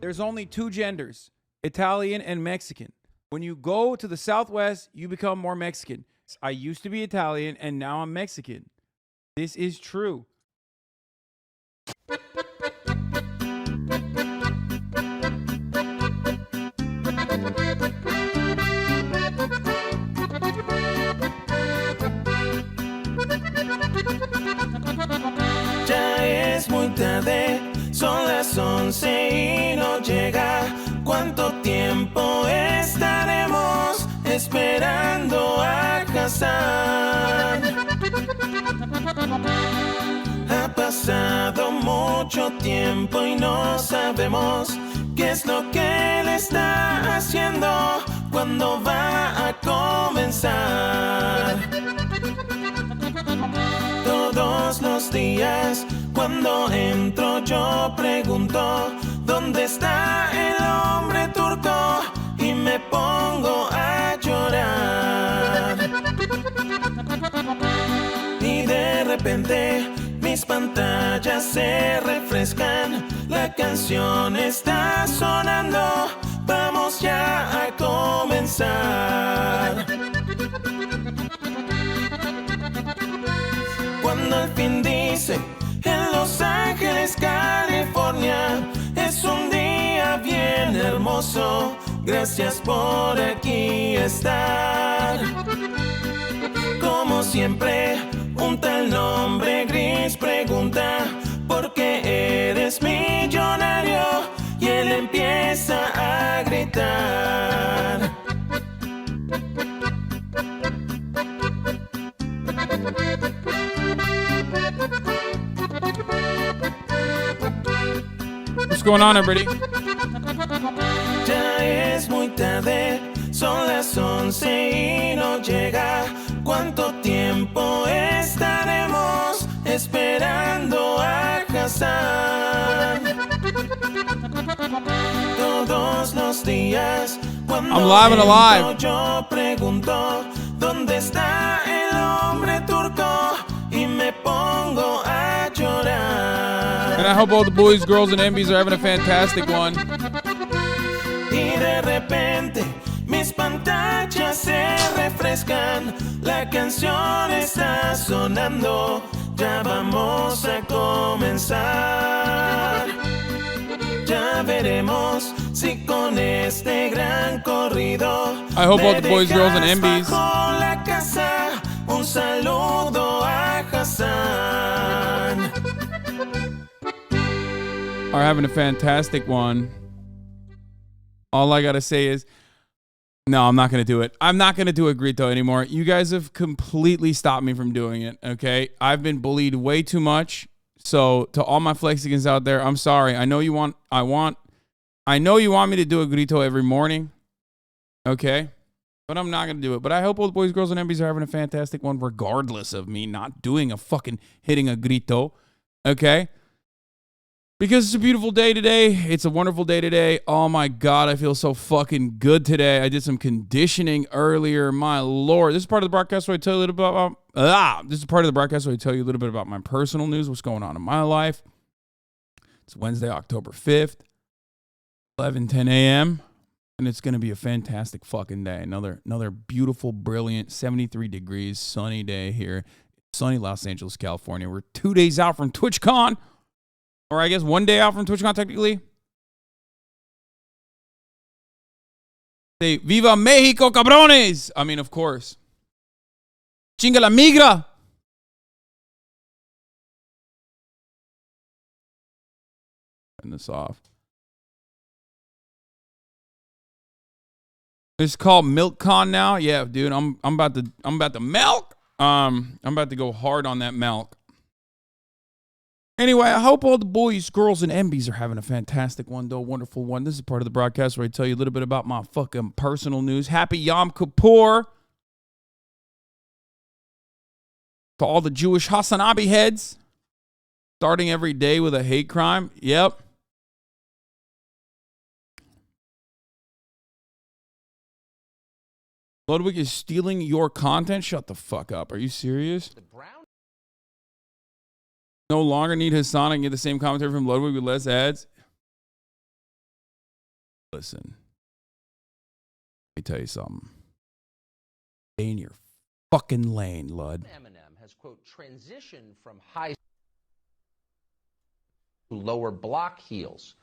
There's only two genders, Italian and Mexican. When you go to the Southwest, you become more Mexican. I used to be Italian and now I'm Mexican. This is true. Ya es muy tarde, son las 11 y no llega. ¿Cuánto tiempo estaremos esperando a Hasan? Ha pasado mucho tiempo y no sabemos qué es lo que él está haciendo, cuándo va a comenzar. Todos los días cuando entro yo pregunto ¿dónde está el hombre turco? Y me pongo a llorar. Y de repente mis pantallas se refrescan, la canción está sonando, vamos ya a comenzar. Cuando al fin dice en Los Ángeles, California, es un día bien hermoso, gracias por aquí estar. Como siempre, un tal nombre gris pregunta ¿por qué eres millonario? Y él empieza a gritar. What's going on, everybody? Ya es muy tarde, son las 11 y no llega. ¿Cuánto tiempo estaremos esperando a Hasan? Todos los días cuando I'm live and alive. Yo pregunto ¿dónde está el hombre turco? Y me pongo a llorar. And I hope all the boys, girls, and MBs are having a fantastic one. Y de repente mis pantallas se refrescan, la canción está sonando, ya vamos a comenzar. Ya veremos si con este gran corrido I hope all the boys, girls, and MBs bajo la casa. Un saludo a Hasan. are having a fantastic one. All I gotta say is, no, I'm not gonna do it. I'm not gonna do a grito anymore. You guys have completely stopped me from doing it. Okay, I've been bullied way too much. So to all my Flexicans out there, I'm sorry. I know you want me to do a grito every morning. Okay, but I'm not going to do it. But I hope all the boys, girls, and MBs are having a fantastic one, regardless of me not doing a fucking hitting a grito. Okay? Because it's a beautiful day today. It's a wonderful day today. Oh my God, I feel so fucking good today. I did some conditioning earlier. My Lord. This is part of the broadcast where I tell you a little bit about this is part of the broadcast where I tell you a little bit about my personal news, what's going on in my life. It's Wednesday, October 5th, 11:10 a.m. And it's going to be a fantastic fucking day. Another beautiful, brilliant, 73 degrees, sunny day here. Sunny Los Angeles, California. We're 2 days out from TwitchCon. Or I guess 1 day out from TwitchCon, technically. Say, Viva Mexico, cabrones! I mean, of course. Chinga la migra! Turn this off. It's called MilkCon now. Yeah, dude, I'm about to milk. I'm about to go hard on that milk. Anyway, I hope all the boys, girls, and MBs are having a fantastic one, though, wonderful one. This is part of the broadcast where I tell you a little bit about my fucking personal news. Happy Yom Kippur to all the Jewish Hasanabi heads. Starting every day with a hate crime. Yep. Ludwig is stealing your content? Shut the fuck up. Are you serious? No longer need Hasan and get the same commentary from Ludwig with less ads. Listen, let me tell you something. Stay in your fucking lane, Lud. Eminem has, quote, transitioned from high to lower block heels.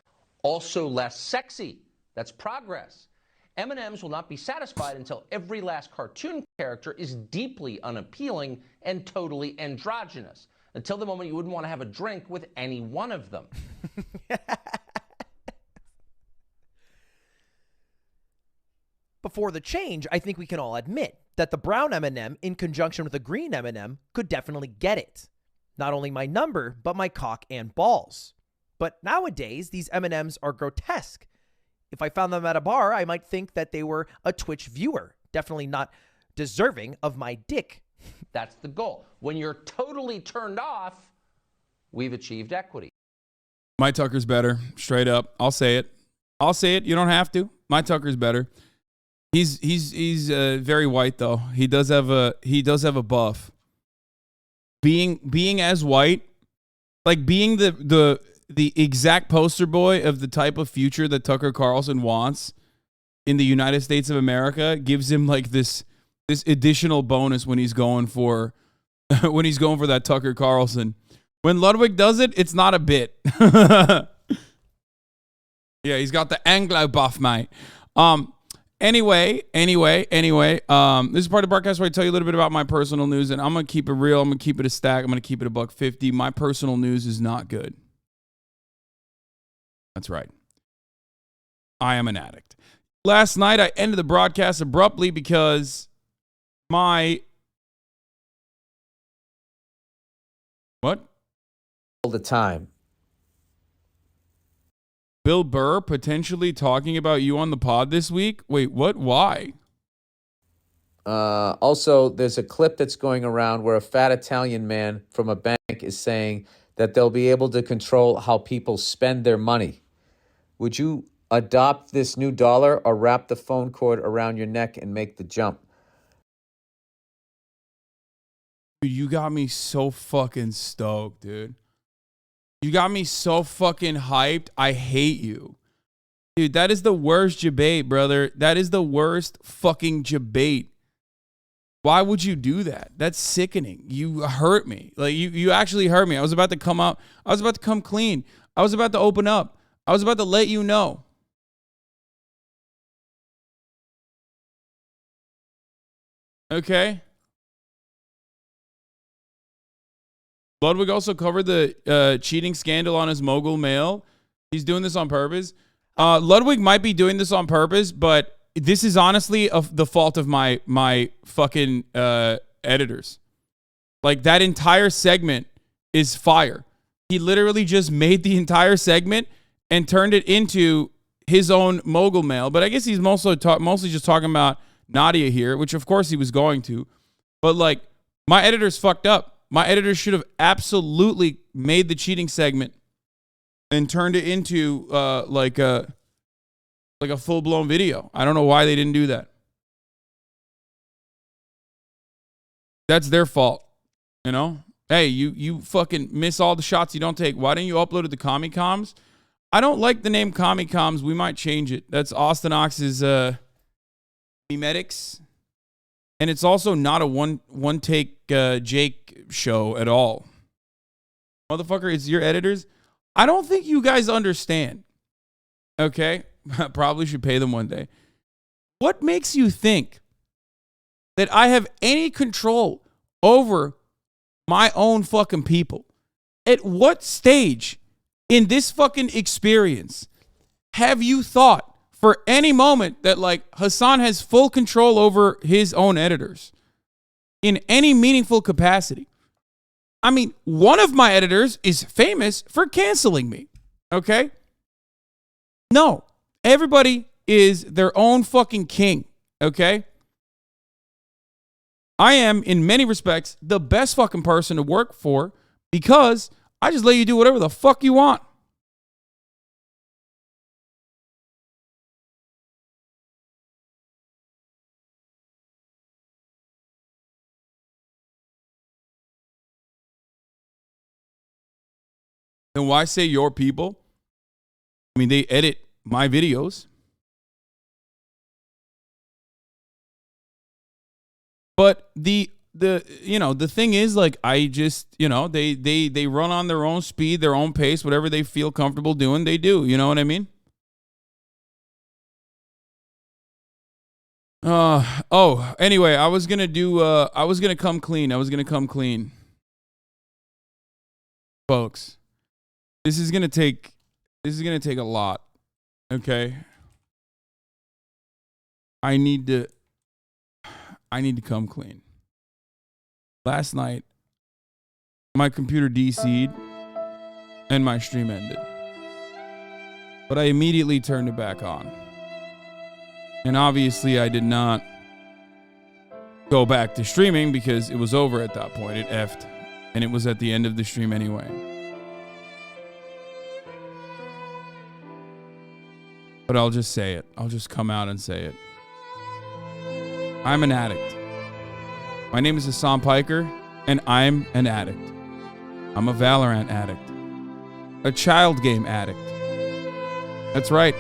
Also less sexy. That's progress. M&Ms will not be satisfied until every last cartoon character is deeply unappealing and totally androgynous. Until the moment you wouldn't want to have a drink with any one of them. Before the change, I think we can all admit that the brown M&M in conjunction with the green M&M could definitely get it. Not only my number, but my cock and balls. But nowadays, these M&Ms are grotesque. If I found them at a bar, I might think that they were a Twitch viewer, definitely not deserving of my dick. That's the goal. When you're totally turned off, we've achieved equity. My Tucker's better, straight up. I'll say it. I'll say it. You don't have to. My Tucker's better. He's very white though. He does have a buff. Being as white, like being the exact poster boy of the type of future that Tucker Carlson wants in the United States of America, gives him like this additional bonus when he's going for that Tucker Carlson. When Ludwig does it, it's not a bit. Yeah, he's got the Anglo buff, mate. Anyway, this is part of the broadcast where I tell you a little bit about my personal news, and I'm going to keep it real. I'm going to keep it a stack. I'm going to keep it $1.50. My personal news is not good. That's right. I am an addict. Last night, I ended the broadcast abruptly because my... What? All the time. Bill Burr potentially talking about you on the pod this week? Wait, what? Why? Also, there's a clip that's going around where a fat Italian man from a bank is saying that they'll be able to control how people spend their money. Would you adopt this new dollar or wrap the phone cord around your neck and make the jump? Dude, you got me so fucking stoked, dude. You got me so fucking hyped. I hate you. Dude, that is the worst debate, brother. That is the worst fucking debate. Why would you do that? That's sickening. You hurt me. Like, you actually hurt me. I was about to come out. I was about to come clean. I was about to open up. I was about to let you know. Okay? Ludwig also covered the cheating scandal on his mogul mail. He's doing this on purpose. Ludwig might be doing this on purpose, but this is honestly the fault of my fucking editors. Like, that entire segment is fire. He literally just made the entire segment and turned it into his own mogul mail. But I guess he's mostly just talking about Nadia here, which of course he was going to. But like, my editors fucked up. My editors should have absolutely made the cheating segment and turned it into like a full-blown video. I don't know why they didn't do that. That's their fault, you know? Hey, you fucking miss all the shots you don't take. Why didn't you upload it to Comic-Coms? I don't like the name Comic-Coms. We might change it. That's Austin Ox's Memetics. And it's also not a one-take Jake show at all. Motherfucker, it's your editors. I don't think you guys understand. Okay? Probably should pay them one day. What makes you think that I have any control over my own fucking people? At what stage in this fucking experience have you thought for any moment that like Hasan has full control over his own editors in any meaningful capacity? I mean, one of my editors is famous for canceling me. Okay? No. Everybody is their own fucking king. Okay? I am, in many respects, the best fucking person to work for because I just let you do whatever the fuck you want. Then why say your people? I mean, they edit my videos. But the thing is, like, I just, they run on their own speed, their own pace, whatever they feel comfortable doing, they do. You know what I mean? Anyway, I was gonna come clean. Folks. This is gonna take a lot. Okay. I need to come clean. Last night, my computer DC'd and my stream ended. But I immediately turned it back on. And obviously I did not go back to streaming because it was over at that point. It effed. And it was at the end of the stream anyway. But I'll just say it. I'll just come out and say it. I'm an addict. My name is Hassan Piker, and I'm an addict. I'm a Valorant addict. A child game addict. That's right.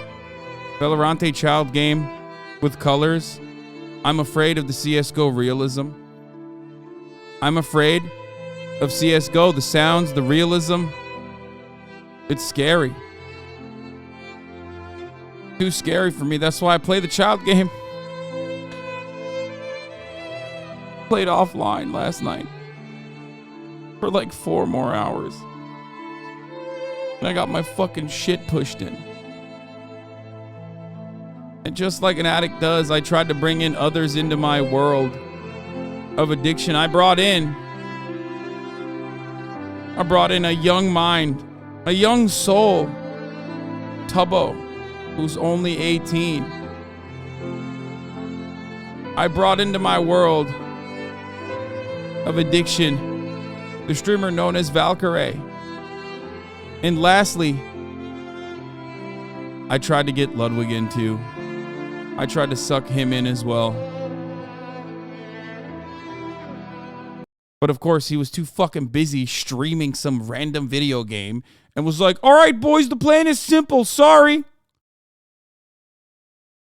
Valorant child game with colors. I'm afraid of the CSGO realism. I'm afraid of CSGO, the sounds, the realism. It's scary. Too scary for me. That's why I play the child game. Played offline last night for like 4 more hours. And I got my fucking shit pushed in. And just like an addict does, I tried to bring in others into my world of addiction. I brought in a young mind, a young soul, Tubbo, who's only 18. I brought into my world of addiction the streamer known as Valkyrie. And lastly, I tried to get Ludwig in too. I tried to suck him in as well. But of course, he was too fucking busy streaming some random video game and was like, all right, boys, the plan is simple. Sorry.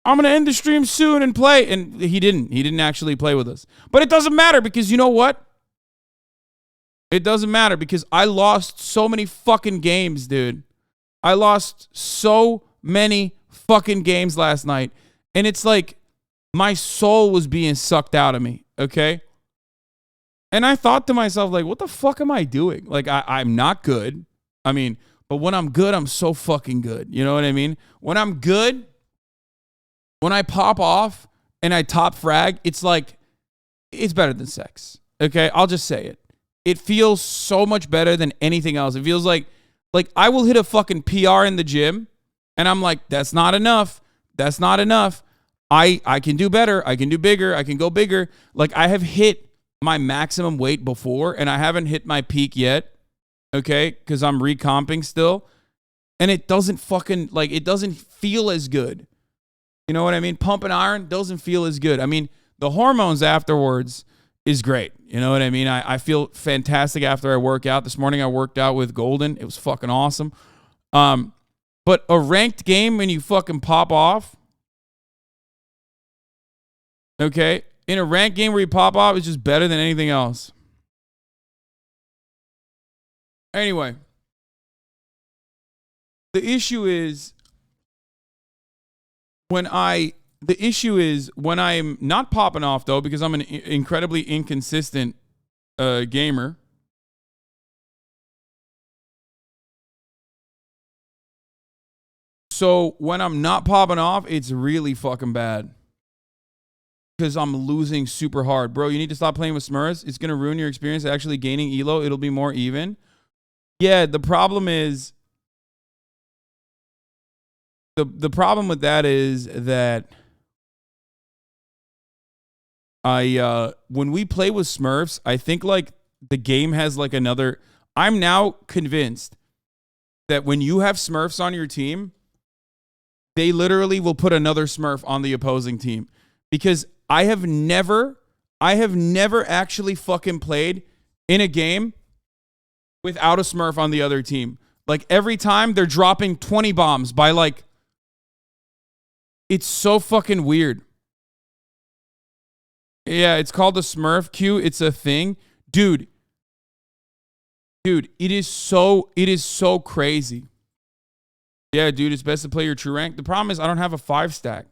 I'm going to end the stream soon and play. And he didn't actually play with us. But it doesn't matter because you know what? It doesn't matter because I lost so many fucking games, dude. I lost so many fucking games last night. And it's like my soul was being sucked out of me, okay? And I thought to myself, like, what the fuck am I doing? Like, I'm not good. I mean, but when I'm good, I'm so fucking good. You know what I mean? When I'm good, when I pop off and I top frag, it's like, it's better than sex, okay? I'll just say it. It feels so much better than anything else. It feels like I will hit a fucking PR in the gym, and I'm like, that's not enough. That's not enough. I can do better. I can do bigger. I can go bigger. Like, I have hit my maximum weight before, and I haven't hit my peak yet, okay? Because I'm recomping still. And it doesn't fucking, like, it doesn't feel as good. You know what I mean? Pumping iron doesn't feel as good. I mean, the hormones afterwards is great. You know what I mean? I feel fantastic after I work out. This morning I worked out with Golden. It was fucking awesome. But a ranked game when you fucking pop off, okay? In a ranked game where you pop off, it's just better than anything else. Anyway, the issue is when I'm not popping off, though, because I'm an incredibly inconsistent gamer. So when I'm not popping off, it's really fucking bad. Because I'm losing super hard. Bro, you need to stop playing with Smurfs. It's going to ruin your experience actually gaining elo. It'll be more even. Yeah, the problem is... The problem with that is that when we play with Smurfs, I think like the game has like another... I'm now convinced that when you have Smurfs on your team, they literally will put another Smurf on the opposing team. Because I have never actually fucking played in a game without a Smurf on the other team. Like every time they're dropping 20 bombs by like... It's so fucking weird. Yeah, it's called the Smurf Q. It's a thing. Dude, it is so crazy. Yeah, dude, it's best to play your true rank. The problem is I don't have a 5 stack.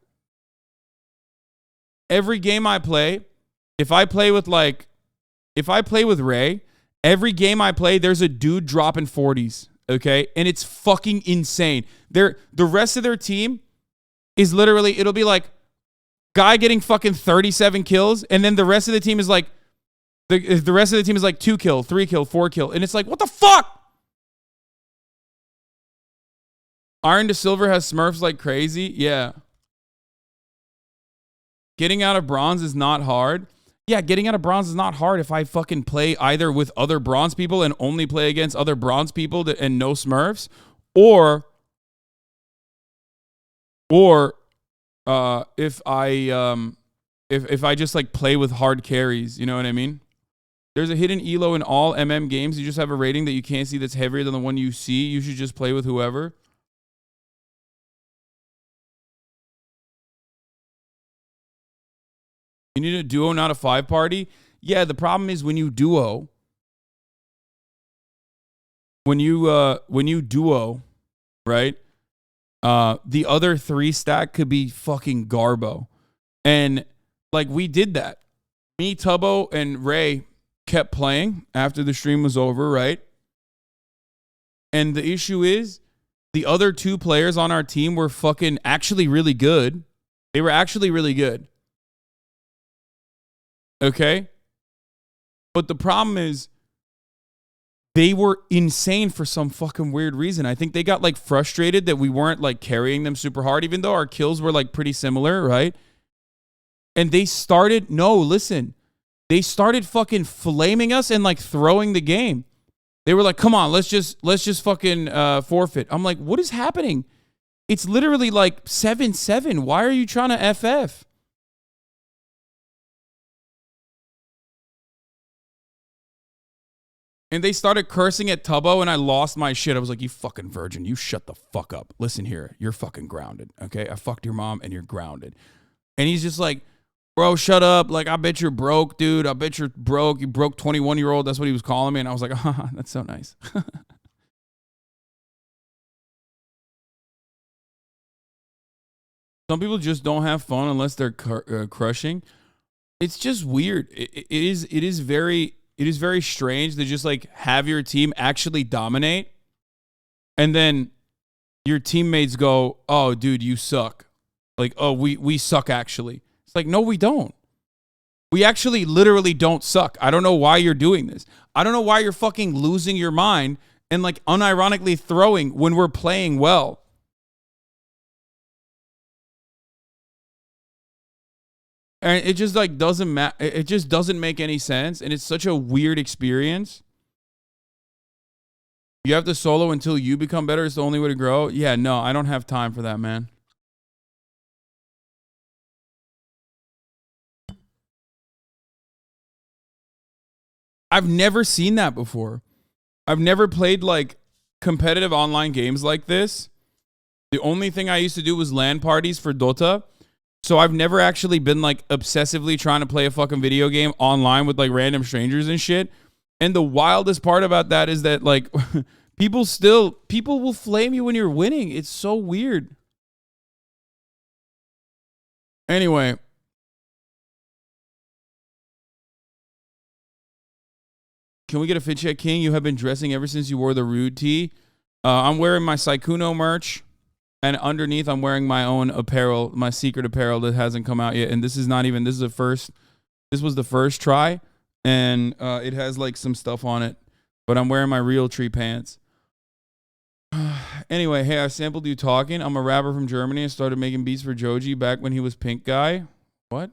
Every game I play, if I play with Ray, every game I play, there's a dude dropping 40s, okay? And it's fucking insane. The rest of their team is literally, it'll be like guy getting fucking 37 kills, and then the rest of the team is like, the rest of the team is like 2 kill, 3 kill, 4 kill. And it's like, what the fuck? Iron to Silver has Smurfs like crazy. Yeah. Getting out of bronze is not hard. Yeah, getting out of bronze is not hard if I fucking play either with other bronze people and only play against other bronze people and no Smurfs, or if I just like play with hard carries, you know what I mean? There's a hidden elo in all MM games. You just have a rating that you can't see that's heavier than the one you see. You should just play with whoever. You need a duo, not a 5 party. Yeah, the problem is when you duo, right? The other 3 stack could be fucking garbo. And like we did that. Me, Tubbo, and Ray kept playing after the stream was over, right? And the issue is the other 2 players on our team were fucking actually really good. They were actually really good. Okay? But the problem is they were insane for some fucking weird reason. I think they got like frustrated that we weren't like carrying them super hard, even though our kills were like pretty similar, right? And they started, they started fucking flaming us and like throwing the game. They were like, come on, let's just fucking forfeit. I'm like, what is happening? It's literally like 7-7. Why are you trying to FF? And they started cursing at Tubbo, and I lost my shit. I was like, you fucking virgin. You shut the fuck up. Listen here. You're fucking grounded, okay? I fucked your mom, and you're grounded. And he's just like, bro, shut up. Like, I bet you're broke, dude. I bet you're broke. You broke 21-year-old. That's what he was calling me. And I was like, that's so nice. Some people just don't have fun unless they're crushing. It's just weird. It is very strange to just like have your team actually dominate, and then your teammates go, oh, dude, you suck. Like, oh, we suck actually. It's like, no, we don't. We actually literally don't suck. I don't know why you're doing this. I don't know why you're fucking losing your mind and like unironically throwing when we're playing well. And it just like doesn't matter. It just doesn't make any sense. And it's such a weird experience. You have to solo until you become better. It's the only way to grow. Yeah, no, I don't have time for that, man. I've never seen that before. I've never played like competitive online games like this. The only thing I used to do was LAN parties for Dota. So I've never actually been like obsessively trying to play a fucking video game online with like random strangers and shit. And the wildest part about that is that like people will flame you when you're winning. It's so weird. Anyway. Can we get a fit check, King? You have been dressing ever since you wore the rude tee. I'm wearing my Saikuno merch. And underneath, I'm wearing my own apparel, my secret apparel that hasn't come out yet. And this is not even, this was the first try. And it has like some stuff on it. But I'm wearing my real tree pants. Anyway, hey, I sampled you talking. I'm a rapper from Germany. I started making beats for Joji back when he was Pink Guy. What?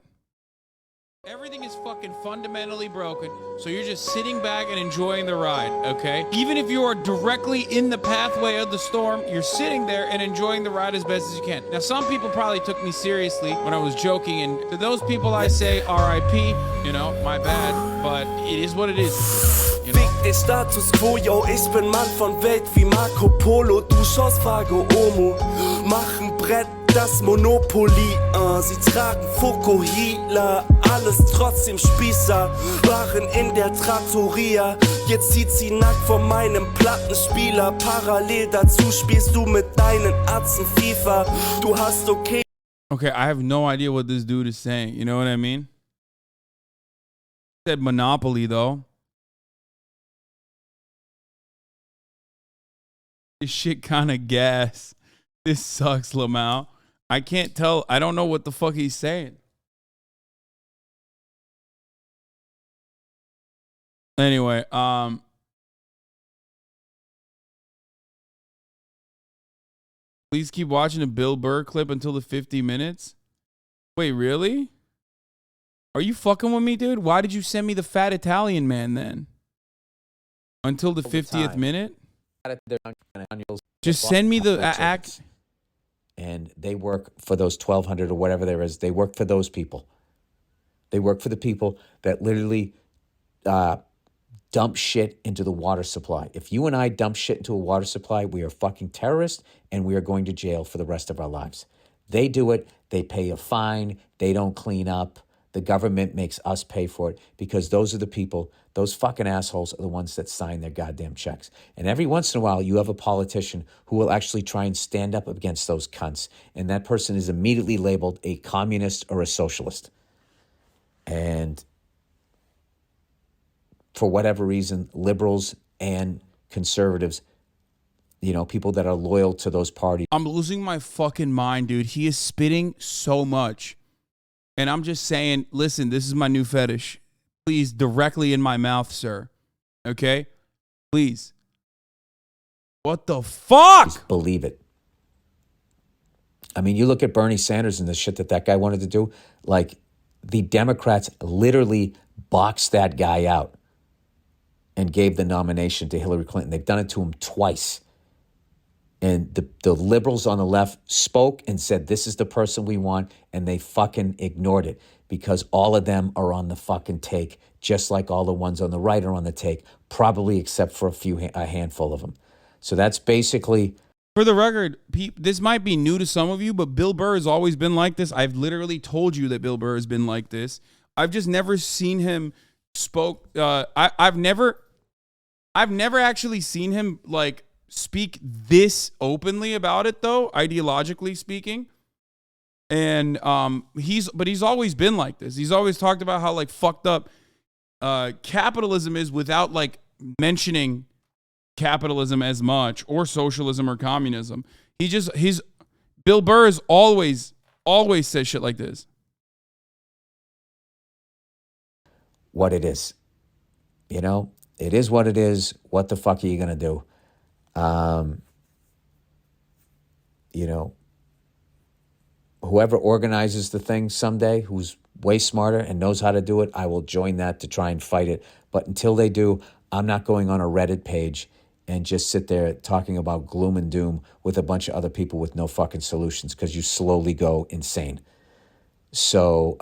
Everything is fucking fundamentally broken, so you're just sitting back and enjoying the ride, okay? Even if you are directly in the pathway of the storm, you're sitting there and enjoying the ride as best as you can. Now, some people probably took me seriously when I was joking, and to those people I say R.I.P., you know, my bad, but it is what it is. You know? Fick den Status quo, yo, ich bin Mann von Welt wie Marco Polo. Du schaust Fargo Omo, mach ein Brett das Monopoly. Sie tragen Fukuhila, alles trotzdem Spießer. Waren in der Trattoria, jetzt zieht sie nackt vor meinem Plattenspieler. Parallel dazu spielst du mit deinen Atzen FIFA. Du hast okay. Okay, I have no idea what this dude is saying. You know what I mean? He said Monopoly, though. This shit kind of gas. This sucks, Lamau. I can't tell. I don't know what the fuck he's saying. Anyway, please keep watching the Bill Burr clip until the 50 minutes. Wait, really? Are you fucking with me, dude? Why did you send me the fat Italian man then? Until the 50th minute? Just send me the act. And they work for those 1,200 or whatever there is. They work for those people. They work for the people that literally dump shit into the water supply. If you and I dump shit into a water supply, we are fucking terrorists and we are going to jail for the rest of our lives. They do it. They pay a fine. They don't clean up. The government makes us pay for it because those are the people, those fucking assholes are the ones that sign their goddamn checks. And every once in a while, you have a politician who will actually try and stand up against those cunts. And that person is immediately labeled a communist or a socialist. And for whatever reason, liberals and conservatives, you know, people that are loyal to those parties. I'm losing my fucking mind, dude. He is spitting so much. And I'm just saying, listen, this is my new fetish. Please, directly in my mouth, sir. Okay? Please. What the fuck? Just believe it. I mean, you look at Bernie Sanders and the shit that guy wanted to do. Like, the Democrats literally boxed that guy out and gave the nomination to Hillary Clinton. They've done it to him twice. And the liberals on the left spoke and said, this is the person we want. And they fucking ignored it because all of them are on the fucking take, just like all the ones on the right are on the take, probably except for a handful of them. So that's basically... For the record, this might be new to some of you, but Bill Burr has always been like this. I've literally told you that Bill Burr has been like this. I've just never seen him I've never actually seen him like speak this openly about it, though, ideologically speaking. And he's always been like this. He's always talked about how like fucked up capitalism is without like mentioning capitalism as much, or socialism or communism. Bill Burr is always says shit like this. What it is. You know, it is what it is. What the fuck are you going to do? You know, whoever organizes the thing someday, who's way smarter and knows how to do it, I will join that to try and fight it. But until they do, I'm not going on a Reddit page and just sit there talking about gloom and doom with a bunch of other people with no fucking solutions, because you slowly go insane. So,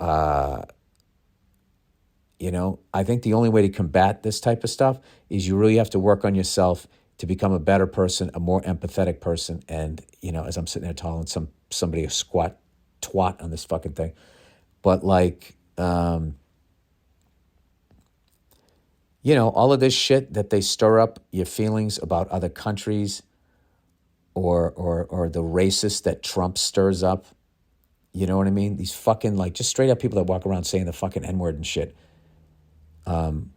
you know, I think the only way to combat this type of stuff is you really have to work on yourself to become a better person, a more empathetic person. And, you know, as I'm sitting there calling somebody a squat twat on this fucking thing. But like, you know, all of this shit that they stir up your feelings about other countries or the racist that Trump stirs up. You know what I mean? These fucking like just straight up people that walk around saying the fucking N-word and shit. And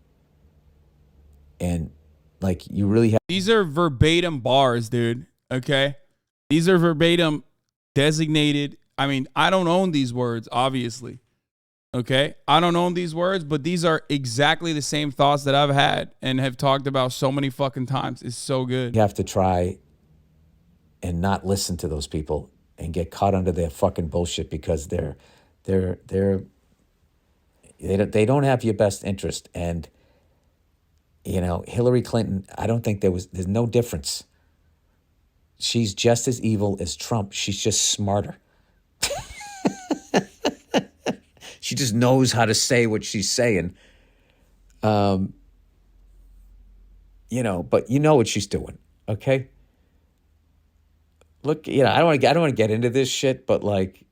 like you really have. These are verbatim bars, dude. Okay. These are verbatim designated. I mean, I don't own these words, obviously. Okay. I don't own these words, but these are exactly the same thoughts that I've had and have talked about so many fucking times. It's so good. You have to try and not listen to those people and get caught under their fucking bullshit, because they don't have your best interest. And, you know, Hillary Clinton, I don't think there's no difference. She's just as evil as Trump. She's just smarter. She just knows how to say what she's saying. You know, but you know what she's doing, okay? look, I don't want to get into this shit, but like,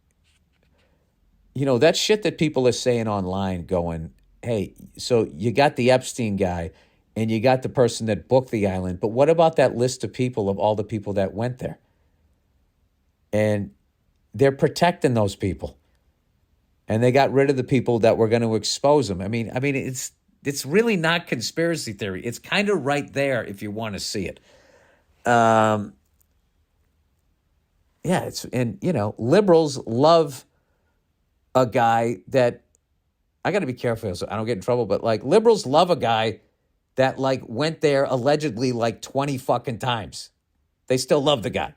that shit that people are saying online going, hey, so you got the Epstein guy and you got the person that booked the island, but what about that list of people, of all the people that went there? And they're protecting those people. And they got rid of the people that were going to expose them. I mean, it's really not conspiracy theory. It's kind of right there if you want to see it. Yeah, liberals love a guy that, I got to be careful so I don't get in trouble, but like liberals love a guy that like went there allegedly like 20 fucking times. They still love the guy.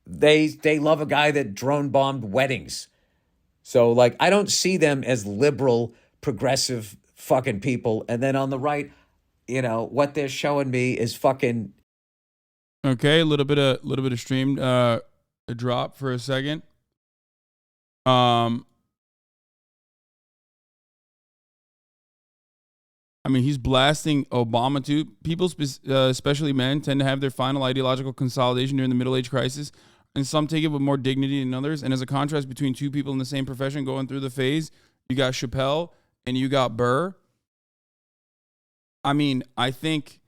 They love a guy that drone bombed weddings. So like I don't see them as liberal, progressive fucking people. And then on the right, what they're showing me is fucking. Okay, a little bit of stream a drop for a second. I mean, he's blasting Obama too. People, especially men, tend to have their final ideological consolidation during the middle age crisis, and some take it with more dignity than others. And as a contrast between two people in the same profession going through the phase, you got Chappelle and you got Burr. I mean, I think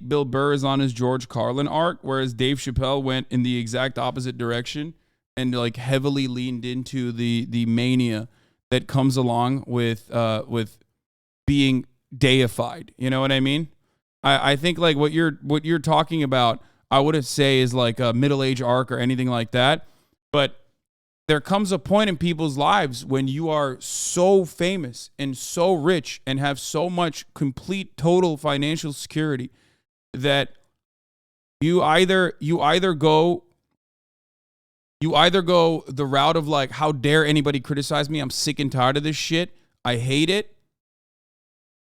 Bill Burr is on his George Carlin arc, whereas Dave Chappelle went in the exact opposite direction and like heavily leaned into the mania that comes along with being deified. You know what I mean? I think like what you're talking about, I wouldn't say is like a middle-age arc or anything like that, but there comes a point in people's lives when you are so famous and so rich and have so much complete total financial security that you either go the route of like, how dare anybody criticize me? I'm sick and tired of this shit. I hate it.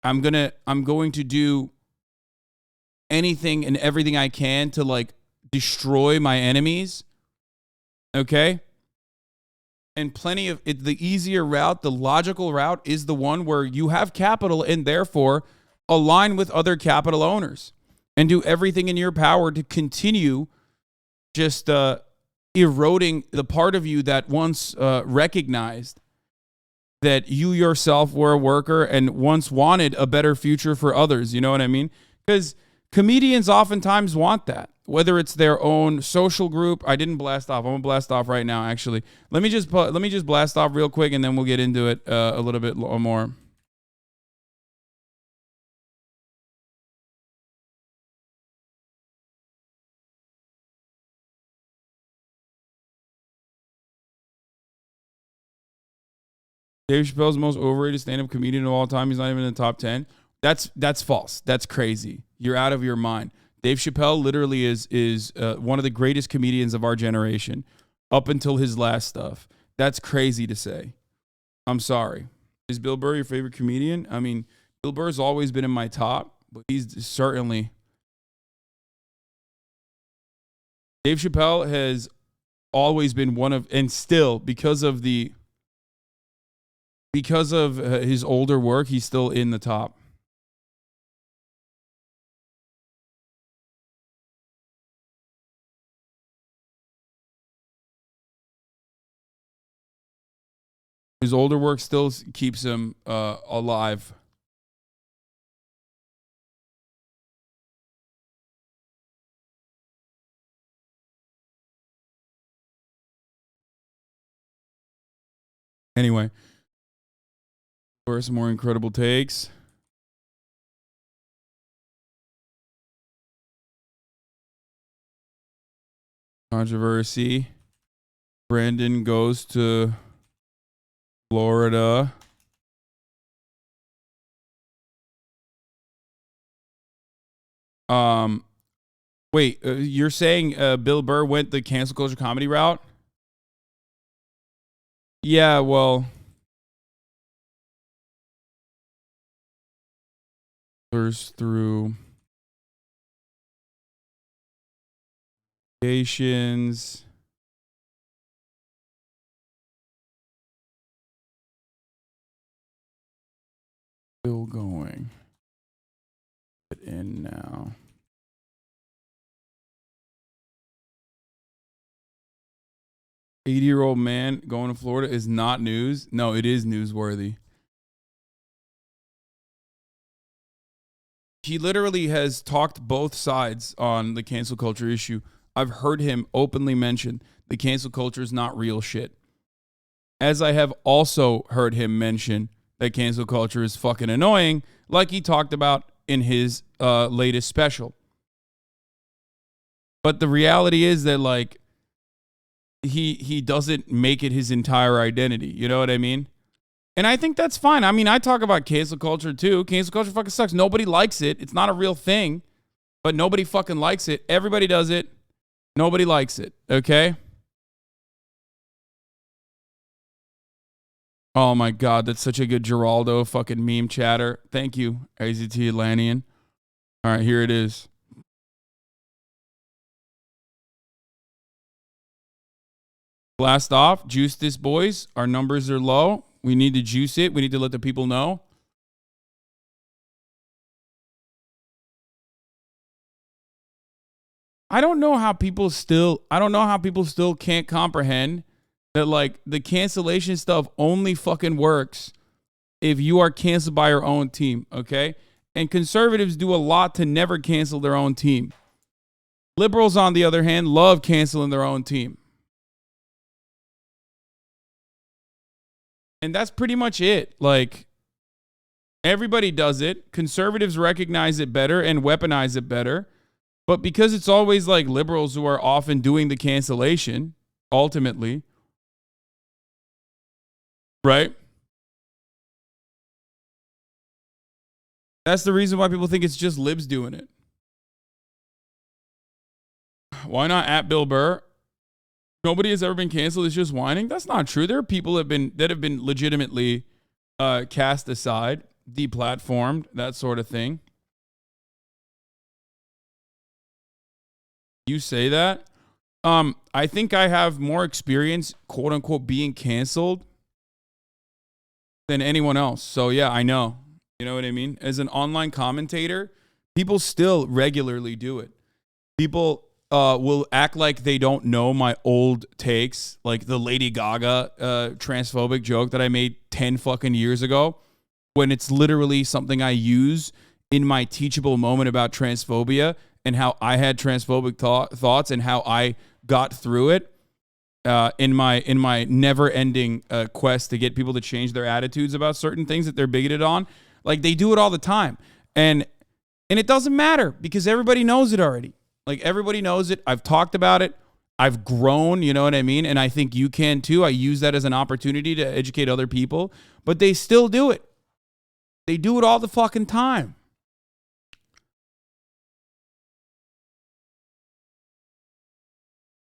I'm going to do anything and everything I can to like destroy my enemies. Okay? And plenty of it, the easier route, the logical route is the one where you have capital and therefore align with other capital owners and do everything in your power to continue just eroding the part of you that once recognized that you yourself were a worker and once wanted a better future for others. You know what I mean? Because comedians oftentimes want that, whether it's their own social group. I didn't blast off. I'm gonna blast off right now. Actually, let me just blast off real quick, and then we'll get into it a little bit more. Dave Chappelle's the most overrated stand-up comedian of all time. He's not even in the top 10. That's false. That's crazy. You're out of your mind. Dave Chappelle literally is one of the greatest comedians of our generation up until his last stuff. That's crazy to say. I'm sorry. Is Bill Burr your favorite comedian? I mean, Bill Burr's always been in my top, but he's certainly. Dave Chappelle has always been one of, and still, because of his older work, he's still in the top. His older work still keeps him alive. Anyway, for some more incredible takes. Controversy. Brandon goes to Florida. Wait, you're saying Bill Burr went the cancel culture comedy route? Yeah, well, through nations. Still going. Put in now. 80-year-old man going to Florida is not news. No, it is newsworthy. He literally has talked both sides on the cancel culture issue. I've heard him openly mention the cancel culture is not real shit. As I have also heard him mention that cancel culture is fucking annoying, like he talked about in his latest special. But the reality is that, like, he doesn't make it his entire identity. You know what I mean? And I think that's fine. I mean, I talk about cancel culture too. Cancel culture fucking sucks. Nobody likes it. It's not a real thing, but nobody fucking likes it. Everybody does it. Nobody likes it. Okay? Oh my God, that's such a good Geraldo fucking meme chatter. Thank you, AZT Atlantean. All right, here it is. Blast off. Juice this, boys. Our numbers are low. We need to juice it. We need to let the people know. I don't know how people still can't comprehend that, like, the cancellation stuff only fucking works if you are canceled by your own team, okay? And conservatives do a lot to never cancel their own team. Liberals, on the other hand, love canceling their own team. And that's pretty much it. Like, everybody does it. Conservatives recognize it better and weaponize it better. But because it's always like liberals who are often doing the cancellation, ultimately, right? That's the reason why people think it's just libs doing it. Why not at Bill Burr? Nobody has ever been canceled. It's just whining. That's not true. There are people that have been legitimately cast aside, deplatformed, that sort of thing. You say that. I think I have more experience, quote unquote, being canceled than anyone else. So yeah, I know. You know what I mean? As an online commentator, people still regularly do it. People will act like they don't know my old takes, like the Lady Gaga transphobic joke that I made 10 fucking years ago, when it's literally something I use in my teachable moment about transphobia and how I had transphobic thoughts and how I got through it in my never-ending quest to get people to change their attitudes about certain things that they're bigoted on. Like, they do it all the time. And it doesn't matter because everybody knows it already. Like, everybody knows it. I've talked about it. I've grown, you know what I mean? And I think you can too. I use that as an opportunity to educate other people. But they still do it. They do it all the fucking time.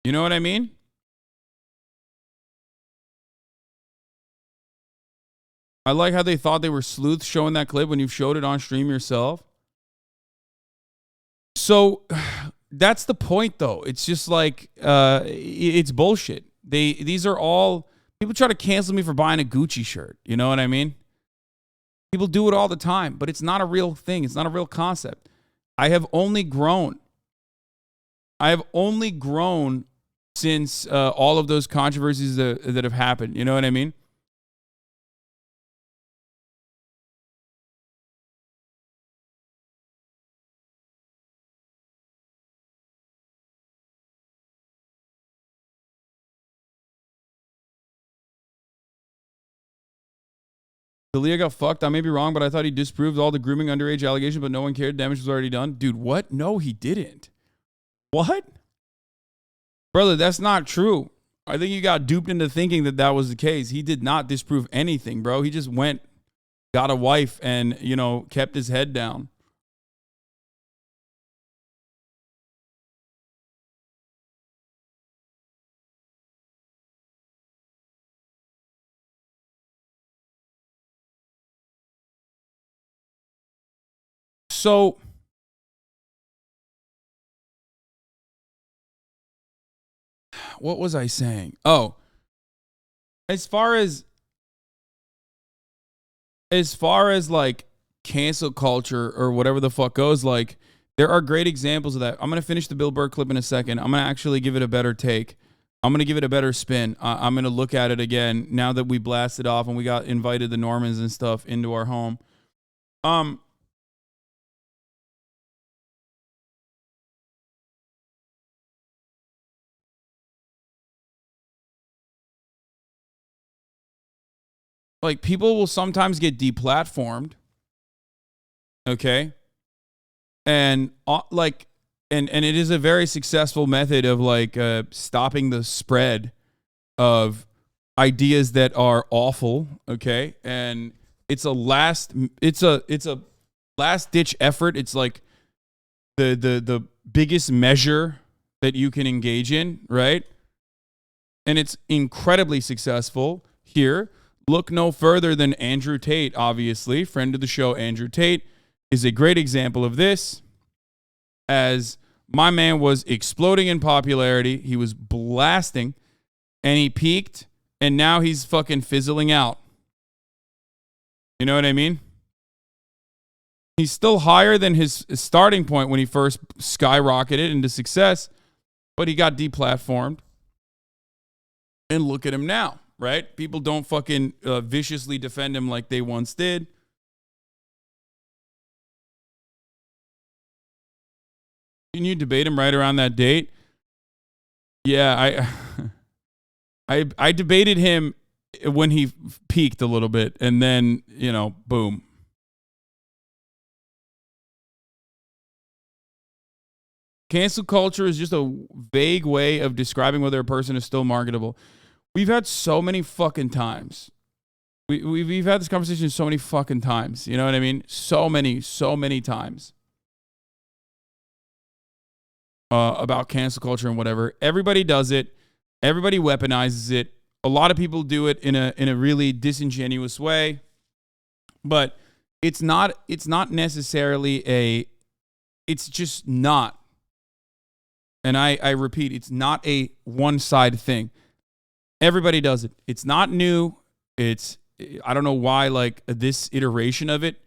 You know what I mean? I like how they thought they were sleuths showing that clip when you've showed it on stream yourself. So that's the point, though. It's just like, it's bullshit. These are all, people try to cancel me for buying a Gucci shirt. You know what I mean? People do it all the time, but it's not a real thing. It's not a real concept. I have only grown. Since all of those controversies that have happened. You know what I mean? Dalia got fucked. I may be wrong, but I thought he disproved all the grooming underage allegations, but no one cared. Damage was already done. Dude, what? No, he didn't. What? Brother, that's not true. I think you got duped into thinking that was the case. He did not disprove anything, bro. He just went, got a wife, and, you know, kept his head down. So what was I saying? Oh, as far as like cancel culture or whatever the fuck goes, like, there are great examples of that. I'm going to finish the Bill Burr clip in a second. I'm going to actually give it a better take. I'm going to give it a better spin. I'm going to look at it again now that we blasted off and we got invited the Normans and stuff into our home. Like, people will sometimes get deplatformed. Okay. And and it is a very successful method of like stopping the spread of ideas that are awful. Okay. And it's a last ditch effort. It's like the biggest measure that you can engage in, right? And it's incredibly successful here. Look no further than Andrew Tate, obviously. Friend of the show, Andrew Tate, is a great example of this. As my man was exploding in popularity, he was blasting, and he peaked, and now he's fucking fizzling out. You know what I mean? He's still higher than his starting point when he first skyrocketed into success, but he got deplatformed. And look at him now, right? People don't fucking viciously defend him like they once did. Can you debate him right around that date? Yeah, I debated him when he peaked a little bit, and then, you know, boom. Cancel culture is just a vague way of describing whether a person is still marketable. We've had so many fucking times. We've had this conversation so many fucking times. You know what I mean? So many times. About cancel culture and whatever. Everybody does it. Everybody weaponizes it. A lot of people do it in a really disingenuous way. But it's not necessarily it's just not. And I repeat, it's not a one-side thing. Everybody does it. It's not new. I don't know why, like, this iteration of it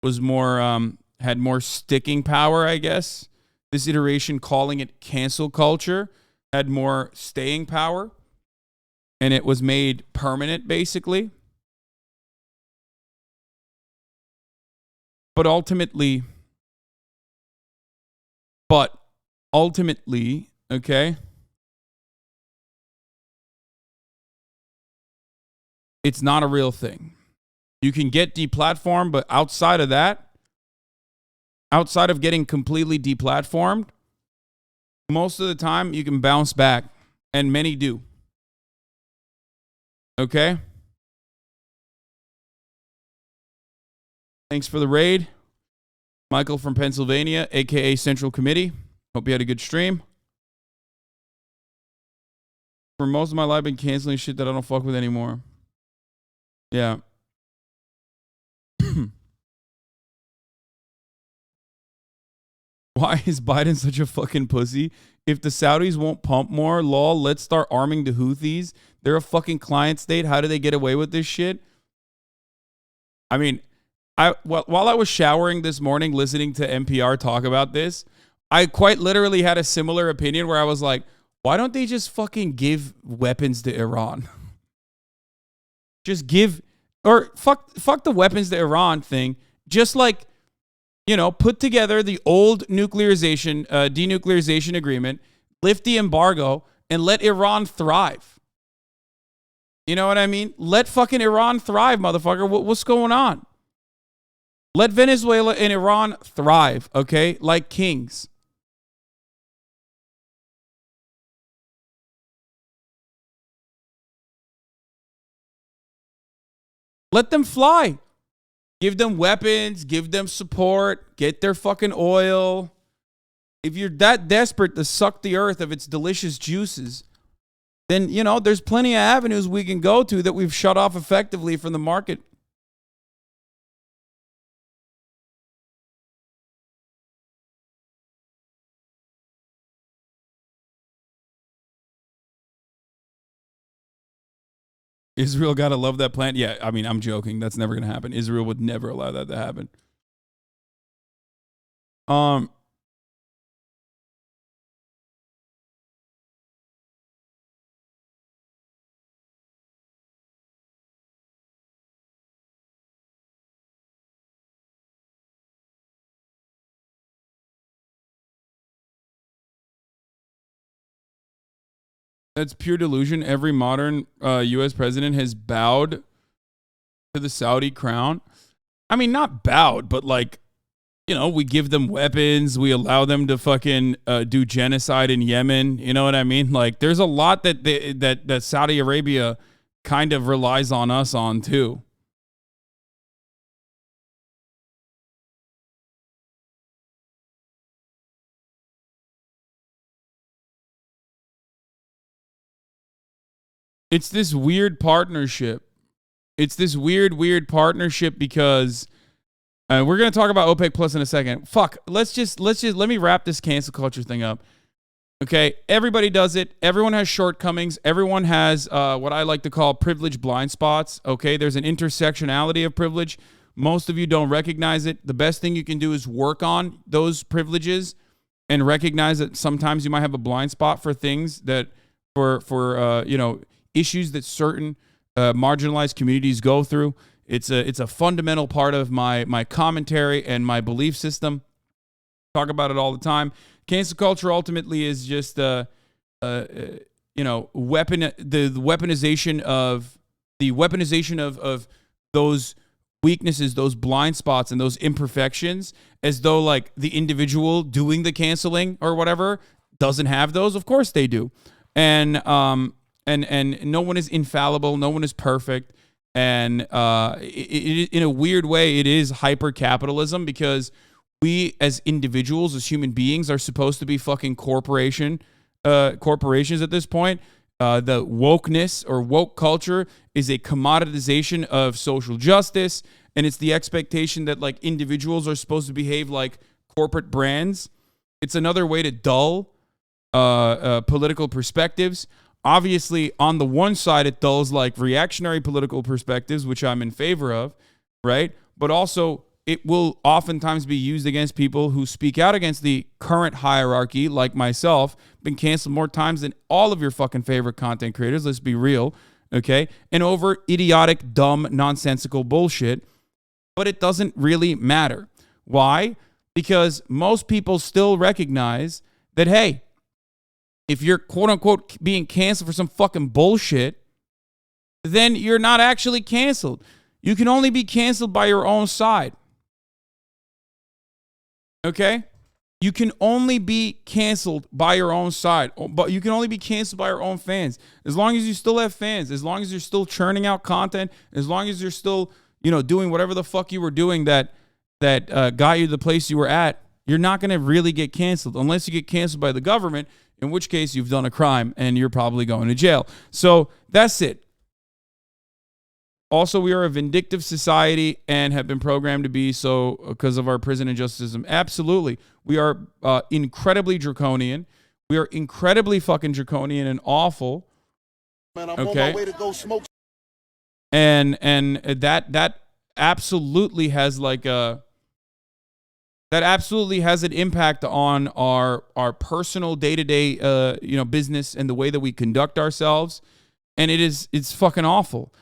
was more, had more sticking power, I guess. This iteration, calling it cancel culture, had more staying power. And it was made permanent, basically. But ultimately, okay, it's not a real thing. You can get deplatformed, but outside of that, outside of getting completely deplatformed, most of the time you can bounce back, and many do. Okay? Thanks for the raid. Michael from Pennsylvania, a.k.a. Central Committee. Hope you had a good stream. For most of my life, I've been canceling shit that I don't fuck with anymore. Yeah. Why is Biden such a fucking pussy? If the Saudis won't pump more, lol, let's start arming the Houthis. They're a fucking client state. How do they get away with this shit? I mean, while I was showering this morning listening to NPR talk about this, I quite literally had a similar opinion where I was like, why don't they just fucking give weapons to Iran? Just give, or fuck the weapons to Iran thing. Just like, you know, put together the old denuclearization agreement, lift the embargo, and let Iran thrive. You know what I mean? Let fucking Iran thrive, motherfucker. What's going on? Let Venezuela and Iran thrive, okay? Like kings. Let them fly. Give them weapons, give them support, get their fucking oil. If you're that desperate to suck the earth of its delicious juices, then, you know, there's plenty of avenues we can go to that we've shut off effectively from the market. Israel got to love that plant. Yeah, I mean, I'm joking. That's never going to happen. Israel would never allow that to happen. That's pure delusion. Every modern U.S. president has bowed to the Saudi crown. I mean, not bowed, but like, you know, we give them weapons. We allow them to fucking do genocide in Yemen. You know what I mean? Like, there's a lot that Saudi Arabia kind of relies on us on too. It's this weird partnership. It's this weird partnership because we're going to talk about OPEC Plus in a second. Fuck, let's just let me wrap this cancel culture thing up. Okay, everybody does it. Everyone has shortcomings. Everyone has what I like to call privilege blind spots. Okay, there's an intersectionality of privilege. Most of you don't recognize it. The best thing you can do is work on those privileges and recognize that sometimes you might have a blind spot for things that for you know, issues that certain marginalized communities go through. It's a fundamental part of my commentary and my belief system. Talk about it all the time. Cancel culture ultimately is just you know, weaponization of those weaknesses, those blind spots, and those imperfections, as though like the individual doing the canceling or whatever doesn't have those. Of course they do. And no one is infallible. No one is perfect. And in a weird way, it is hyper-capitalism because we as individuals, as human beings, are supposed to be fucking corporations at this point. The wokeness or woke culture is a commoditization of social justice. And it's the expectation that like individuals are supposed to behave like corporate brands. It's another way to dull political perspectives. Obviously, on the one side, it dulls like reactionary political perspectives, which I'm in favor of, right? But also, it will oftentimes be used against people who speak out against the current hierarchy, like myself. Been canceled more times than all of your fucking favorite content creators, let's be real, okay? And over idiotic, dumb, nonsensical bullshit. But it doesn't really matter. Why? Because most people still recognize that, hey, if you're quote unquote being canceled for some fucking bullshit, then you're not actually canceled. You can only be canceled by your own side. Okay? You can only be canceled by your own side, but you can only be canceled by your own fans. As long as you still have fans, as long as you're still churning out content, as long as you're still, you know, doing whatever the fuck you were doing that got you to the place you were at, you're not going to really get canceled unless you get canceled by the government, in which case you've done a crime and you're probably going to jail. So that's it. Also, we are a vindictive society and have been programmed to be so because of our prison and justice system. Absolutely. We are incredibly draconian. We are incredibly fucking draconian and awful. Man, I'm on my way to go smoke. And that absolutely has like a... That absolutely has an impact on our personal day-to-day business and the way that we conduct ourselves. And it's fucking awful.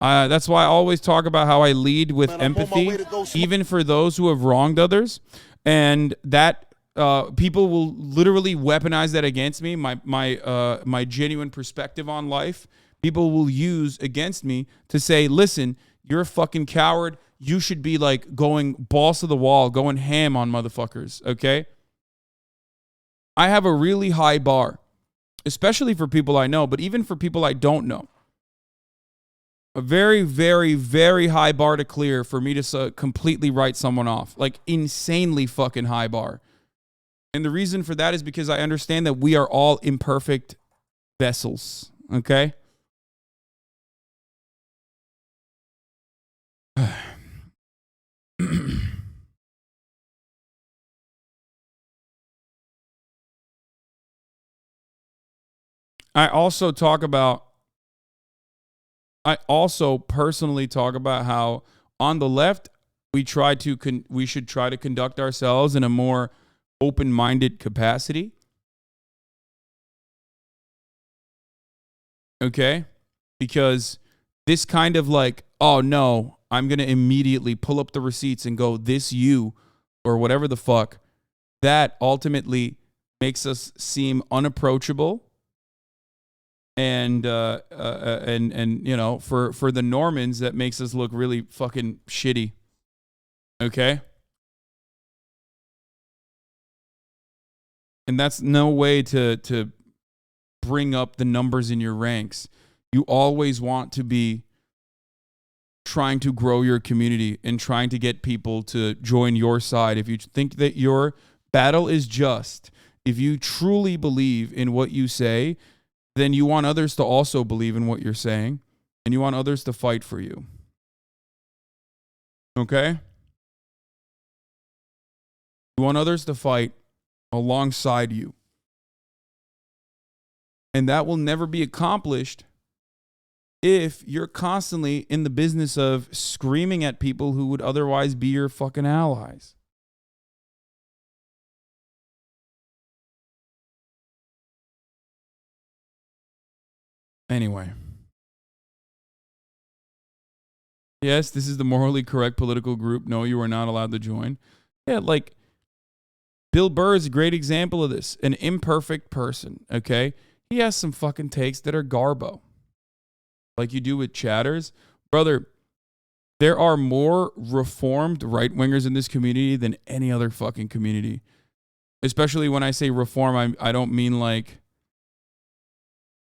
That's why I always talk about how I lead with empathy, even for those who have wronged others. And that people will literally weaponize that against me, my genuine perspective on life. People will use against me to say, listen, you're a fucking coward. You should be like going balls to the wall, going ham on motherfuckers, okay? I have a really high bar, especially for people I know, but even for people I don't know. A very, very, very high bar to clear for me to completely write someone off. Like insanely fucking high bar. And the reason for that is because I understand that we are all imperfect vessels, okay? I also personally talk about how on the left we should try to conduct ourselves in a more open-minded capacity. Okay? Because this kind of like, oh no, I'm going to immediately pull up the receipts and go, this you, or whatever the fuck, that ultimately makes us seem unapproachable and you know, for the Normans, that makes us look really fucking shitty. Okay? And that's no way to bring up the numbers in your ranks. You always want to be trying to grow your community and trying to get people to join your side. If you think that your battle is just, if you truly believe in what you say, then you want others to also believe in what you're saying, and you want others to fight for you. Okay? You want others to fight alongside you. And that will never be accomplished if you're constantly in the business of screaming at people who would otherwise be your fucking allies. Anyway. Yes, this is the morally correct political group. No, you are not allowed to join. Yeah, like Bill Burr is a great example of this. An imperfect person, okay? He has some fucking takes that are garbo. Like you do with chatters. Brother, there are more reformed right-wingers in this community than any other fucking community. Especially when I say reform, I don't mean like...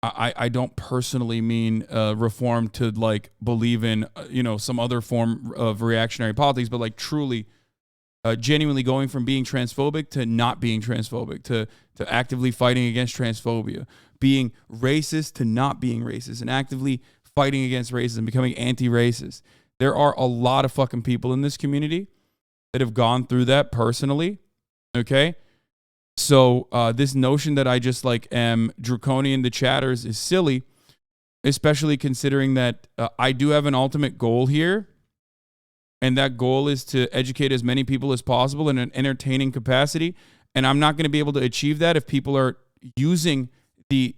I don't personally mean reform to like believe in, you know, some other form of reactionary politics, but like truly, genuinely going from being transphobic to not being transphobic, to actively fighting against transphobia, being racist to not being racist, and actively fighting against racism, becoming anti-racist. There are a lot of fucking people in this community that have gone through that personally, okay? So this notion that I just like am draconian to chatters is silly, especially considering that I do have an ultimate goal here. And that goal is to educate as many people as possible in an entertaining capacity. And I'm not going to be able to achieve that if people are using the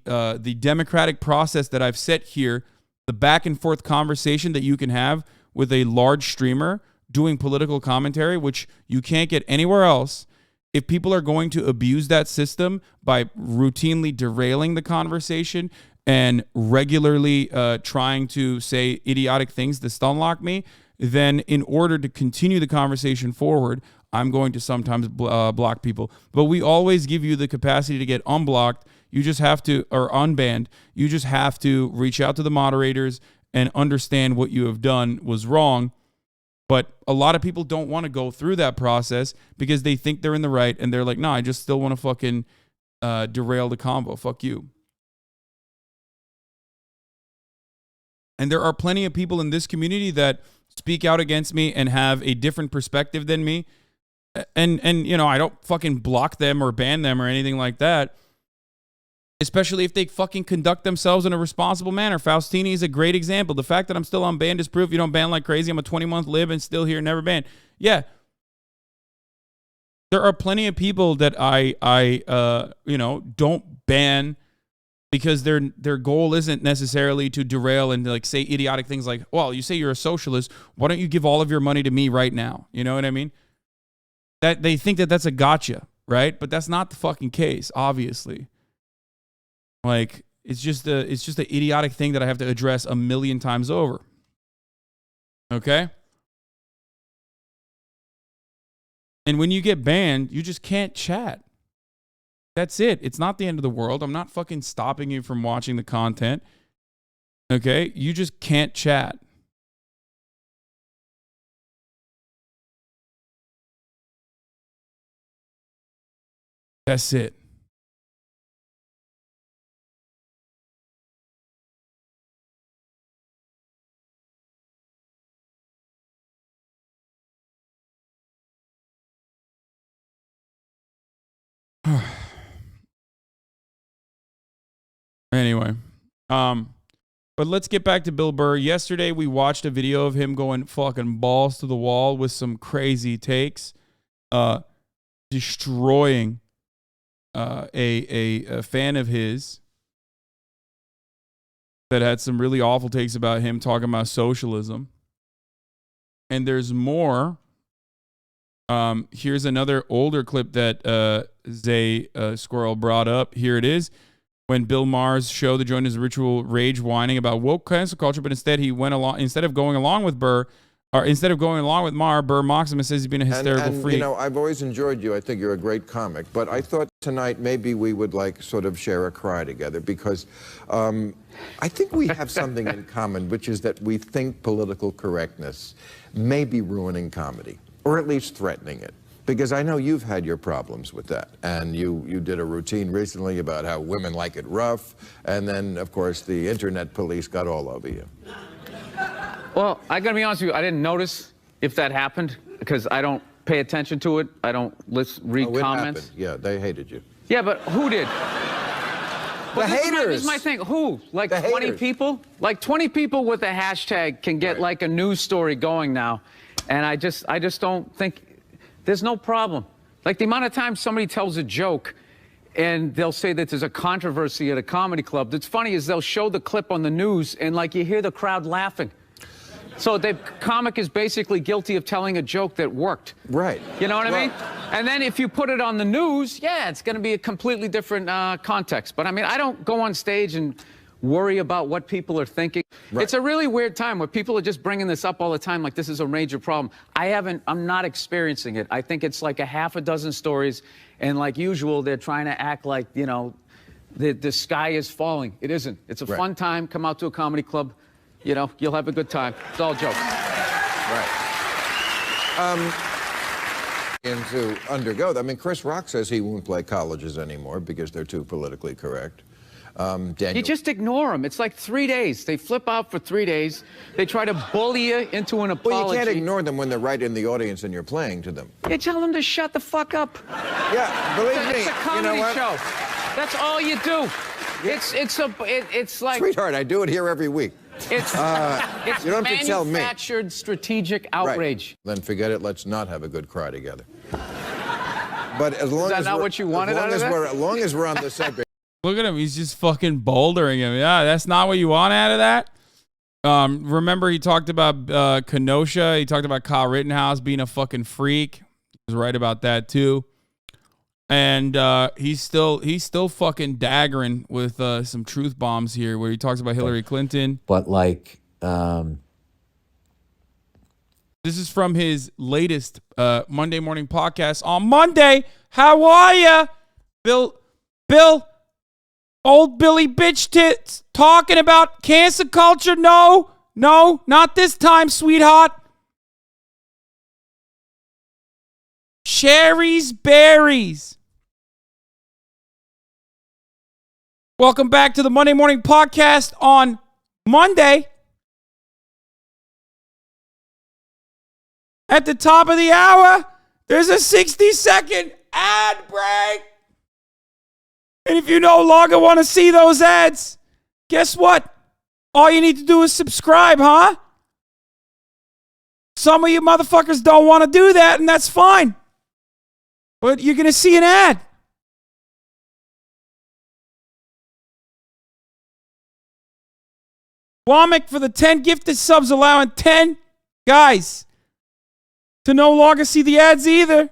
democratic process that I've set here, the back and forth conversation that you can have with a large streamer doing political commentary, which you can't get anywhere else. If people are going to abuse that system by routinely derailing the conversation and regularly trying to say idiotic things to stunlock me, then in order to continue the conversation forward, I'm going to sometimes block people. But we always give you the capacity to get unblocked. You just have to, or unbanned. You just have to reach out to the moderators and understand what you have done was wrong. But a lot of people don't want to go through that process because they think they're in the right, and they're like, no, I just still want to fucking derail the convo. Fuck you. And there are plenty of people in this community that speak out against me and have a different perspective than me. And you know, I don't fucking block them or ban them or anything like that. Especially if they fucking conduct themselves in a responsible manner. Faustini is a great example. The fact that I'm still unbanned is proof you don't ban like crazy. I'm a 20-month lib and still here, never banned. Yeah. There are plenty of people that I you know, don't ban because their goal isn't necessarily to derail and like say idiotic things like, well, you say you're a socialist. Why don't you give all of your money to me right now? You know what I mean? That they think that that's a gotcha, right? But that's not the fucking case, obviously. Like, it's just an idiotic thing that I have to address a million times over. Okay? And when you get banned, you just can't chat. That's it. It's not the end of the world. I'm not fucking stopping you from watching the content. Okay? You just can't chat. That's it. Anyway, but let's get back to Bill Burr. Yesterday, we watched a video of him going fucking balls to the wall with some crazy takes, destroying a fan of his that had some really awful takes about him talking about socialism. And there's more. Here's another older clip that Zay Squirrel brought up. Here it is. when Bill Maher's show that joined his ritual rage whining about woke cancel culture, but instead he went along instead of going along with Maher, Burr mocks him and says he's been a hysterical freak. You know, I've always enjoyed you. I think you're a great comic. But I thought tonight maybe we would like sort of share a cry together because I think we have something in common, which is that we think political correctness may be ruining comedy, or at least threatening it. Because I know you've had your problems with that. And you did a routine recently about how women like it rough. And then, of course, the internet police got all over you. Well, I gotta be honest with you, I didn't notice if that happened because I don't pay attention to it. I don't read comments. Happened. Yeah, they hated you. Yeah, but who did? The haters. This is my thing. Who? Like the 20 haters. people? Like 20 people with a hashtag can get like a news story going now. And I just don't think, there's no problem. Like the amount of times somebody tells a joke and they'll say that there's a controversy at a comedy club. That's funny is they'll show the clip on the news and like you hear the crowd laughing. So the comic is basically guilty of telling a joke that worked. Right. You know what I mean? And then if you put it on the news, yeah, it's going to be a completely different context. But I mean, I don't go on stage and worry about what people are thinking. Right. It's a really weird time where people are just bringing this up all the time like this is a major problem. I'm not experiencing it. I think it's like a half a dozen stories, and like usual, they're trying to act like, you know, the sky is falling. It isn't. It's a fun time. Come out to a comedy club. You know, you'll have a good time. It's all jokes. Right. And to undergo, I mean, Chris Rock says he won't play colleges anymore because they're too politically correct. Daniel. You just ignore them. It's like 3 days. They flip out for 3 days. They try to bully you into an apology. Well, you can't ignore them when they're right in the audience and you're playing to them. You tell them to shut the fuck up. Yeah, believe me. It's a comedy show. That's all you do. Yeah. It's like... Sweetheart, I do it here every week. It's you don't have to tell me. Manufactured strategic outrage. Right. Then forget it. Let's not have a good cry together. But as long as not what you wanted out of that? As long as we're on the subject. Look at him. He's just fucking bouldering him. Yeah, that's not what you want out of that. Remember he talked about Kenosha. He talked about Kyle Rittenhouse being a fucking freak. He was right about that too. And he's still fucking daggering with some truth bombs here where he talks about Hillary Clinton. But like, this is from his latest Monday morning podcast on Monday. How are ya, Bill, old Billy bitch tits talking about cancel culture? No, not this time, sweetheart. Sherry's Berries. Welcome back to the Monday Morning Podcast on Monday. At the top of the hour, there's a 60-second ad break. And if you no longer want to see those ads, guess what? All you need to do is subscribe, huh? Some of you motherfuckers don't want to do that, and that's fine. But you're going to see an ad. Womack for the 10 gifted subs, allowing 10 guys to no longer see the ads either.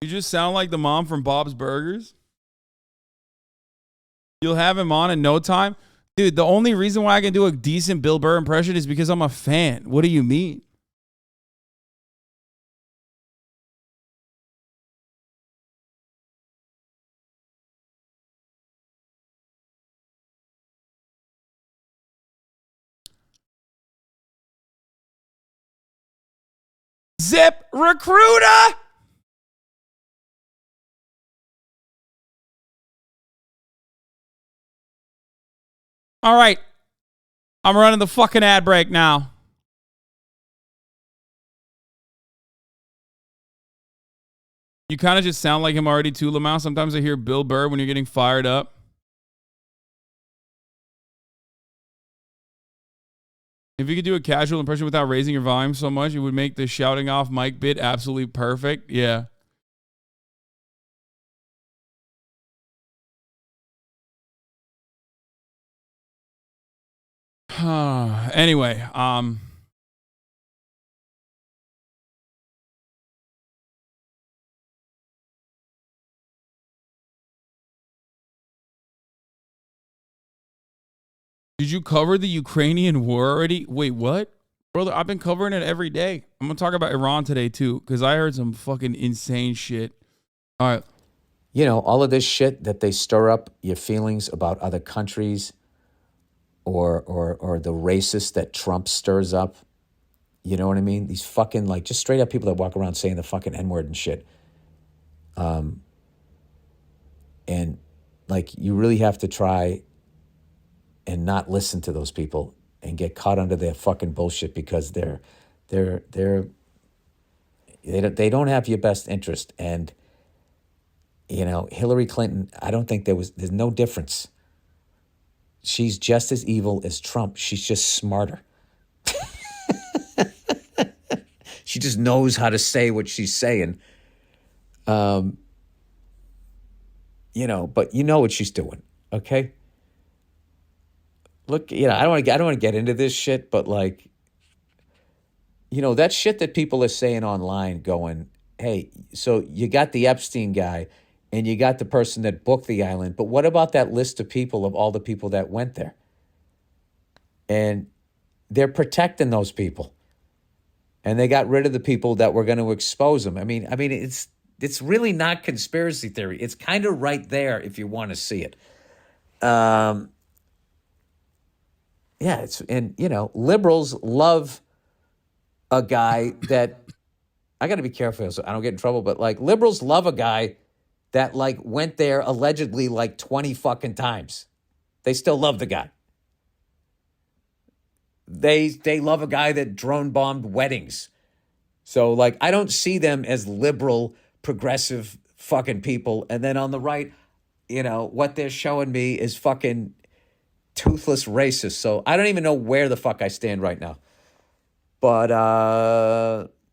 You just sound like the mom from Bob's Burgers. You'll have him on in no time. Dude, the only reason why I can do a decent Bill Burr impression is because I'm a fan. What do you mean? Zip Recruiter. All right. I'm running the fucking ad break now. You kind of just sound like him already too, Lamau. Sometimes I hear Bill Burr when you're getting fired up. If you could do a casual impression without raising your volume so much, it would make the shouting off mic bit absolutely perfect. Yeah. Anyway, Did you cover the Ukrainian war already? Wait, what? Brother, I've been covering it every day. I'm going to talk about Iran today, too, because I heard some fucking insane shit. All right. You know, all of this shit that they stir up your feelings about other countries or the racist that Trump stirs up. You know what I mean? These fucking, like, just straight up people that walk around saying the fucking N-word and shit. And, like, you really have to try and not listen to those people and get caught under their fucking bullshit because they don't have your best interest. And, you know, Hillary Clinton, I don't think there's no difference. She's just as evil as Trump. She's just smarter. She just knows how to say what she's saying. You know, but you know what she's doing, okay? Look, you know, I don't want to get into this shit, but like, you know, that shit that people are saying online going, hey, so you got the Epstein guy and you got the person that booked the island, but what about that list of people, of all the people that went there? And they're protecting those people. And they got rid of the people that were going to expose them. I mean, it's really not conspiracy theory. It's kind of right there if you want to see it. Yeah, and you know, liberals love a guy that, I got to be careful so I don't get in trouble, but like liberals love a guy that like went there allegedly like 20 fucking times. They still love the guy. They love a guy that drone bombed weddings. So like I don't see them as liberal, progressive fucking people. And then on the right, you know, what they're showing me is fucking toothless racist. So I don't even know where the fuck I stand right now. But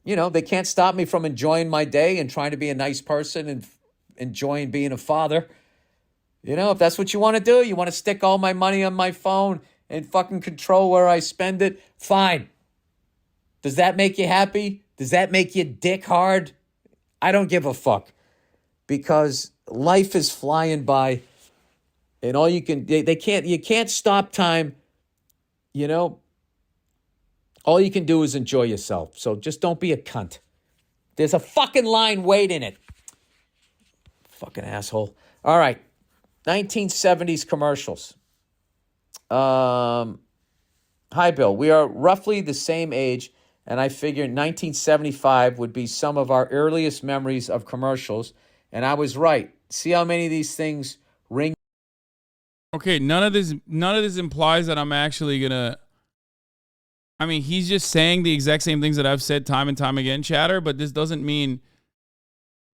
you know, they can't stop me from enjoying my day and trying to be a nice person and enjoying being a father. You know, if that's what you want to do, you want to stick all my money on my phone and fucking control where I spend it, fine. Does that make you happy? Does that make you dick hard? I don't give a fuck. Because life is flying by and all you can, you can't stop time, you know? All you can do is enjoy yourself. So just don't be a cunt. There's a fucking line waiting it. Fucking asshole. All right. 1970s commercials. Hi, Bill. We are roughly the same age, and I figured 1975 would be some of our earliest memories of commercials, and I was right. See how many of these things ring. Okay, none of this implies that I'm actually gonna. I mean, he's just saying the exact same things that I've said time and time again, chatter, but this doesn't mean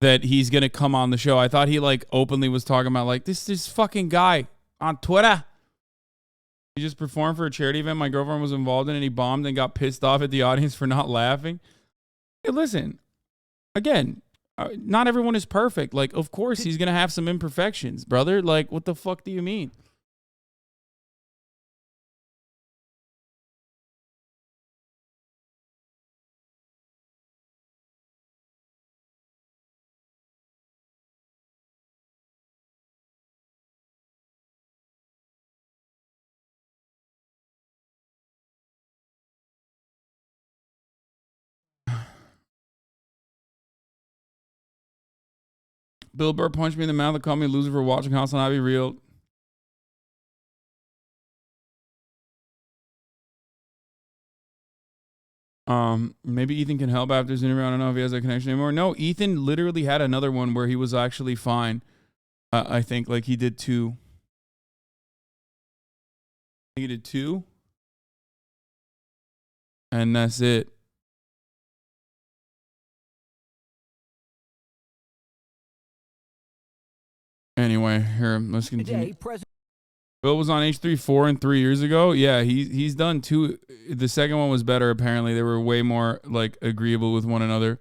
that he's gonna come on the show. I thought he like openly was talking about like this fucking guy on Twitter. He just performed for a charity event my girlfriend was involved in, and he bombed and got pissed off at the audience for not laughing. Hey, listen, again, not everyone is perfect. Like, of course, he's going to have some imperfections, brother. Like, what the fuck do you mean? Bill Burr punched me in the mouth and called me a loser for watching Hasanabi Real. Maybe Ethan can help after his interview. I don't know if he has that connection anymore. No, Ethan literally had another one where he was actually fine. I think like he did two. He did two. And that's it. Anyway, here, let's continue. Bill was on H3 4 and 3 years ago. Yeah, he's done two. The second one was better, apparently. They were way more like agreeable with one another.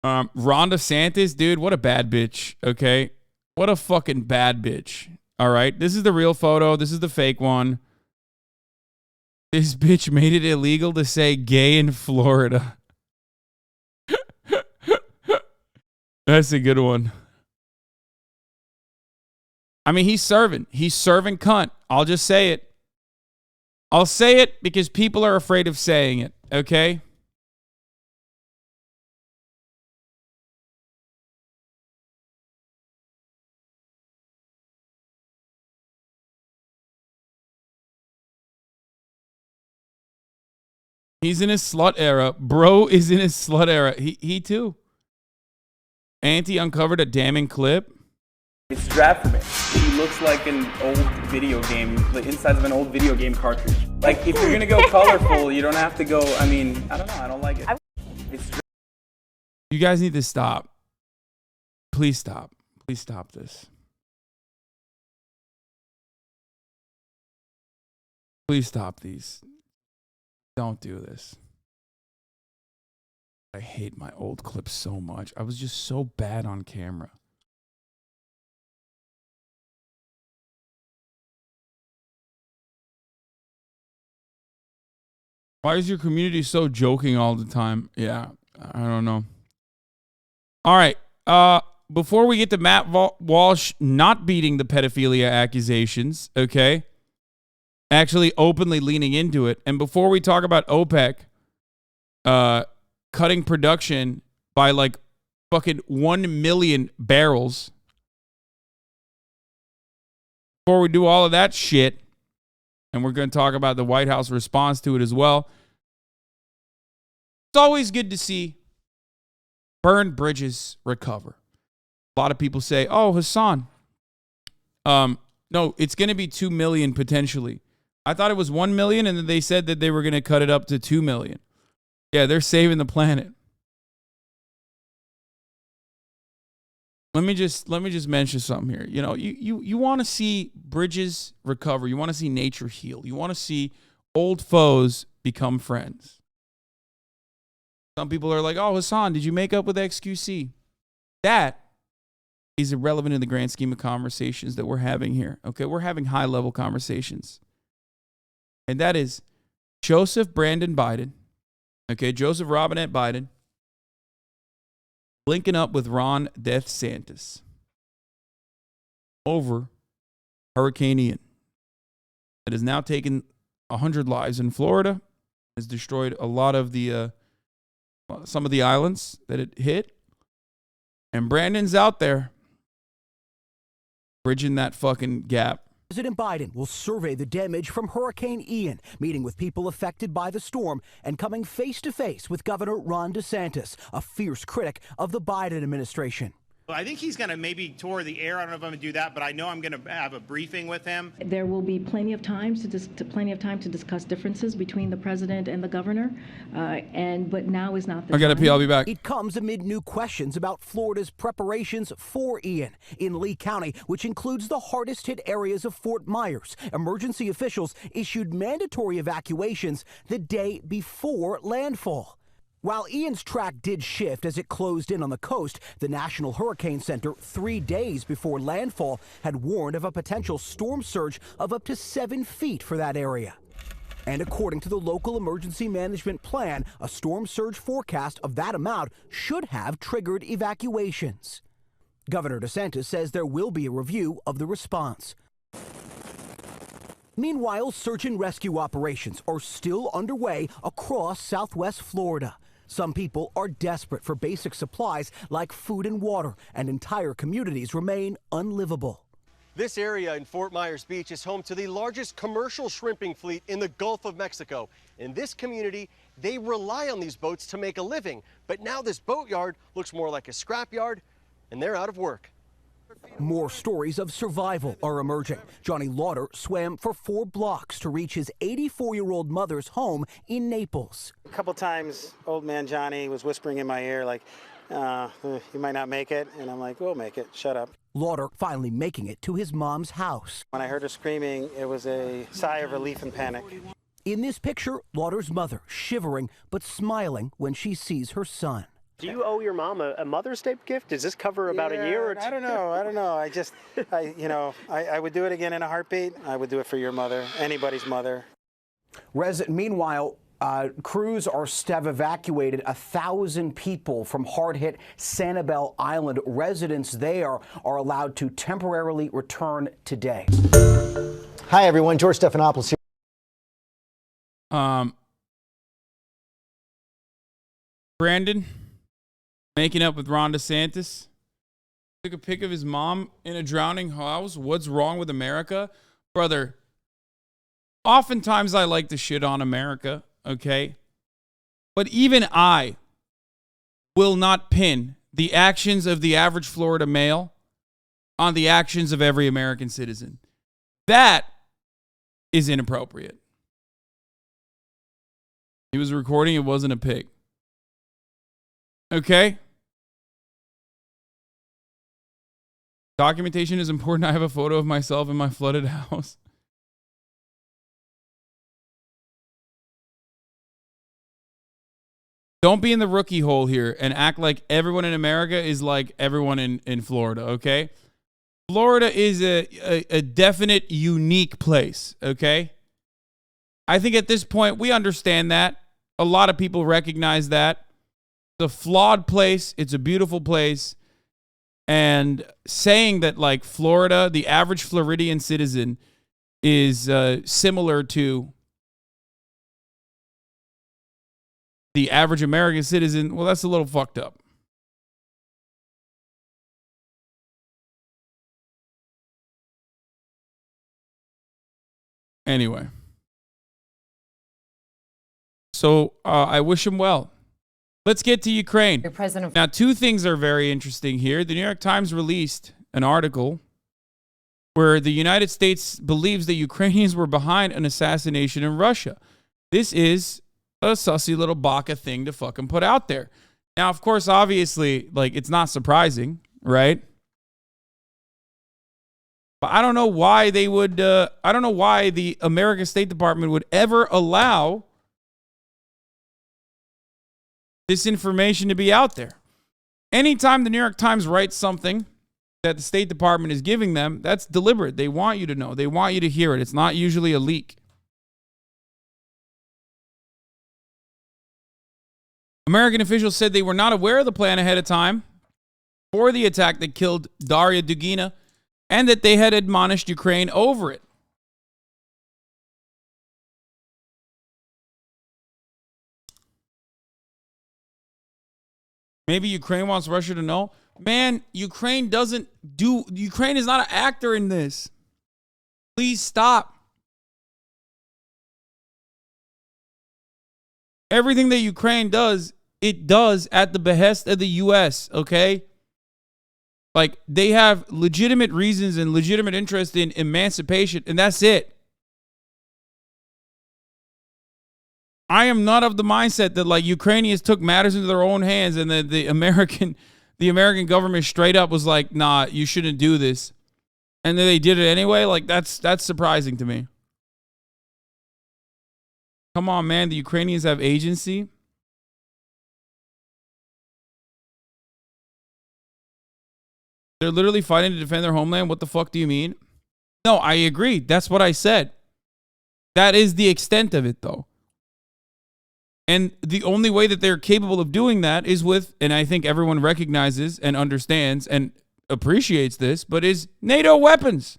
Ron DeSantis, dude, what a bad bitch, okay? What a fucking bad bitch. All right, this is the real photo. This is the fake one. This bitch made it illegal to say gay in Florida. That's a good one. I mean, he's serving. He's serving cunt. I'll just say it. I'll say it because people are afraid of saying it, okay? He's in his slut era. Bro is in his slut era. He too. Auntie uncovered a damning clip. It's Drafterman. He looks like an old video game, the insides of an old video game cartridge. Like, if you're gonna go colorful, you don't have to go, I mean, I don't know, I don't like it. You guys need to stop. Please stop. Please stop this. Please stop these. Don't do this. I hate my old clips so much. I was just so bad on camera. Why is your community so joking all the time? Yeah, I don't know. All right. Before we get to Matt Walsh not beating the pedophilia accusations, okay? Actually openly leaning into it. And before we talk about OPEC cutting production by like fucking 1 million barrels. Before we do all of that shit, and we're going to talk about the White House response to it as well. It's always good to see burned bridges recover. A lot of people say, oh, Hasan. No, it's going to be 2 million potentially. I thought it was 1 million, and then they said that they were going to cut it up to 2 million. Yeah, they're saving the planet. Let me just mention something here. You know, you want to see bridges recover. You want to see nature heal. You want to see old foes become friends. Some people are like, oh, Hasan, did you make up with XQC? That is irrelevant in the grand scheme of conversations that we're having here. Okay, we're having high-level conversations. And that is Joseph Brandon Biden, okay, Joseph Robinette Biden, linking up with Ron DeSantis over Hurricane Ian. It has now taken 100 lives in Florida, has destroyed a lot of the some of the islands that it hit, and Brandon's out there bridging that fucking gap. President Biden will survey the damage from Hurricane Ian, meeting with people affected by the storm and coming face-to-face with Governor Ron DeSantis, a fierce critic of the Biden administration. I think he's going to maybe tour the air. I don't know if I'm going to do that, but I know I'm going to have a briefing with him. There will be plenty of time to discuss differences between the president and the governor, but now is not the time. I got to pee. I'll be back. It comes amid new questions about Florida's preparations for Ian. In Lee County, which includes the hardest hit areas of Fort Myers, emergency officials issued mandatory evacuations the day before landfall. While Ian's track did shift as it closed in on the coast, the National Hurricane Center 3 days before landfall had warned of a potential storm surge of up to 7 feet for that area. And according to the local emergency management plan, a storm surge forecast of that amount should have triggered evacuations. Governor DeSantis says there will be a review of the response. Meanwhile, search and rescue operations are still underway across Southwest Florida. Some people are desperate for basic supplies like food and water, and entire communities remain unlivable. This area in Fort Myers Beach is home to the largest commercial shrimping fleet in the Gulf of Mexico. In this community, they rely on these boats to make a living. But now this boatyard looks more like a scrapyard, and they're out of work. More stories of survival are emerging. Johnny Lauder swam for 4 blocks to reach his 84-year-old mother's home in Naples. A couple times, old man Johnny was whispering in my ear, like, you might not make it. And I'm like, we'll make it. Shut up. Lauder finally making it to his mom's house. When I heard her screaming, it was a sigh of relief and panic. In this picture, Lauder's mother shivering but smiling when she sees her son. Do you owe your mom a Mother's Day gift? Does this cover about a year or two? I don't know. I would do it again in a heartbeat. I would do it for your mother, anybody's mother. Meanwhile, crews have evacuated 1,000 people from hard-hit Sanibel Island. Residents there are allowed to temporarily return today. Hi, everyone. George Stephanopoulos here. Brandon making up with Ron DeSantis. Took a pic of his mom in a drowning house. What's wrong with America? Brother, oftentimes I like to shit on America, okay? But even I will not pin the actions of the average Florida male on the actions of every American citizen. That is inappropriate. He was recording, it wasn't a pig. Okay? Documentation is important. I have a photo of myself in my flooded house. Don't be in the rookie hole here and act like everyone in America is like everyone in Florida, okay? Florida is a definite, unique place, okay? I think at this point, we understand that. A lot of people recognize that. It's a flawed place. It's a beautiful place. And saying that, like, Florida, the average Floridian citizen is similar to the average American citizen, well, that's a little fucked up. Anyway. So I wish him well. Let's get to Ukraine. Now, two things are very interesting here. The New York Times released an article where the United States believes that Ukrainians were behind an assassination in Russia. This is a sussy little baka thing to fucking put out there. Now, of course, obviously, like, it's not surprising, right? But I don't know why they would, I don't know why the American State Department would ever allow this information to be out there. Anytime the New York Times writes something that the State Department is giving them, that's deliberate. They want you to know. They want you to hear it. It's not usually a leak. American officials said they were not aware of the plan ahead of time for the attack that killed Daria Dugina and that they had admonished Ukraine over it. Maybe Ukraine wants Russia to know. Man, Ukraine is not an actor in this. Please stop. Everything that Ukraine does, it does at the behest of the U.S., okay? Like, they have legitimate reasons and legitimate interest in emancipation, and that's it. I am not of the mindset that, like, Ukrainians took matters into their own hands and that the American government straight up was like, nah, you shouldn't do this. And then they did it anyway. Like, that's surprising to me. Come on, man. The Ukrainians have agency. They're literally fighting to defend their homeland. What the fuck do you mean? No, I agree. That's what I said. That is the extent of it, though. And the only way that they're capable of doing that is with, and I think everyone recognizes and understands and appreciates this, but is NATO weapons.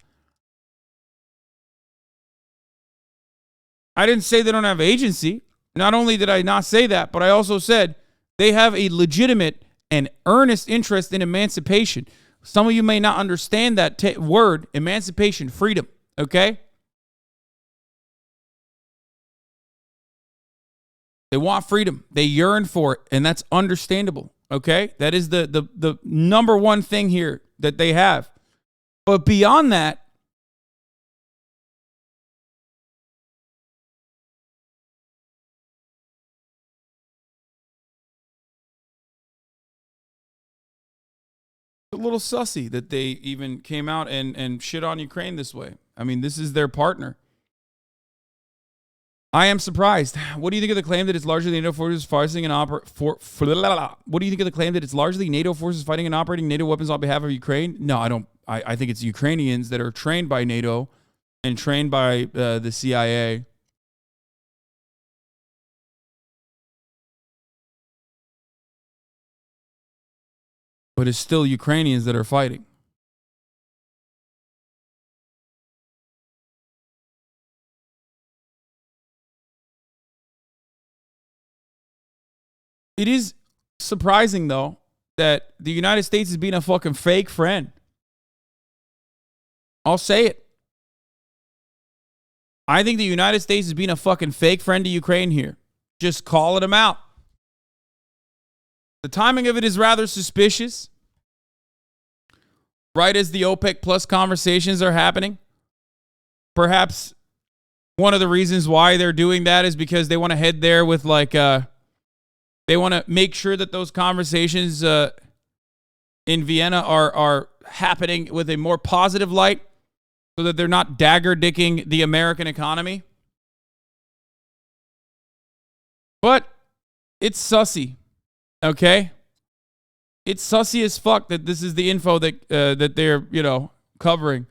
I didn't say they don't have agency. Not only did I not say that, but I also said they have a legitimate and earnest interest in emancipation. Some of you may not understand that word, emancipation, freedom, okay? They want freedom. They yearn for it, and that's understandable, okay? That is the number one thing here that they have. But beyond that, a little sussy that they even came out and shit on Ukraine this way. I mean, this is their partner. I am surprised. What do you think of the claim that it's largely NATO forces fighting and What do you think of the claim that it's largely NATO forces fighting and operating NATO weapons on behalf of Ukraine? No, I don't. I think it's Ukrainians that are trained by NATO and trained by the CIA. But it's still Ukrainians that are fighting. It is surprising, though, that the United States is being a fucking fake friend. I'll say it. I think the United States is being a fucking fake friend to Ukraine here. Just calling them out. The timing of it is rather suspicious. Right as the OPEC Plus conversations are happening. Perhaps one of the reasons why they're doing that is because they want to head there with like, they want to make sure that those conversations in Vienna are happening with a more positive light so that they're not dagger-dicking the American economy. But it's sussy, okay? It's sussy as fuck that this is the info that that they're, you know, covering.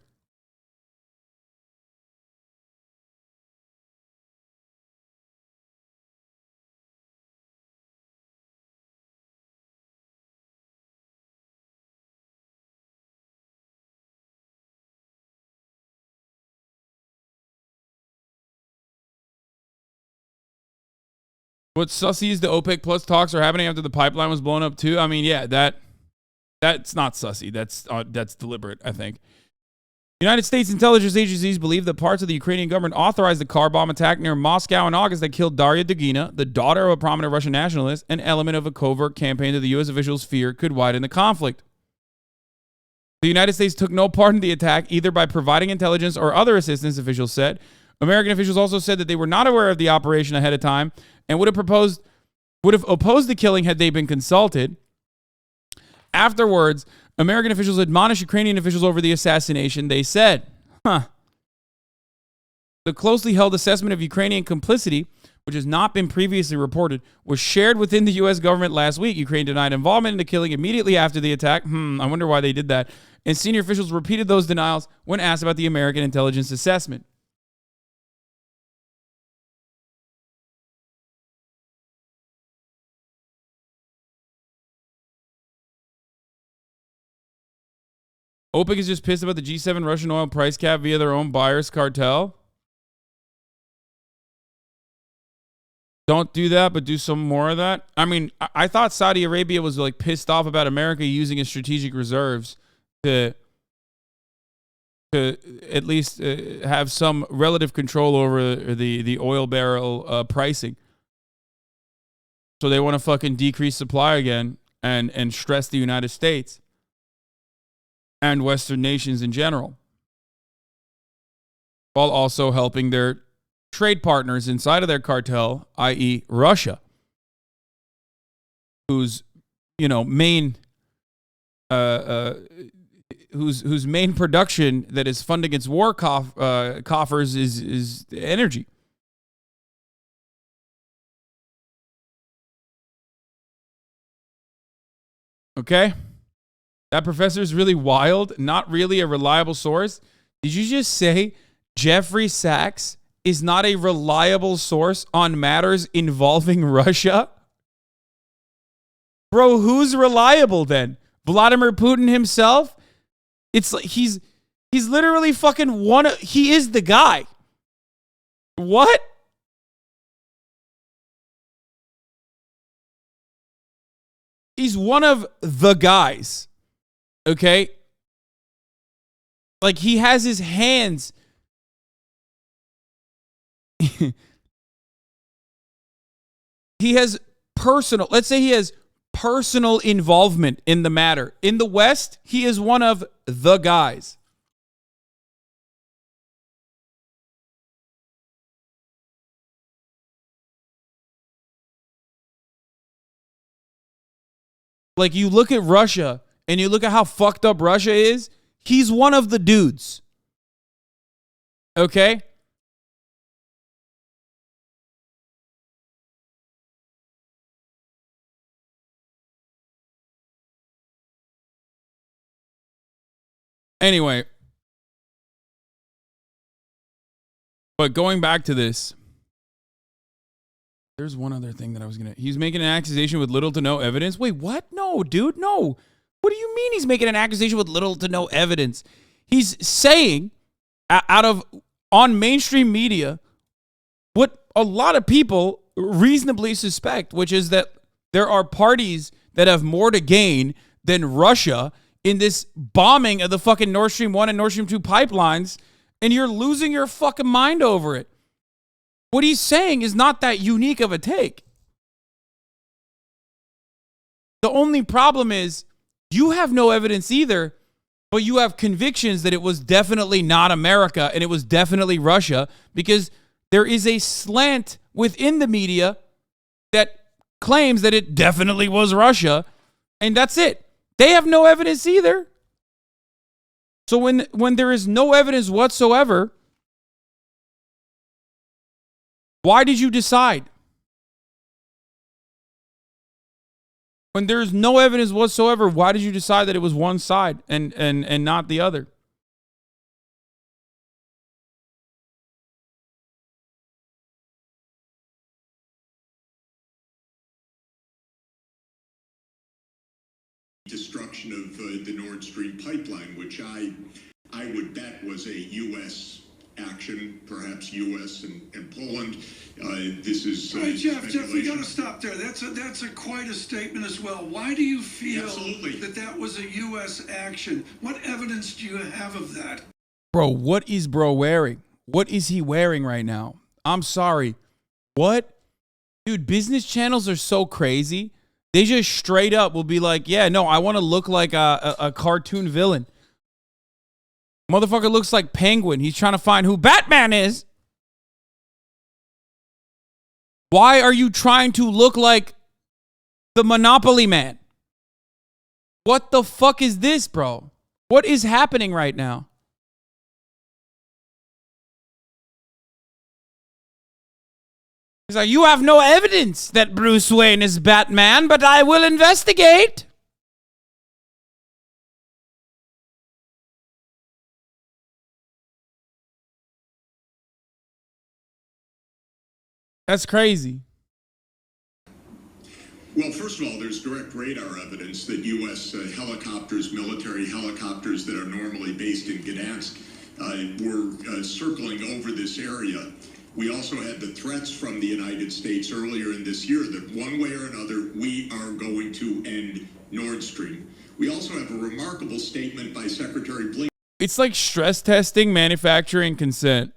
What's sussy is the OPEC Plus talks are happening after the pipeline was blown up too. I mean, yeah, that's not sussy. That's deliberate, I think. United States intelligence agencies believe that parts of the Ukrainian government authorized the car bomb attack near Moscow in August that killed Daria Dugina, the daughter of a prominent Russian nationalist, an element of a covert campaign that the U.S. officials fear could widen the conflict. The United States took no part in the attack, either by providing intelligence or other assistance, officials said. American officials also said that they were not aware of the operation ahead of time and would have opposed the killing had they been consulted. Afterwards, American officials admonished Ukrainian officials over the assassination. They said, the closely held assessment of Ukrainian complicity, which has not been previously reported, was shared within the U.S. government last week. Ukraine denied involvement in the killing immediately after the attack. I wonder why they did that. And senior officials repeated those denials when asked about the American intelligence assessment. OPEC is just pissed about the G7 Russian oil price cap via their own buyers cartel. Don't do that, but do some more of that. I mean, I thought Saudi Arabia was like pissed off about America using its strategic reserves to at least have some relative control over the oil barrel pricing. So they want to fucking decrease supply again and stress the United States and Western nations in general, while also helping their trade partners inside of their cartel, i.e. Russia, whose main whose main production that is funding its war coffers is energy. Okay? That professor is really wild, not really a reliable source. Did you just say Jeffrey Sachs is not a reliable source on matters involving Russia? Bro, who's reliable then? Vladimir Putin himself? It's like he's literally fucking he is the guy. What? He's one of the guys. Okay? Like he has his hands. He has let's say he has personal involvement in the matter. In the West, he is one of the guys. Like you look at Russia and you look at how fucked up Russia is, he's one of the dudes. Okay? Anyway, but going back to this, there's one other thing that I was going to... He's making an accusation with little to no evidence. Wait, what? No, dude, no. What do you mean he's making an accusation with little to no evidence? He's saying on mainstream media what a lot of people reasonably suspect, which is that there are parties that have more to gain than Russia in this bombing of the fucking Nord Stream 1 and Nord Stream 2 pipelines, and you're losing your fucking mind over it. What he's saying is not that unique of a take. The only problem is you have no evidence either, but you have convictions that it was definitely not America and it was definitely Russia, because there is a slant within the media that claims that it definitely was Russia, and that's it. They have no evidence either. So when there is no evidence whatsoever, why did you decide? When there's no evidence whatsoever, why did you decide that it was one side and not the other? Destruction of the Nord Stream pipeline, which I would bet was a U.S. action, perhaps U.S. and Poland. This is Jeff, we got to stop there. That's quite a statement as well. Why do you feel that was a U.S. action? What evidence do you have of that? Bro, what is bro wearing? What is he wearing right now? I'm sorry. What? Dude, business channels are so crazy. They just straight up will be like, yeah, no, I want to look like a cartoon villain. Motherfucker looks like Penguin. He's trying to find who Batman is. Why are you trying to look like the Monopoly Man? What the fuck is this, bro? What is happening right now? He's like, you have no evidence that Bruce Wayne is Batman, but I will investigate. That's crazy. Well, first of all, there's direct radar evidence that U.S. helicopters, military helicopters that are normally based in Gdansk, were circling over this area. We also had the threats from the United States earlier in this year that one way or another, we are going to end Nord Stream. We also have a remarkable statement by Secretary Blinken. It's like stress testing manufacturing consent.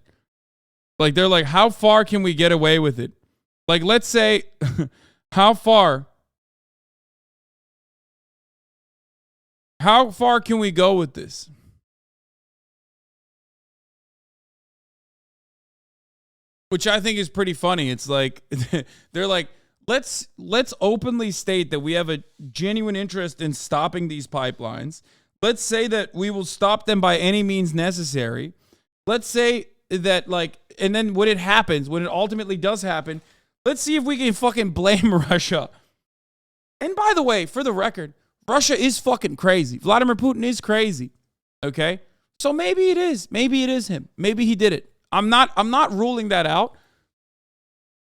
Like, they're like, how far can we get away with it? Like, let's say, how far can we go with this? Which I think is pretty funny. It's like, they're like, let's openly state that we have a genuine interest in stopping these pipelines. Let's say that we will stop them by any means necessary. Let's say that, like, and then when it happens, when it ultimately does happen, let's see if we can fucking blame Russia. And by the way, for the record, Russia is fucking crazy. Vladimir Putin is crazy. Okay? So maybe it is. Maybe it is him. Maybe he did it. I'm not ruling that out.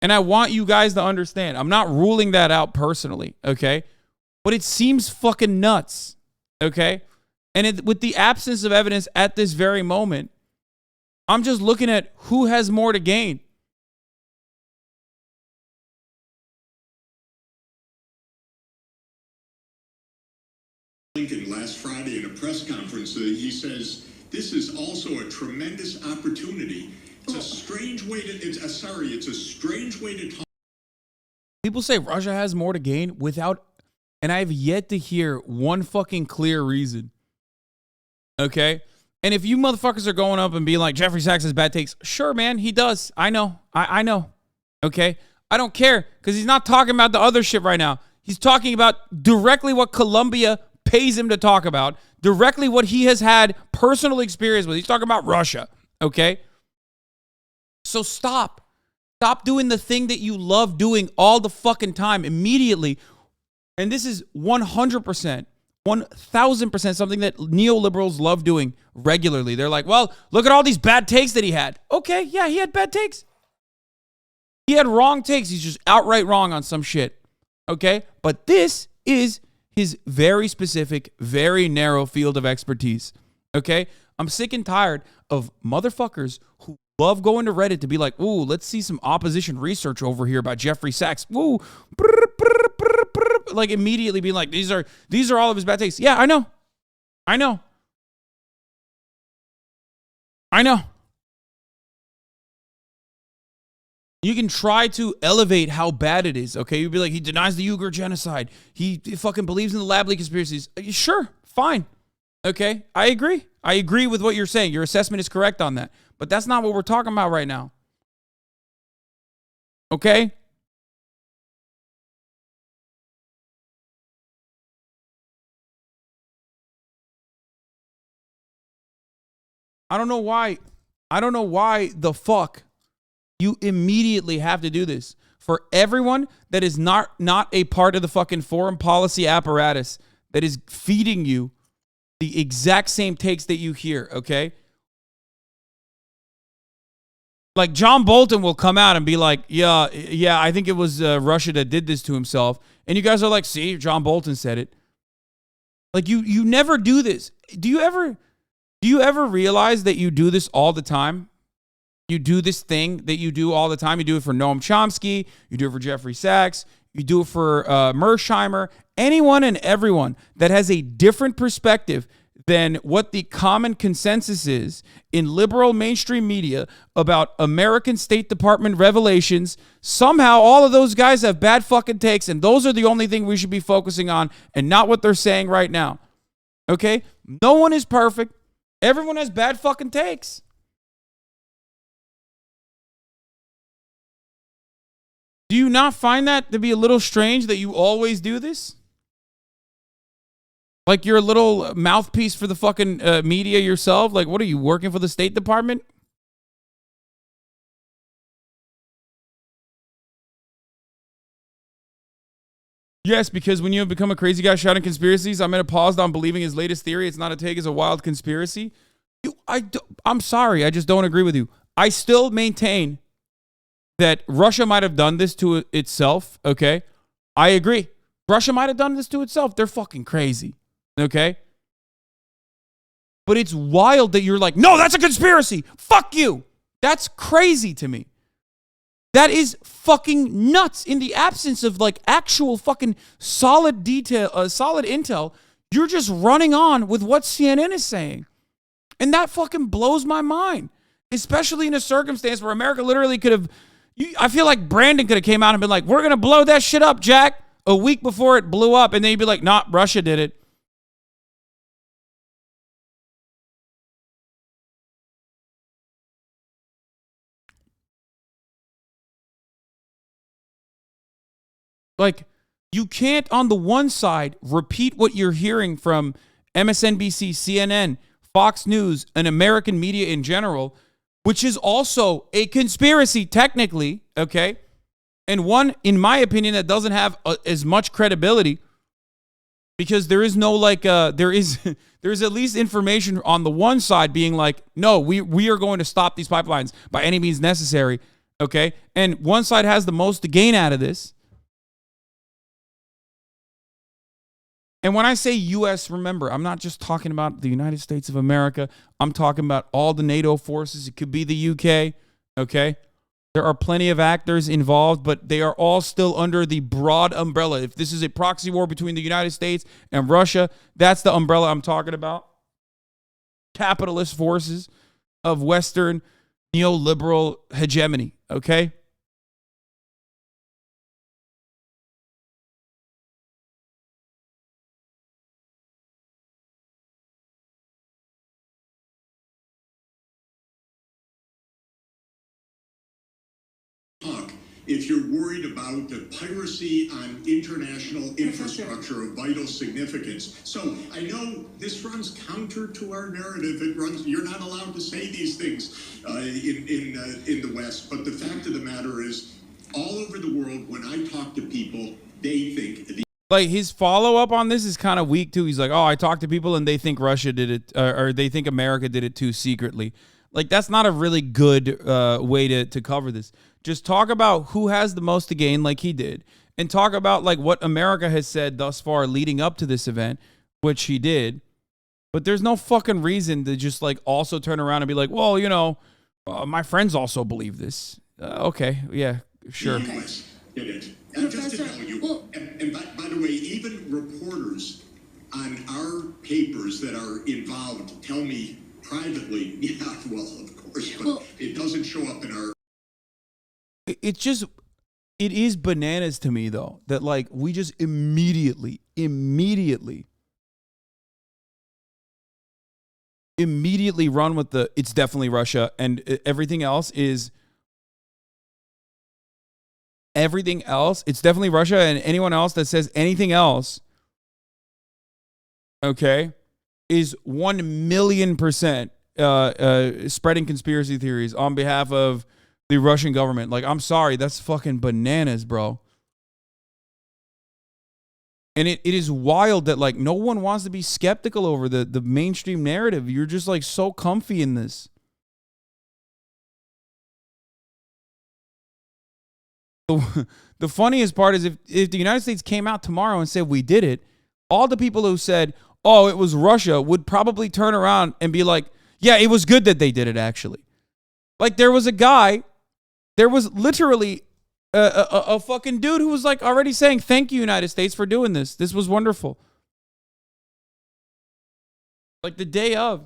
And I want you guys to understand, I'm not ruling that out personally, okay? But it seems fucking nuts, okay? And with the absence of evidence at this very moment, I'm just looking at who has more to gain. Blinken last Friday in a press conference, he says, this is also a tremendous opportunity. It's a strange way to, it's a strange way to talk. People say Russia has more to gain without, and I've yet to hear one fucking clear reason. Okay? And if you motherfuckers are going up and being like, Jeffrey Sachs has bad takes, sure, man, he does. I know. I know. Okay? I don't care, because he's not talking about the other shit right now. He's talking about directly what Colombia pays him to talk about, directly what he has had personal experience with. He's talking about Russia, okay? So stop. Stop doing the thing that you love doing all the fucking time immediately. And this is 100%, 1,000% something that neoliberals love doing regularly. They're like, well, look at all these bad takes that he had. Okay, yeah, he had bad takes. He had wrong takes. He's just outright wrong on some shit, okay? But this is his very specific, very narrow field of expertise, okay? I'm sick and tired of motherfuckers who love going to Reddit to be like, ooh, let's see some opposition research over here by Jeffrey Sachs. Ooh, like immediately being like, these are all of his bad takes. Yeah, I know. You can try to elevate how bad it is, okay? You'd be like, he denies the Uyghur genocide. He fucking believes in the lab leak conspiracies. Sure, fine. Okay, I agree. I agree with what you're saying. Your assessment is correct on that. But that's not what we're talking about right now. Okay? I don't know why the fuck you immediately have to do this. For everyone that is not a part of the fucking foreign policy apparatus that is feeding you the exact same takes that you hear, okay? Like John Bolton will come out and be like, yeah, I think it was Russia that did this to himself. And you guys are like, see, John Bolton said it. Like you never do this. Do you ever realize that you do this all the time? You do this thing that you do all the time. You do it for Noam Chomsky. You do it for Jeffrey Sachs. You do it for Mersheimer. Anyone and everyone that has a different perspective than what the common consensus is in liberal mainstream media about American State Department revelations, somehow all of those guys have bad fucking takes, and those are the only thing we should be focusing on and not what they're saying right now. Okay? No one is perfect. Everyone has bad fucking takes. Do you not find that to be a little strange that you always do this? Like you're a little mouthpiece for the fucking media yourself? Like, what are you, working for the State Department? Yes, because when you have become a crazy guy shouting conspiracies, I'm going to pause on believing his latest theory. It's not a take as a wild conspiracy. I'm sorry. I just don't agree with you. I still maintain that Russia might have done this to itself, okay? I agree. Russia might have done this to itself. They're fucking crazy, okay? But it's wild that you're like, no, that's a conspiracy. Fuck you. That's crazy to me. That is fucking nuts. In the absence of like actual fucking solid detail, solid intel, you're just running on with what CNN is saying. And that fucking blows my mind, especially in a circumstance where America literally could have, I feel like Brandon could have came out and been like, we're going to blow that shit up, Jack, a week before it blew up. And then you'd be like, nah, Russia did it. Like, you can't on the one side repeat what you're hearing from MSNBC, CNN, Fox News, and American media in general, which is also a conspiracy technically, okay? And one, in my opinion, that doesn't have as much credibility because there is no like, there's at least information on the one side being like, no, we are going to stop these pipelines by any means necessary, okay? And one side has the most to gain out of this. And when I say U.S., remember, I'm not just talking about the United States of America. I'm talking about all the NATO forces. It could be the U.K., okay? There are plenty of actors involved, but they are all still under the broad umbrella. If this is a proxy war between the United States and Russia, that's the umbrella I'm talking about. Capitalist forces of Western neoliberal hegemony, okay? If you're worried about the piracy on international infrastructure of vital significance. So I know this runs counter to our narrative. It runs, you're not allowed to say these things in the West. But the fact of the matter is, all over the world, when I talk to people, they think... Like, his follow-up on this is kind of weak, too. He's like, oh, I talk to people and they think Russia did it, or they think America did it, too, secretly. Like, that's not a really good way to cover this. Just talk about who has the most to gain, like he did, and talk about like what America has said thus far leading up to this event, which he did. But there's no fucking reason to just like also turn around and be like, well, you know, my friends also believe this. Okay, yeah, sure. The US did it. Just to tell you, and by the way, reporters on our papers that are involved tell me privately, yeah, well, of course, but it doesn't show up in our... It is bananas to me, though, that, like, we just immediately run with the, it's definitely Russia, and everything else, it's definitely Russia, and anyone else that says anything else, okay, is 1,000,000% spreading conspiracy theories on behalf of the Russian government. Like, I'm sorry, that's fucking bananas, bro. And it is wild that, like, no one wants to be skeptical over the mainstream narrative. You're just, like, so comfy in this. The funniest part is if the United States came out tomorrow and said we did it, all the people who said, oh, it was Russia, would probably turn around and be like, yeah, it was good that they did it, actually. Like, there was literally a fucking dude who was, like, already saying, thank you, United States, for doing this. This was wonderful. Like, the day of.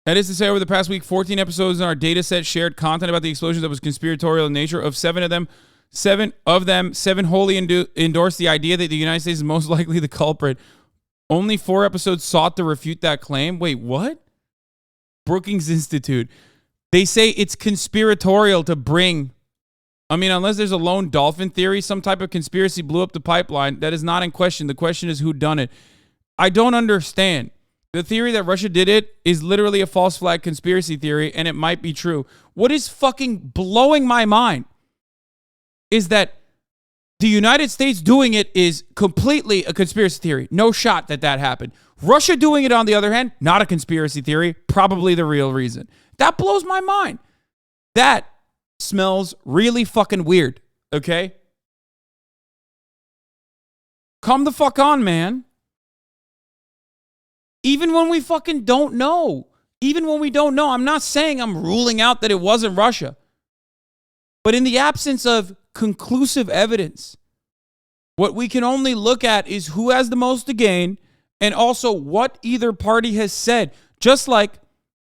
That is to say, over the past week, 14 episodes in our data set shared content about the explosions that was conspiratorial in nature. Of seven wholly endorsed the idea that the United States is most likely the culprit. Only 4 episodes sought to refute that claim. Wait, what? Brookings Institute. They say it's conspiratorial to bring, I mean, unless there's a lone dolphin theory, some type of conspiracy blew up the pipeline. That is not in question. The question is who done it. I don't understand. The theory that Russia did it is literally a false flag conspiracy theory, and it might be true. What is fucking blowing my mind is that the United States doing it is completely a conspiracy theory. No shot that happened. Russia doing it, on the other hand, not a conspiracy theory, probably the real reason. That blows my mind. That smells really fucking weird, okay? Come the fuck on, man. Even when we fucking don't know. Even when we don't know. I'm not saying I'm ruling out that it wasn't Russia. But in the absence of conclusive evidence, what we can only look at is who has the most to gain and also what either party has said. Just like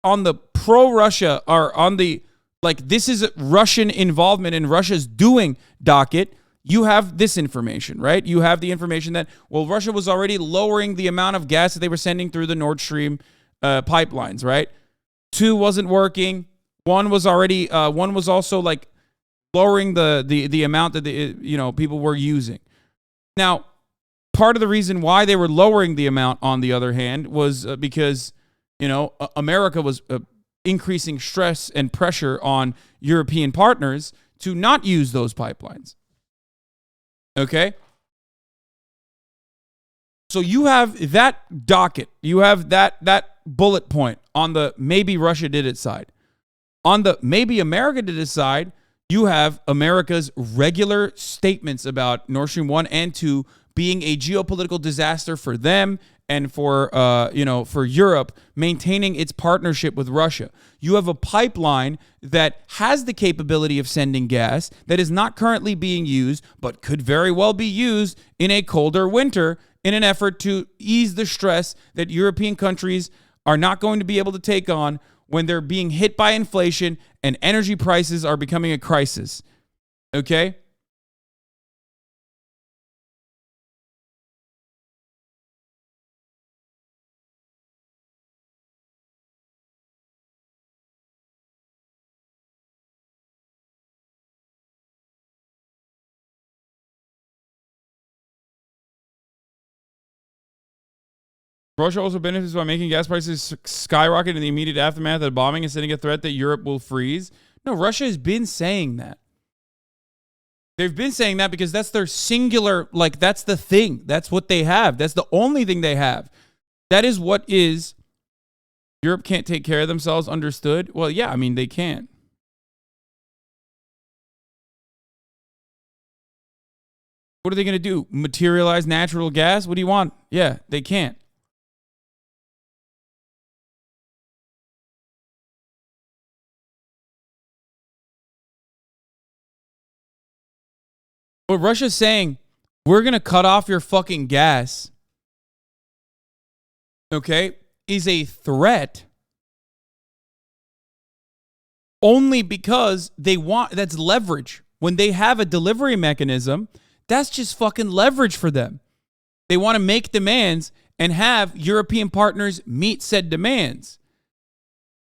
on the pro-Russia or on the, like, this is Russian involvement in Russia's doing docket, you have this information, right? You have the information that, well, Russia was already lowering the amount of gas that they were sending through the Nord Stream pipelines, right? 2 wasn't working. 1 was already, 1 was also, like, lowering the amount that people were using. Now, part of the reason why they were lowering the amount, on the other hand, was because, America was increasing stress and pressure on European partners to not use those pipelines. Okay? So you have that docket. You have that bullet point on the maybe Russia did it side. On the maybe America did it side, you have America's regular statements about Nord Stream 1 and 2 being a geopolitical disaster for them and for Europe maintaining its partnership with Russia. You have a pipeline that has the capability of sending gas that is not currently being used, but could very well be used in a colder winter in an effort to ease the stress that European countries are not going to be able to take on when they're being hit by inflation and energy prices are becoming a crisis. Okay? Russia also benefits by making gas prices skyrocket in the immediate aftermath of the bombing and sending a threat that Europe will freeze. No, Russia has been saying that. They've been saying that because that's their singular, like, that's the thing. That's what they have. That's the only thing they have. That is what is, Europe can't take care of themselves, understood? Well, yeah, I mean, they can't. What are they going to do? Materialize natural gas? What do you want? Yeah, they can't. What Russia's saying, we're going to cut off your fucking gas, okay, is a threat only because they want, that's leverage. When they have a delivery mechanism, that's just fucking leverage for them. They want to make demands and have European partners meet said demands.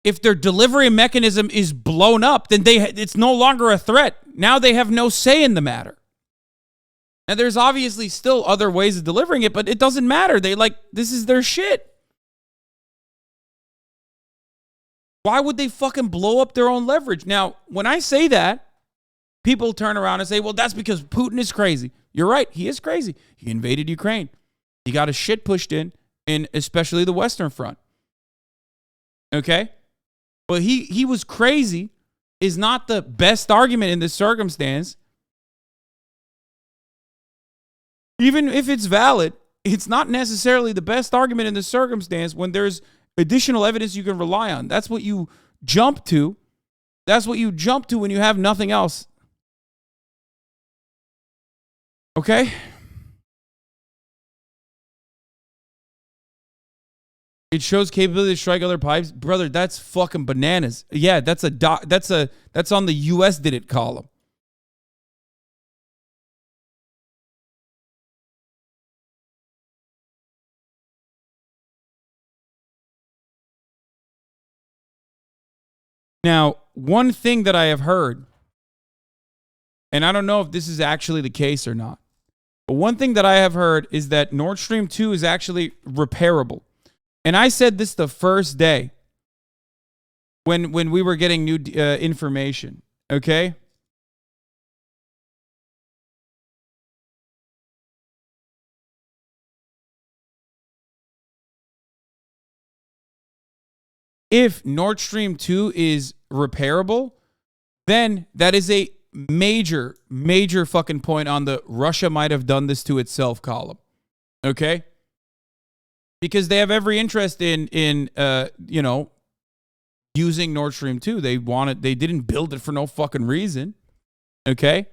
If their delivery mechanism is blown up, then it's no longer a threat. Now they have no say in the matter. And there's obviously still other ways of delivering it, but it doesn't matter. This is their shit. Why would they fucking blow up their own leverage? Now, when I say that, people turn around and say, well, that's because Putin is crazy. You're right. He is crazy. He invaded Ukraine. He got his shit pushed in especially the Western Front. Okay? But he was crazy is not the best argument in this circumstance. Even if it's valid, it's not necessarily the best argument in this circumstance when there's additional evidence you can rely on. That's what you jump to. That's what you jump to when you have nothing else. Okay? It shows capability to strike other pipes. Brother, that's fucking bananas. Yeah, that's on the US did it column. Now, one thing that I have heard, and I don't know if this is actually the case or not, but one thing that I have heard is that Nord Stream 2 is actually repairable. And I said this the first day when we were getting new information, okay? If Nord Stream 2 is repairable, then that is a major, major fucking point on the Russia might have done this to itself column. Okay? Because they have every interest in using Nord Stream 2. They didn't build it for no fucking reason. Okay? It's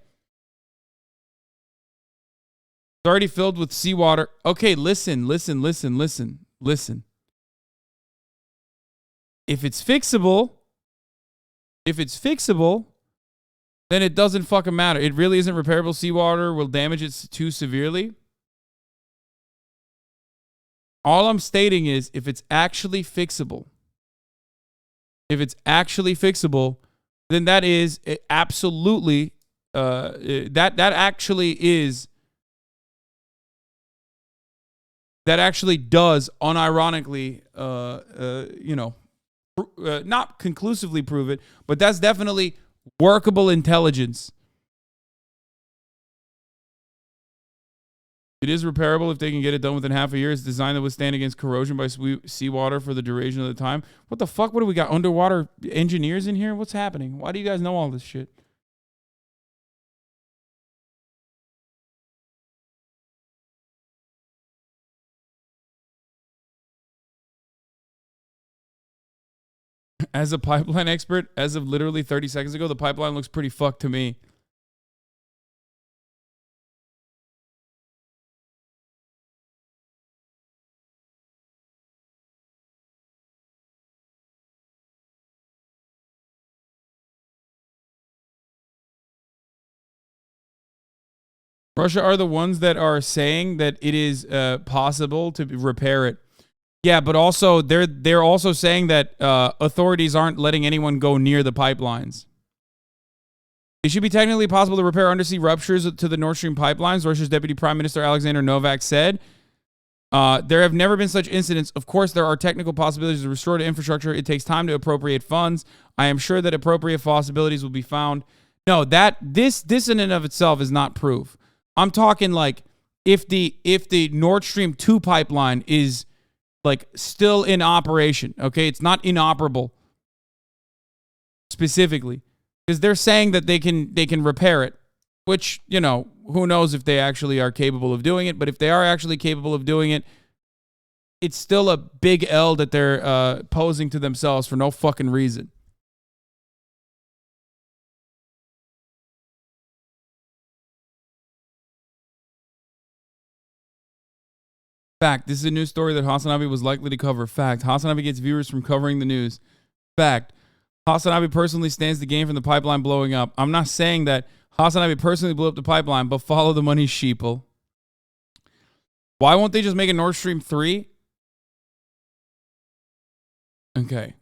already filled with seawater. Okay, listen. If it's fixable, then it doesn't fucking matter. It really isn't repairable. Seawater will damage it too severely. All I'm stating is if it's actually fixable, then that is absolutely that actually does unironically not conclusively prove it, but that's definitely workable intelligence. It is repairable if they can get it done within half a year. It's designed to withstand against corrosion by seawater for the duration of the time. What the fuck? What do we got? Underwater engineers in here? What's happening? Why do you guys know all this shit? As a pipeline expert, as of literally 30 seconds ago, the pipeline looks pretty fucked to me. Russia are the ones that are saying that it is possible to repair it. Yeah, but also they're also saying that authorities aren't letting anyone go near the pipelines. It should be technically possible to repair undersea ruptures to the Nord Stream pipelines, Russia's Deputy Prime Minister Alexander Novak said. There have never been such incidents. Of course, there are technical possibilities to restore the infrastructure. It takes time to appropriate funds. I am sure that appropriate possibilities will be found. No, this in and of itself is not proof. I'm talking like if the Nord Stream 2 pipeline is like still in operation, okay? It's not inoperable specifically because they're saying that they can repair it, which, you know, who knows if they actually are capable of doing it, but if they are actually capable of doing it, it's still a big L that they're posing to themselves for no fucking reason. Fact. This is a news story that Hasanabi was likely to cover. Fact. Hasanabi gets viewers from covering the news. Fact. Hasanabi personally stands to gain from the pipeline blowing up. I'm not saying that Hasanabi personally blew up the pipeline, but follow the money, sheeple. Why won't they just make a Nord Stream 3? Okay.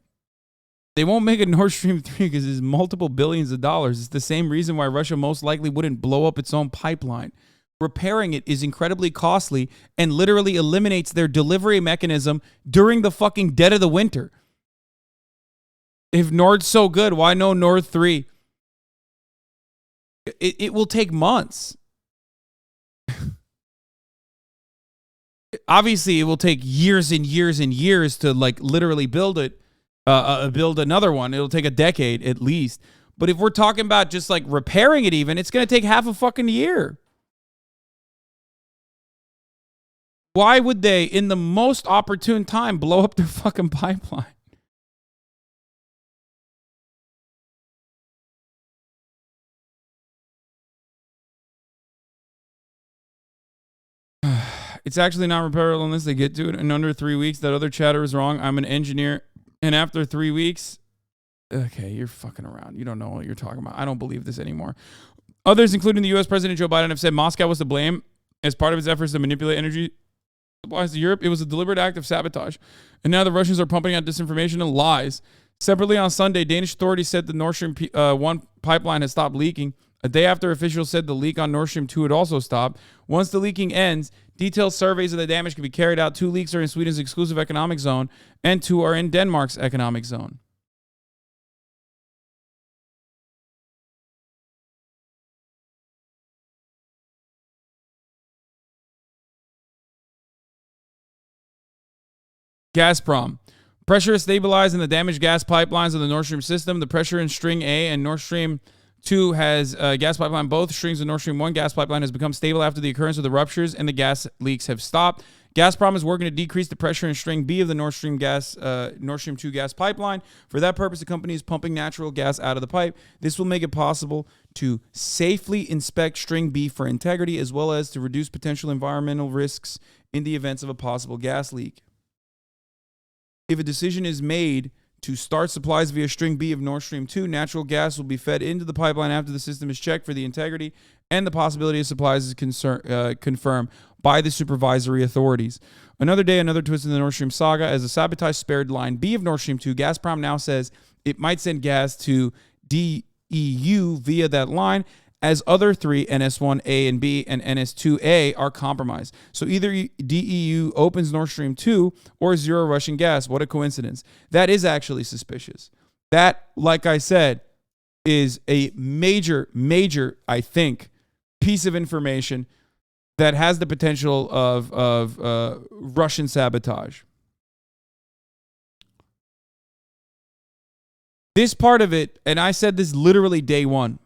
They won't make a Nord Stream 3 because it's multiple billions of dollars. It's the same reason why Russia most likely wouldn't blow up its own pipeline. Repairing it is incredibly costly and literally eliminates their delivery mechanism during the fucking dead of the winter. If Nord's so good, why no Nord 3? It will take months. Obviously, it will take years and years and years to like literally build it, build another one. It'll take a decade at least. But if we're talking about just like repairing it even, it's going to take half a fucking year. Why would they, in the most opportune time, blow up their fucking pipeline? It's actually not repairable unless they get to it in under 3 weeks. That other chatter is wrong. I'm an engineer. And after 3 weeks, okay, you're fucking around. You don't know what you're talking about. I don't believe this anymore. Others, including the U.S. President Joe Biden, have said Moscow was to blame as part of its efforts to manipulate energy supplies to Europe. It was a deliberate act of sabotage. And now the Russians are pumping out disinformation and lies. Separately on Sunday, Danish authorities said the Nord Stream 1 pipeline has stopped leaking. A day after officials said the leak on Nord Stream 2 had also stopped. Once the leaking ends, detailed surveys of the damage can be carried out. 2 leaks are in Sweden's exclusive economic zone, and 2 are in Denmark's economic zone. Gazprom. Pressure is stabilized in the damaged gas pipelines of the Nord Stream system. The pressure in String A and Nord Stream 2 has gas pipeline. Both strings of Nord Stream 1 gas pipeline has become stable after the occurrence of the ruptures and the gas leaks have stopped. Gazprom is working to decrease the pressure in String B of the Nord Stream 2 gas pipeline. For that purpose, the company is pumping natural gas out of the pipe. This will make it possible to safely inspect String B for integrity, as well as to reduce potential environmental risks in the events of a possible gas leak. If a decision is made to start supplies via String B of Nord Stream 2, natural gas will be fed into the pipeline after the system is checked for the integrity and the possibility of supplies is confirmed by the supervisory authorities. Another day, another twist in the Nord Stream saga. As a sabotage spared line B of Nord Stream 2, Gazprom now says it might send gas to DEU via that line, as other 3, NS1A and B and NS2A, are compromised. So either DEU opens Nord Stream 2 or zero Russian gas. What a coincidence. That is actually suspicious. That, like I said, is a major, I think, piece of information that has the potential of Russian sabotage. This part of it, and I said this literally day one.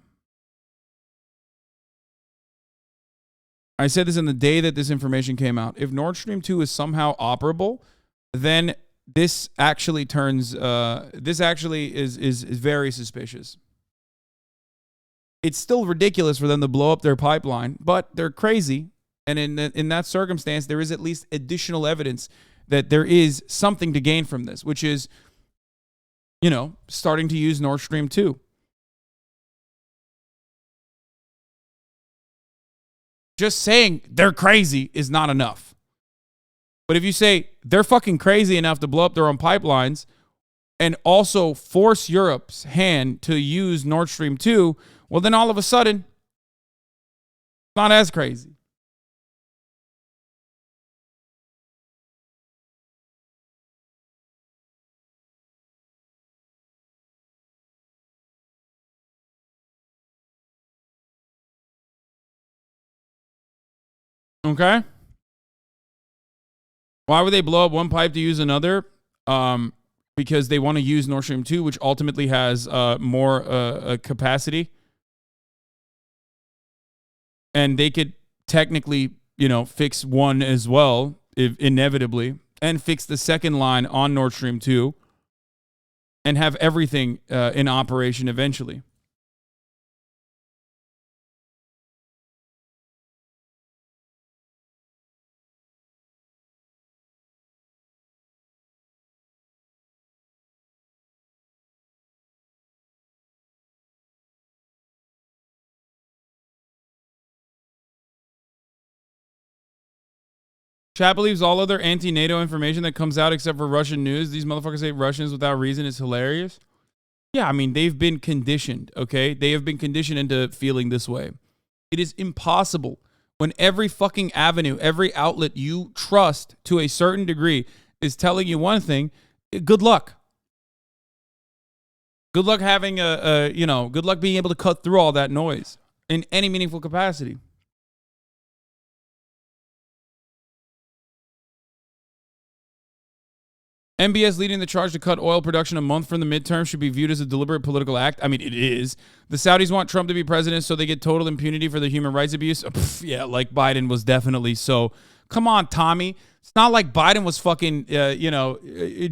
I said this in the day that this information came out. If Nord Stream 2 is somehow operable, then this actually turns, is very suspicious. It's still ridiculous for them to blow up their pipeline, but they're crazy. And in that circumstance, there is at least additional evidence that there is something to gain from this, which is, starting to use Nord Stream 2. Just saying they're crazy is not enough. But if you say they're fucking crazy enough to blow up their own pipelines and also force Europe's hand to use Nord Stream 2, well, then all of a sudden, it's not as crazy. Okay. Why would they blow up one pipe to use another? Because they want to use Nord Stream 2, which ultimately has more capacity. And they could technically, fix one as well, inevitably, and fix the second line on Nord Stream 2 and have everything in operation eventually. Chat believes all other anti-NATO information that comes out except for Russian news. These motherfuckers hate Russians without reason is hilarious. Yeah, I mean, they've been conditioned, okay? They have been conditioned into feeling this way. It is impossible when every fucking avenue, every outlet you trust to a certain degree is telling you one thing. Good luck. Good luck having good luck being able to cut through all that noise in any meaningful capacity. MBS leading the charge to cut oil production a month from the midterm should be viewed as a deliberate political act. I mean, it is. The Saudis want Trump to be president so they get total impunity for the human rights abuse. Yeah, like Biden was definitely so. Come on, Tommy. It's not like Biden was fucking,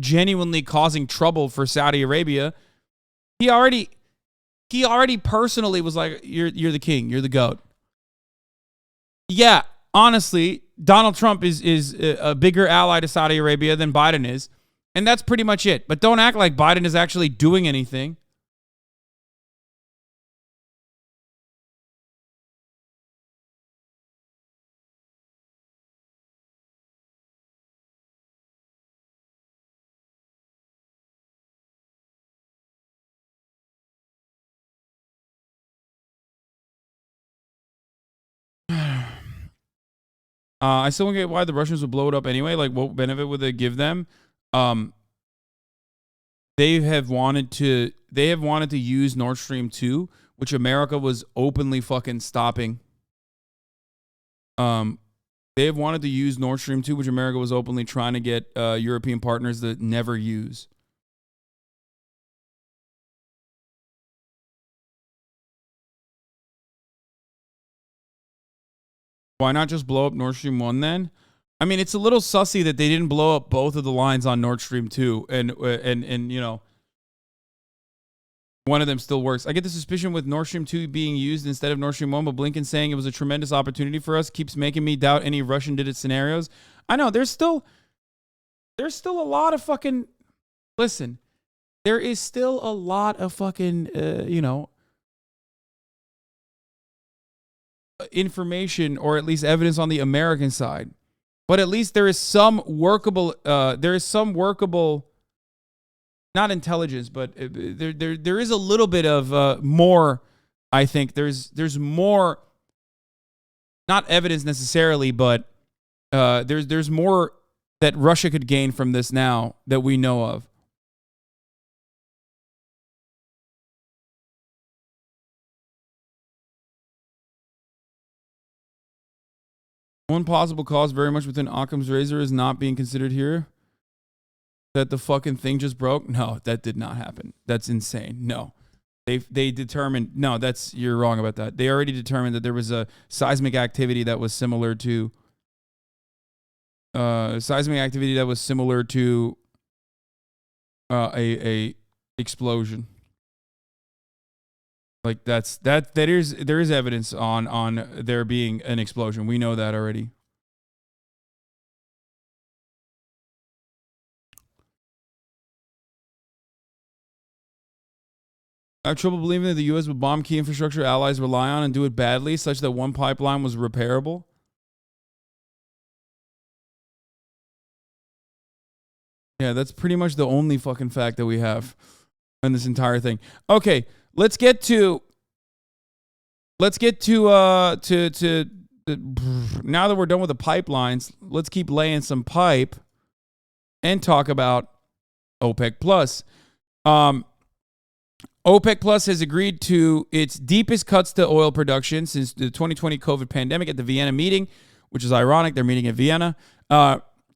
genuinely causing trouble for Saudi Arabia. He already personally was like, you're the king. You're the GOAT. Yeah, honestly, Donald Trump is a bigger ally to Saudi Arabia than Biden is. And that's pretty much it. But don't act like Biden is actually doing anything. I still don't get why the Russians would blow it up anyway. Like, what benefit would they give them? They have wanted to use Nord Stream 2, which America was openly fucking stopping. They have wanted to use Nord Stream 2, which America was openly trying to get European partners to never use. Why not just blow up Nord Stream 1 then? I mean, it's a little sussy that they didn't blow up both of the lines on Nord Stream 2 and one of them still works. I get the suspicion with Nord Stream 2 being used instead of Nord Stream 1, but Blinken saying it was a tremendous opportunity for us keeps making me doubt any Russian did it scenarios. I know there's still a lot of fucking listen. There is still a lot of fucking information or at least evidence on the American side. But at least there is some workable not intelligence, but there is a little bit of more. I think there's more, not evidence necessarily, but there's more that Russia could gain from this now that we know of. One possible cause very much within Occam's razor is not being considered here. That the fucking thing just broke? No, that did not happen. That's insane. No. They determined, no, you're wrong about that. They already determined that there was a seismic activity that was similar to a explosion. Like there is evidence on there being an explosion. We know that already. I have trouble believing that the U.S. would bomb key infrastructure allies rely on and do it badly, such that one pipeline was repairable. Yeah, that's pretty much the only fucking fact that we have in this entire thing. Okay, let's get to now that we're done with the pipelines, let's keep laying some pipe and talk about OPEC Plus. OPEC Plus has agreed to its deepest cuts to oil production since the 2020 COVID pandemic at the Vienna meeting, which is ironic. They're meeting in Vienna.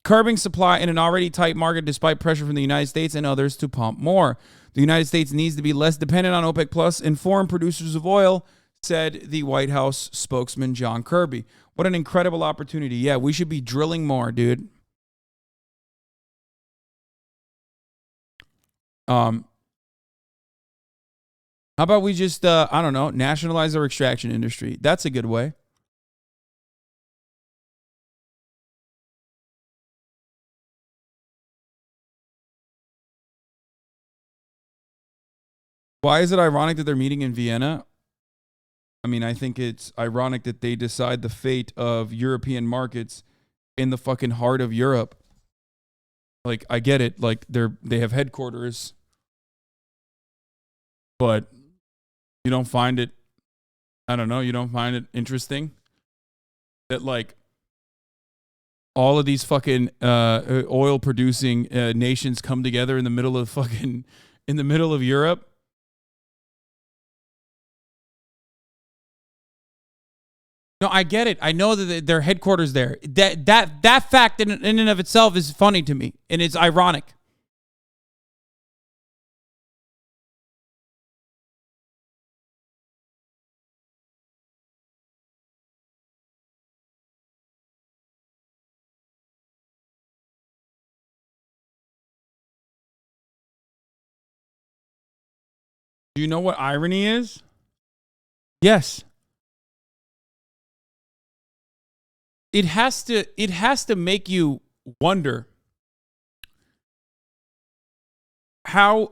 Curbing supply in an already tight market despite pressure from the United States and others to pump more. The United States needs to be less dependent on OPEC Plus and foreign producers of oil, said the White House spokesman John Kirby. What an incredible opportunity. Yeah, we should be drilling more, dude. How about we just, nationalize our extraction industry? That's a good way. Why is it ironic that they're meeting in Vienna? I mean, I think it's ironic that they decide the fate of European markets in the fucking heart of Europe. Like, I get it. Like, they have headquarters, but you don't find it, I don't know, you don't find it interesting that, like, all of these fucking oil producing nations come together in the middle of Europe. No, I get it. I know that their headquarters there. That fact in and of itself is funny to me, and it's ironic. Do you know what irony is? Yes. It has to make you wonder how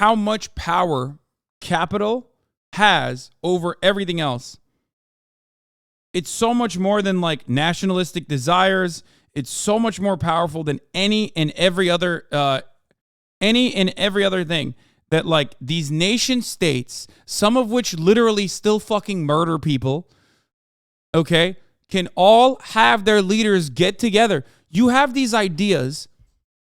much power capital has over everything else. It's so much more than like nationalistic desires. It's so much more powerful than any and every other thing. That, like, these nation states, some of which literally still fucking murder people, okay, can all have their leaders get together. You have these ideas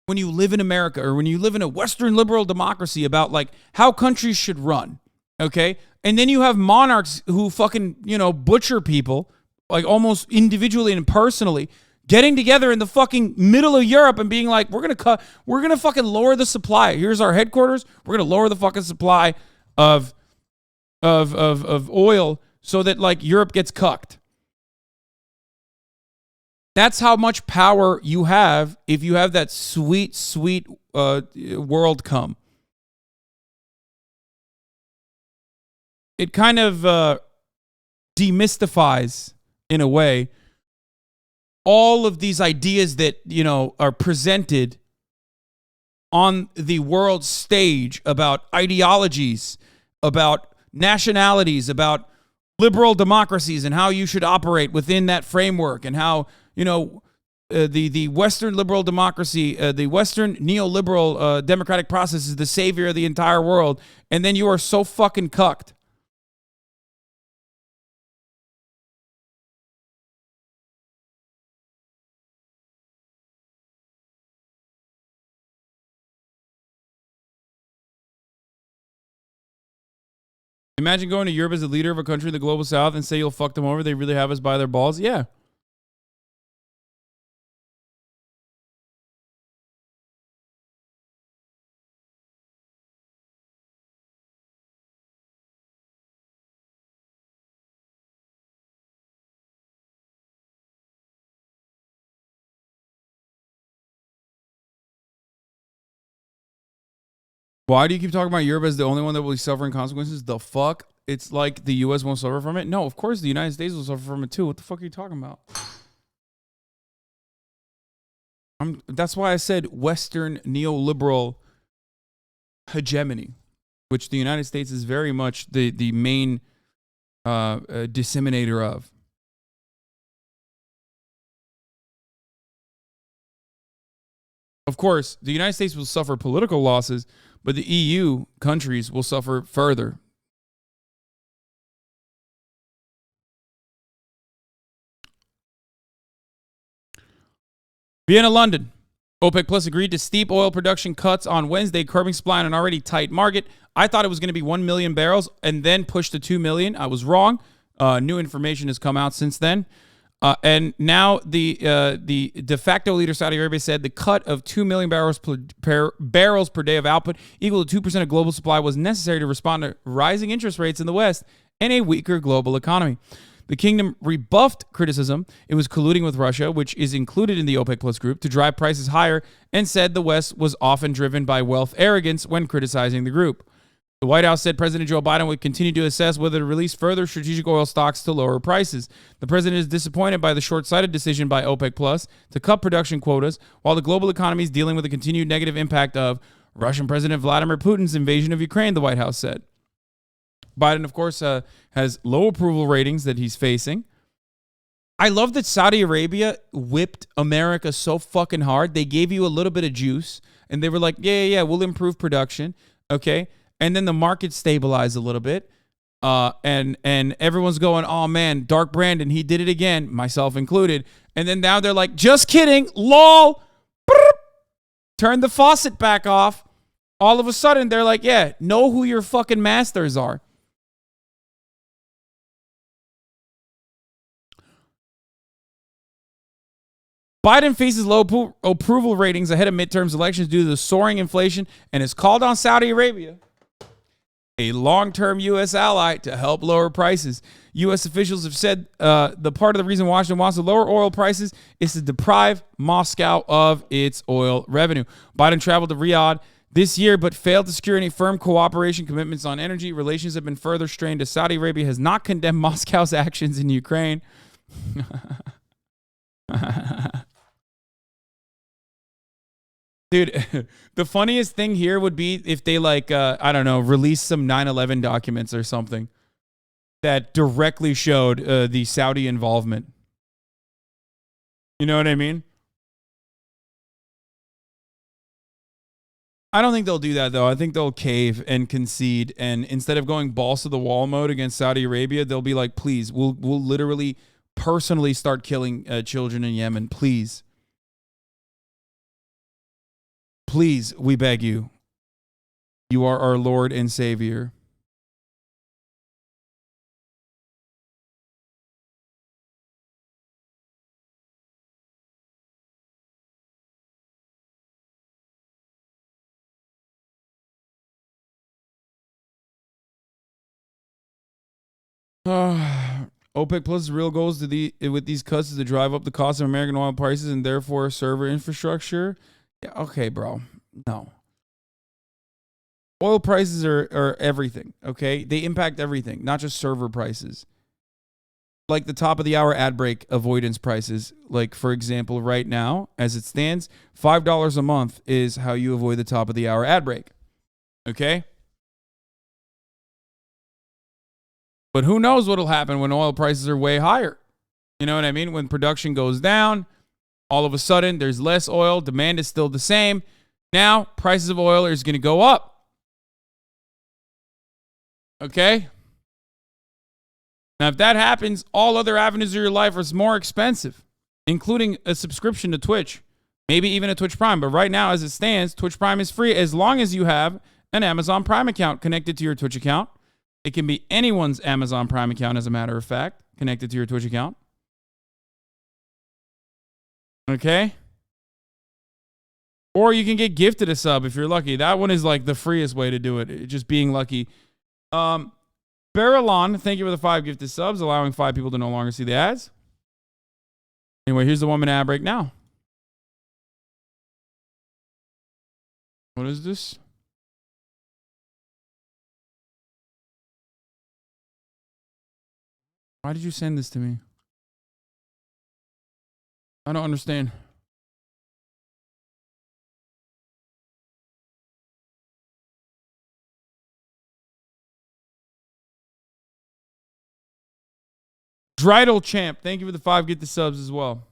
when you live in America or when you live in a Western liberal democracy about, like, how countries should run, okay? And then you have monarchs who fucking, butcher people, like, almost individually and personally, getting together in the fucking middle of Europe and being like, we're gonna fucking lower the supply. Here's our headquarters. We're gonna lower the fucking supply of oil so that, like, Europe gets cucked. That's how much power you have if you have that sweet world come. It kind of demystifies, in a way, all of these ideas that, are presented on the world stage about ideologies, about nationalities, about liberal democracies and how you should operate within that framework, and how, the Western liberal democracy, the Western neoliberal democratic process is the savior of the entire world. And then you are so fucking cucked. Imagine going to Europe as a leader of a country in the global south and say you'll fuck them over. They really have us by their balls. Yeah. Why do you keep talking about Europe as the only one that will be suffering consequences? The fuck? It's like the U.S. won't suffer from it? No, of course the United States will suffer from it too. What the fuck are you talking about? That's why I said Western neoliberal hegemony, which the United States is very much the main disseminator of. Of course, the United States will suffer political losses, but the EU countries will suffer further. Vienna, London. OPEC Plus agreed to steep oil production cuts on Wednesday, curbing supply in an already tight market. I thought it was going to be 1 million barrels and then pushed to 2 million. I was wrong. New information has come out since then. And now the de facto leader, Saudi Arabia, said the cut of 2 million barrels per day of output, equal to 2% of global supply, was necessary to respond to rising interest rates in the West and a weaker global economy. The kingdom rebuffed criticism it was colluding with Russia, which is included in the OPEC Plus group, to drive prices higher, and said the West was often driven by wealth arrogance when criticizing the group. The White House said President Joe Biden would continue to assess whether to release further strategic oil stocks to lower prices. The president is disappointed by the short-sighted decision by OPEC Plus to cut production quotas, while the global economy is dealing with the continued negative impact of Russian President Vladimir Putin's invasion of Ukraine, the White House said. Biden, of course, has low approval ratings that he's facing. I love that Saudi Arabia whipped America so fucking hard. They gave you a little bit of juice, and they were like, yeah, we'll improve production, okay? And then the market stabilized a little bit, and everyone's going, oh, man, Dark Brandon, he did it again, myself included. And then now they're like, just kidding, lol, turn the faucet back off. All of a sudden, they're like, yeah, know who your fucking masters are. Biden faces low approval ratings ahead of midterms elections due to the soaring inflation and has called on Saudi Arabia, a long-term U.S. ally, to help lower prices. U.S. officials have said the part of the reason Washington wants to lower oil prices is to deprive Moscow of its oil revenue. Biden traveled to Riyadh this year but failed to secure any firm cooperation commitments on energy. Relations have been further strained as Saudi Arabia has not condemned Moscow's actions in Ukraine. Dude, the funniest thing here would be if they I don't know, release some 9/11 documents or something that directly showed the Saudi involvement. You know what I mean? I don't think they'll do that, though. I think they'll cave and concede. And instead of going balls to the wall mode against Saudi Arabia, they'll be like, please, we'll literally personally start killing children in Yemen. Please. Please, we beg you. You are our Lord and Savior. OPEC Plus' real goals with these cuts is to drive up the cost of American oil prices and therefore server infrastructure. Yeah, okay, bro. No. Oil prices are everything, okay? They impact everything, not just server prices. Like the top of the hour ad break avoidance prices. Like, for example, right now, as it stands, $5 a month is how you avoid the top of the hour ad break. Okay? But who knows what'll happen when oil prices are way higher? You know what I mean? When production goes down, all of a sudden there's less oil, demand is still the same. Now, prices of oil is going to go up. Okay? Now, if that happens, all other avenues of your life are more expensive, including a subscription to Twitch, maybe even a Twitch Prime. But right now, as it stands, Twitch Prime is free as long as you have an Amazon Prime account connected to your Twitch account. It can be anyone's Amazon Prime account, as a matter of fact, connected to your Twitch account. Okay? Or you can get gifted a sub if you're lucky. That one is like the freest way to do it, just being lucky. Barrelon, thank you for the 5 gifted subs, allowing 5 people to no longer see the ads. Anyway, here's the 1 minute ad break now. What is this? Why did you send this to me? I don't understand. Dreidel Champ, thank you for the 5 get the subs as well.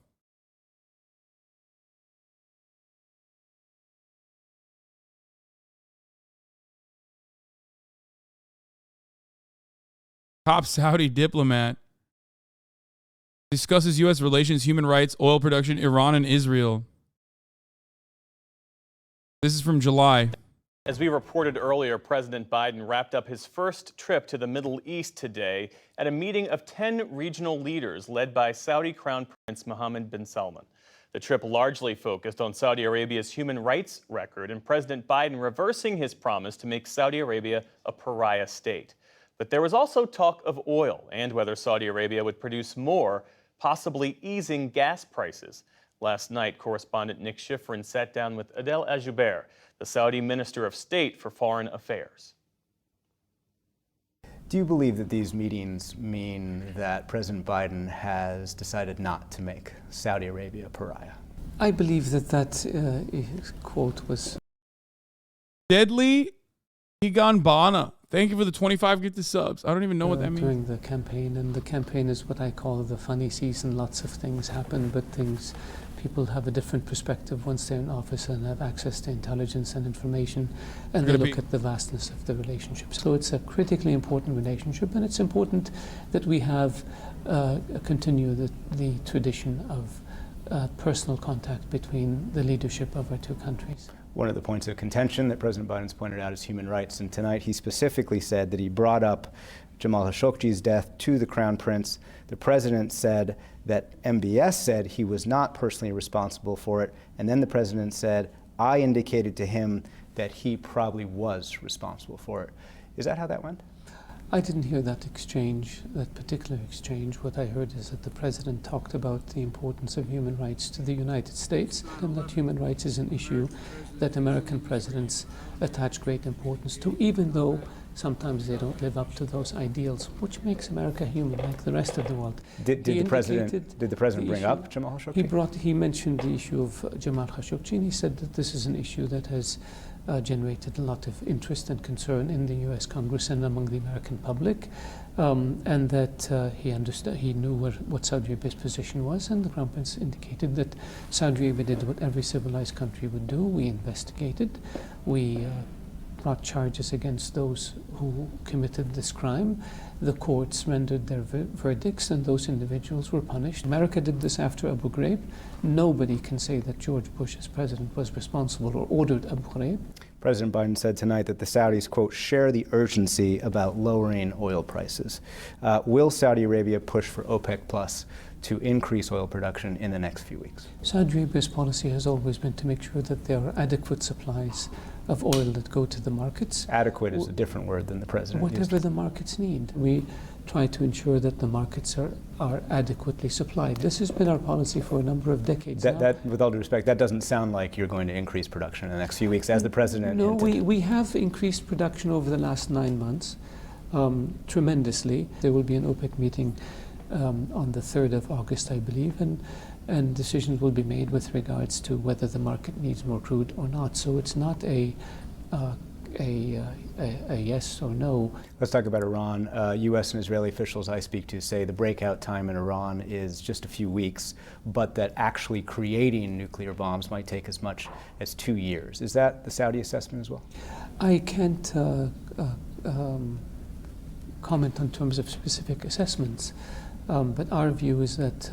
Top Saudi diplomat discusses U.S. relations, human rights, oil production, Iran and Israel. This is from July. As we reported earlier, President Biden wrapped up his first trip to the Middle East today at a meeting of 10 regional leaders led by Saudi Crown Prince Mohammed bin Salman. The trip largely focused on Saudi Arabia's human rights record and President Biden reversing his promise to make Saudi Arabia a pariah state. But there was also talk of oil and whether Saudi Arabia would produce more, possibly easing gas prices. Last night, correspondent Nick Schifrin sat down with Adel Al-Jubeir, the Saudi Minister of State for Foreign Affairs. Do you believe that these meetings mean that President Biden has decided not to make Saudi Arabia a pariah? I believe that quote was... Deadly Higanbana, Thank you for the 25 gifted subs. I don't even know what that means. During the campaign, and the campaign is what I call the funny season. Lots of things happen, but people have a different perspective once they're in office and have access to intelligence and information, and they look at the vastness of the relationship. So it's a critically important relationship, and it's important that we have continue the tradition of personal contact between the leadership of our two countries. One of the points of contention that President Biden's pointed out is human rights, and tonight he specifically said that he brought up Jamal Khashoggi's death to the Crown Prince. The president said that MBS said he was not personally responsible for it, and then the president said, I indicated to him that he probably was responsible for it. Is that how that went? I didn't hear that exchange, that particular exchange. What I heard is that the president talked about the importance of human rights to the United States, and that human rights is an issue that American presidents attach great importance to, even though sometimes they don't live up to those ideals, which makes America human like the rest of the world. Did the president bring up Jamal Khashoggi? He mentioned the issue of Jamal Khashoggi, and he said that this is an issue that has generated a lot of interest and concern in the U.S. Congress and among the American public, and that he knew what Saudi Arabia's position was, and the Crown Prince indicated that Saudi Arabia did what every civilized country would do. We investigated, we brought charges against those who committed this crime. The courts rendered their verdicts, and those individuals were punished. America did this after Abu Ghraib. Nobody can say that George Bush as president was responsible or ordered Abu Ghraib. President Biden said tonight that the Saudis, quote, share the urgency about lowering oil prices. Will Saudi Arabia push for OPEC Plus to increase oil production in the next few weeks? Saudi Arabia's policy has always been to make sure that there are adequate supplies of oil that go to the markets. Adequate is a different word than the president used. Whatever the markets need. We try to ensure that the markets are adequately supplied. This has been our policy for a number of decades now. That, with all due respect, that doesn't sound like you're going to increase production in the next few weeks, as the president hinted. No, we have increased production over the last 9 months tremendously. There will be an OPEC meeting on the 3rd of August, I believe, and decisions will be made with regards to whether the market needs more crude or not. So it's not a yes or no. Let's talk about Iran. U.S. and Israeli officials I speak to say the breakout time in Iran is just a few weeks, but that actually creating nuclear bombs might take as much as 2 years. Is that the Saudi assessment as well? I can't comment on terms of specific assessments, but our view is that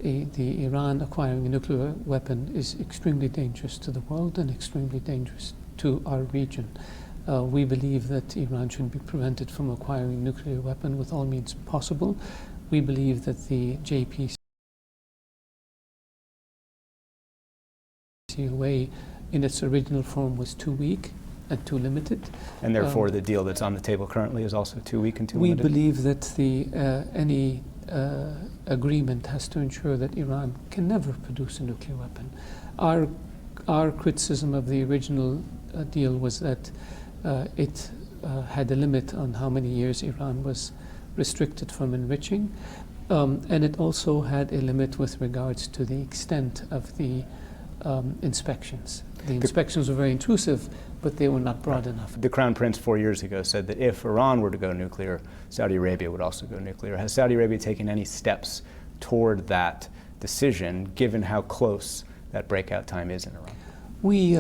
the Iran acquiring a nuclear weapon is extremely dangerous to the world and extremely dangerous to our region. We believe that Iran should be prevented from acquiring a nuclear weapon with all means possible. We believe that the JCPOA in its original form was too weak and too limited. And therefore the deal that's on the table currently is also too weak and too limited? We believe that any agreement has to ensure that Iran can never produce a nuclear weapon. Our criticism of the original deal was that it had a limit on how many years Iran was restricted from enriching, and it also had a limit with regards to the extent of the inspections. The inspections were very intrusive, but they were not broad enough. The Crown Prince 4 years ago said that if Iran were to go nuclear, Saudi Arabia would also go nuclear. Has Saudi Arabia taken any steps toward that decision, given how close that breakout time is in Iran? We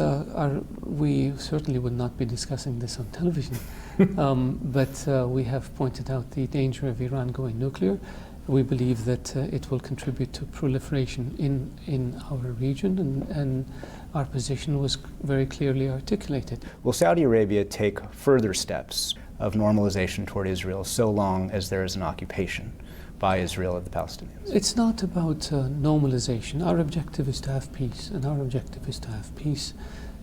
certainly would not be discussing this on television, but we have pointed out the danger of Iran going nuclear. We believe that it will contribute to proliferation in our region, and our position was very clearly articulated. Will Saudi Arabia take further steps of normalization toward Israel so long as there is an occupation by Israel of the Palestinians? It's not about normalization. Our objective is to have peace, and our objective is to have peace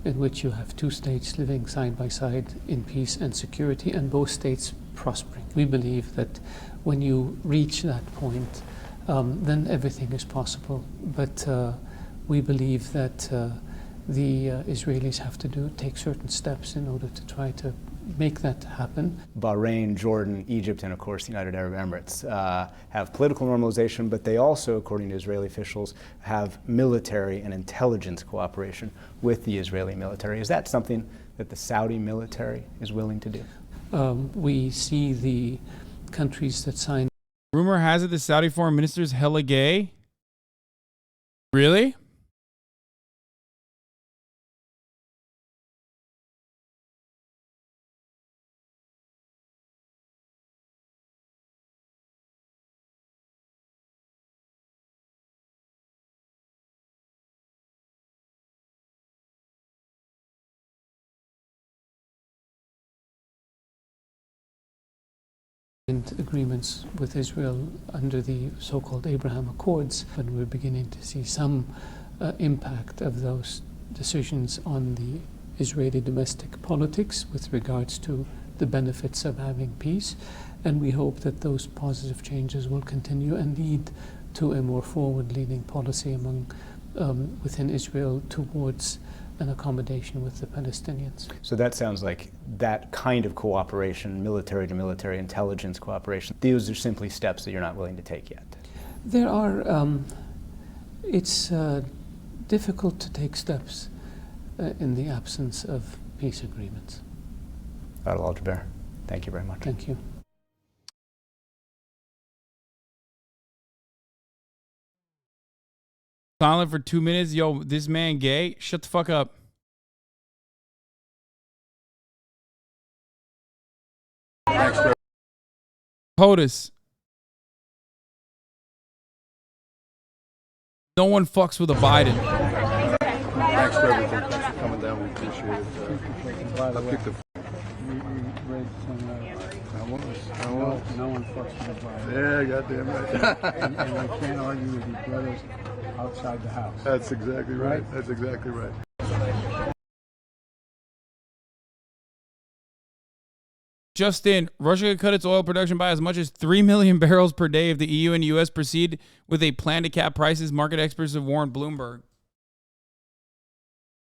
in which you have two states living side by side in peace and security, and both states prospering. We believe that when you reach that point, then everything is possible. But we believe that the Israelis have to take certain steps in order to try to make that happen. Bahrain, Jordan, Egypt, and of course the United Arab Emirates have political normalization, but they also, according to Israeli officials, have military and intelligence cooperation with the Israeli military. Is that something that the Saudi military is willing to do? We see the countries that signed. Rumor has it the Saudi foreign minister's hella gay. Really? Agreements with Israel under the so-called Abraham Accords, and we're beginning to see some impact of those decisions on the Israeli domestic politics with regards to the benefits of having peace, and we hope that those positive changes will continue and lead to a more forward-leaning policy among within Israel towards an accommodation with the Palestinians. So that sounds like that kind of cooperation, military to military intelligence cooperation, these are simply steps that you're not willing to take yet. There are, it's difficult to take steps in the absence of peace agreements. Adel Al-Jaber, thank you very much. Thank you. Silent for 2 minutes. Yo, this man gay? Shut the fuck up. POTUS. No one fucks with a Biden. Thanks for everything. Thanks for coming down. We appreciate it. I picked No one fucks with Biden. Yeah, goddamn right. and I can't argue with your brothers outside the house. That's exactly right. That's exactly right. Just in, Russia could cut its oil production by as much as 3 million barrels per day if the EU and US proceed with a plan to cap prices, market experts have warned Bloomberg.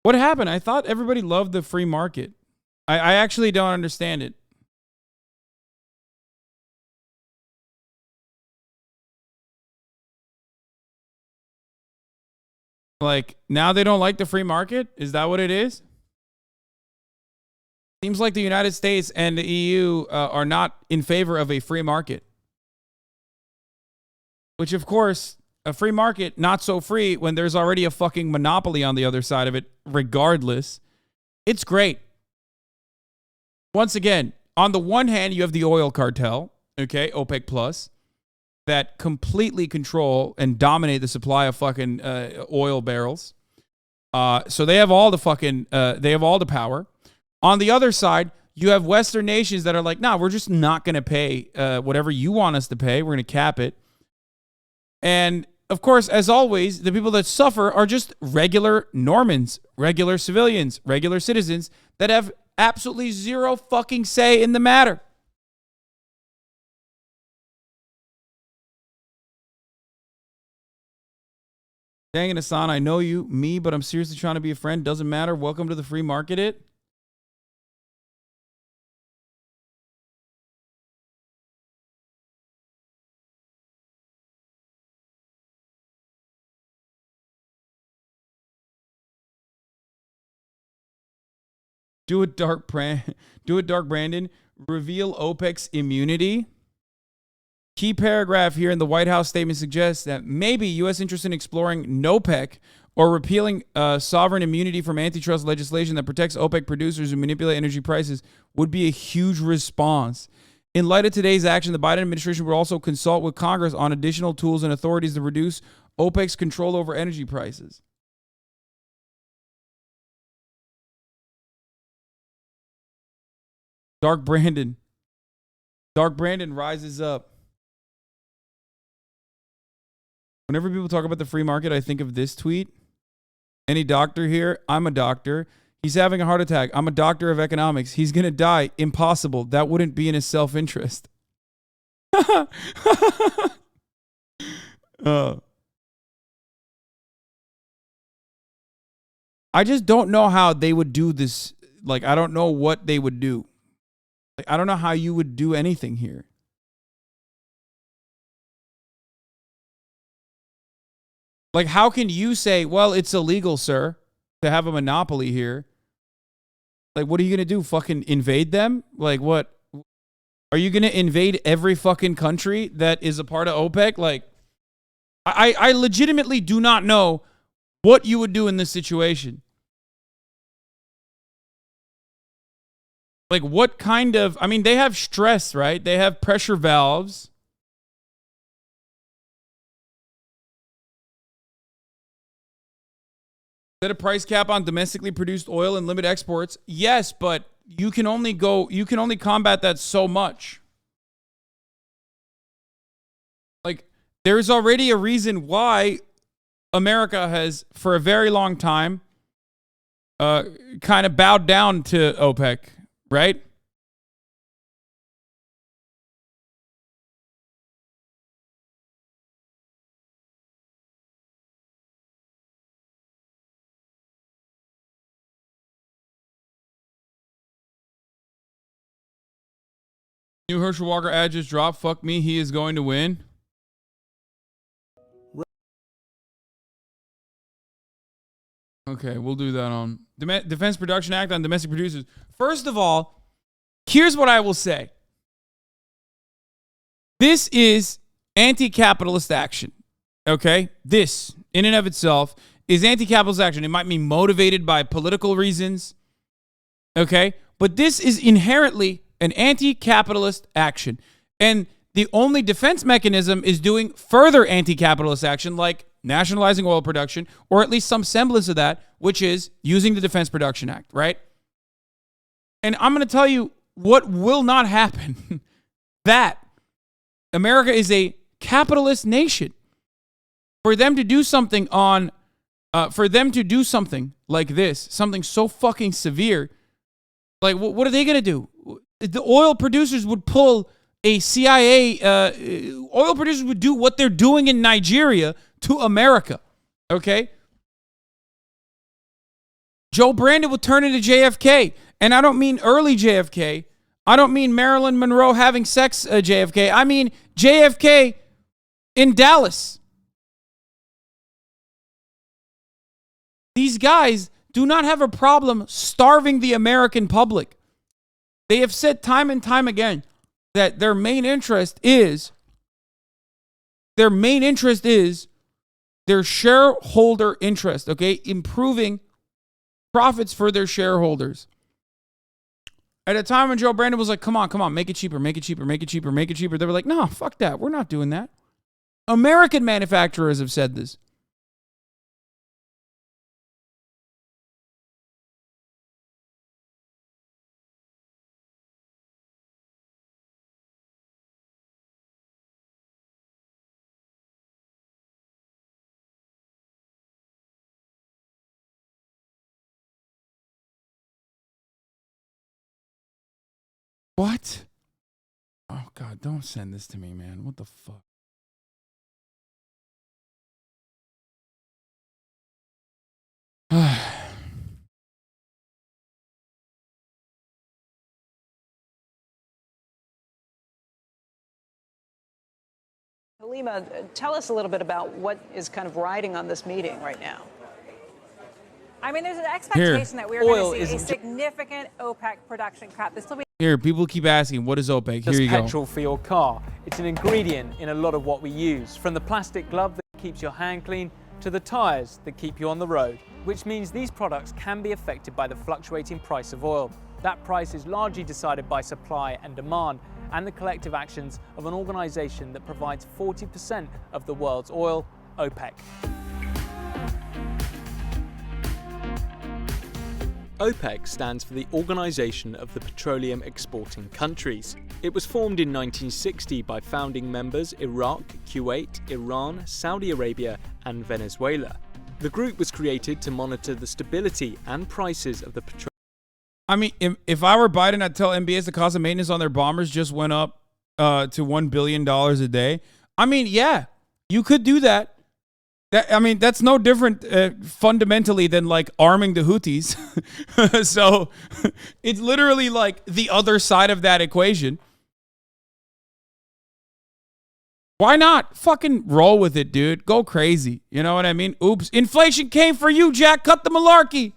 What happened? I thought everybody loved the free market. I actually don't understand it. Like, now they don't like the free market? Is that what it is? Seems like the United States and the EU are not in favor of a free market. Which, of course, a free market, not so free when there's already a fucking monopoly on the other side of it, regardless. It's great. Once again, on the one hand, you have the oil cartel, okay, OPEC Plus, that completely control and dominate the supply of fucking oil barrels. So they have all the fucking, they have all the power. On the other side, you have Western nations that are like, nah, we're just not going to pay whatever you want us to pay. We're going to cap it. And of course, as always, the people that suffer are just regular Normans, regular civilians, regular citizens that have absolutely zero fucking say in the matter. Dang it, Hasan, I know you, me, but I'm seriously trying to be a friend. Doesn't matter. Welcome to the free market, it. Do it, Dark Brandon. Reveal OPEC's immunity. Key paragraph here in the White House statement suggests that maybe U.S. interest in exploring NOPEC or repealing sovereign immunity from antitrust legislation that protects OPEC producers who manipulate energy prices would be a huge response. In light of today's action, the Biden administration will also consult with Congress on additional tools and authorities to reduce OPEC's control over energy prices. Dark Brandon rises up. Whenever people talk about the free market, I think of this tweet. Any doctor here? I'm a doctor. He's having a heart attack. I'm a doctor of economics. He's going to die. Impossible. That wouldn't be in his self-interest. I just don't know how they would do this. Like, I don't know what they would do. Like, I don't know how you would do anything here. Like, how can you say, well, it's illegal, sir, to have a monopoly here? Like, what are you going to do? Fucking invade them? Like, what? Are you going to invade every fucking country that is a part of OPEC? Like, I legitimately do not know what you would do in this situation. Like, what kind of, I mean, they have stress, right? They have pressure valves. Set a price cap on domestically produced oil and limit exports. Yes, but you can only combat that so much. Like, there's already a reason why America has, for a very long time, kind of bowed down to OPEC, right? New Herschel Walker ad just dropped. Fuck me, he is going to win. Okay, we'll do that on Defense Production Act on domestic producers. First of all, here's what I will say. This is anti-capitalist action. Okay? This, in and of itself, is anti-capitalist action. It might be motivated by political reasons. Okay? But this is inherently an anti-capitalist action. And the only defense mechanism is doing further anti-capitalist action, like nationalizing oil production, or at least some semblance of that, which is using the Defense Production Act, right? And I'm going to tell you what will not happen. That America is a capitalist nation. For them to do something like this, something so fucking severe, like, what are they going to do? The oil producers would pull a CIA, oil producers would do what they're doing in Nigeria to America, okay? Joe Brandon would turn into JFK, and I don't mean early JFK. I don't mean Marilyn Monroe having sex JFK. I mean JFK in Dallas. These guys do not have a problem starving the American public. They have said time and time again that their main interest is their shareholder interest, okay? Improving profits for their shareholders. At a time when Joe Brandon was like, come on, make it cheaper. They were like, no, fuck that. We're not doing that. American manufacturers have said this. What? Oh, God, don't send this to me, man. What the fuck? Halima, tell us a little bit about what is kind of riding on this meeting right now. I mean, there's an expectation that we're going to see a significant OPEC production cut. This will be Here, people keep asking, what is OPEC? Here you go. Petrol for your car. It's an ingredient in a lot of what we use, from the plastic glove that keeps your hand clean to the tires that keep you on the road, which means these products can be affected by the fluctuating price of oil. That price is largely decided by supply and demand and the collective actions of an organization that provides 40% of the world's oil, OPEC. OPEC stands for the Organization of the Petroleum Exporting Countries. It was formed in 1960 by founding members Iraq, Kuwait, Iran, Saudi Arabia, and Venezuela. The group was created to monitor the stability and prices of the petroleum. I mean, if I were Biden, I'd tell MBS the cost of maintenance on their bombers just went up to $1 billion a day. I mean, yeah, you could do that. That's no different fundamentally than like arming the Houthis. So it's literally like the other side of that equation. Why not? Fucking roll with it, dude. Go crazy. You know what I mean? Oops. Inflation came for you, Jack. Cut the malarkey.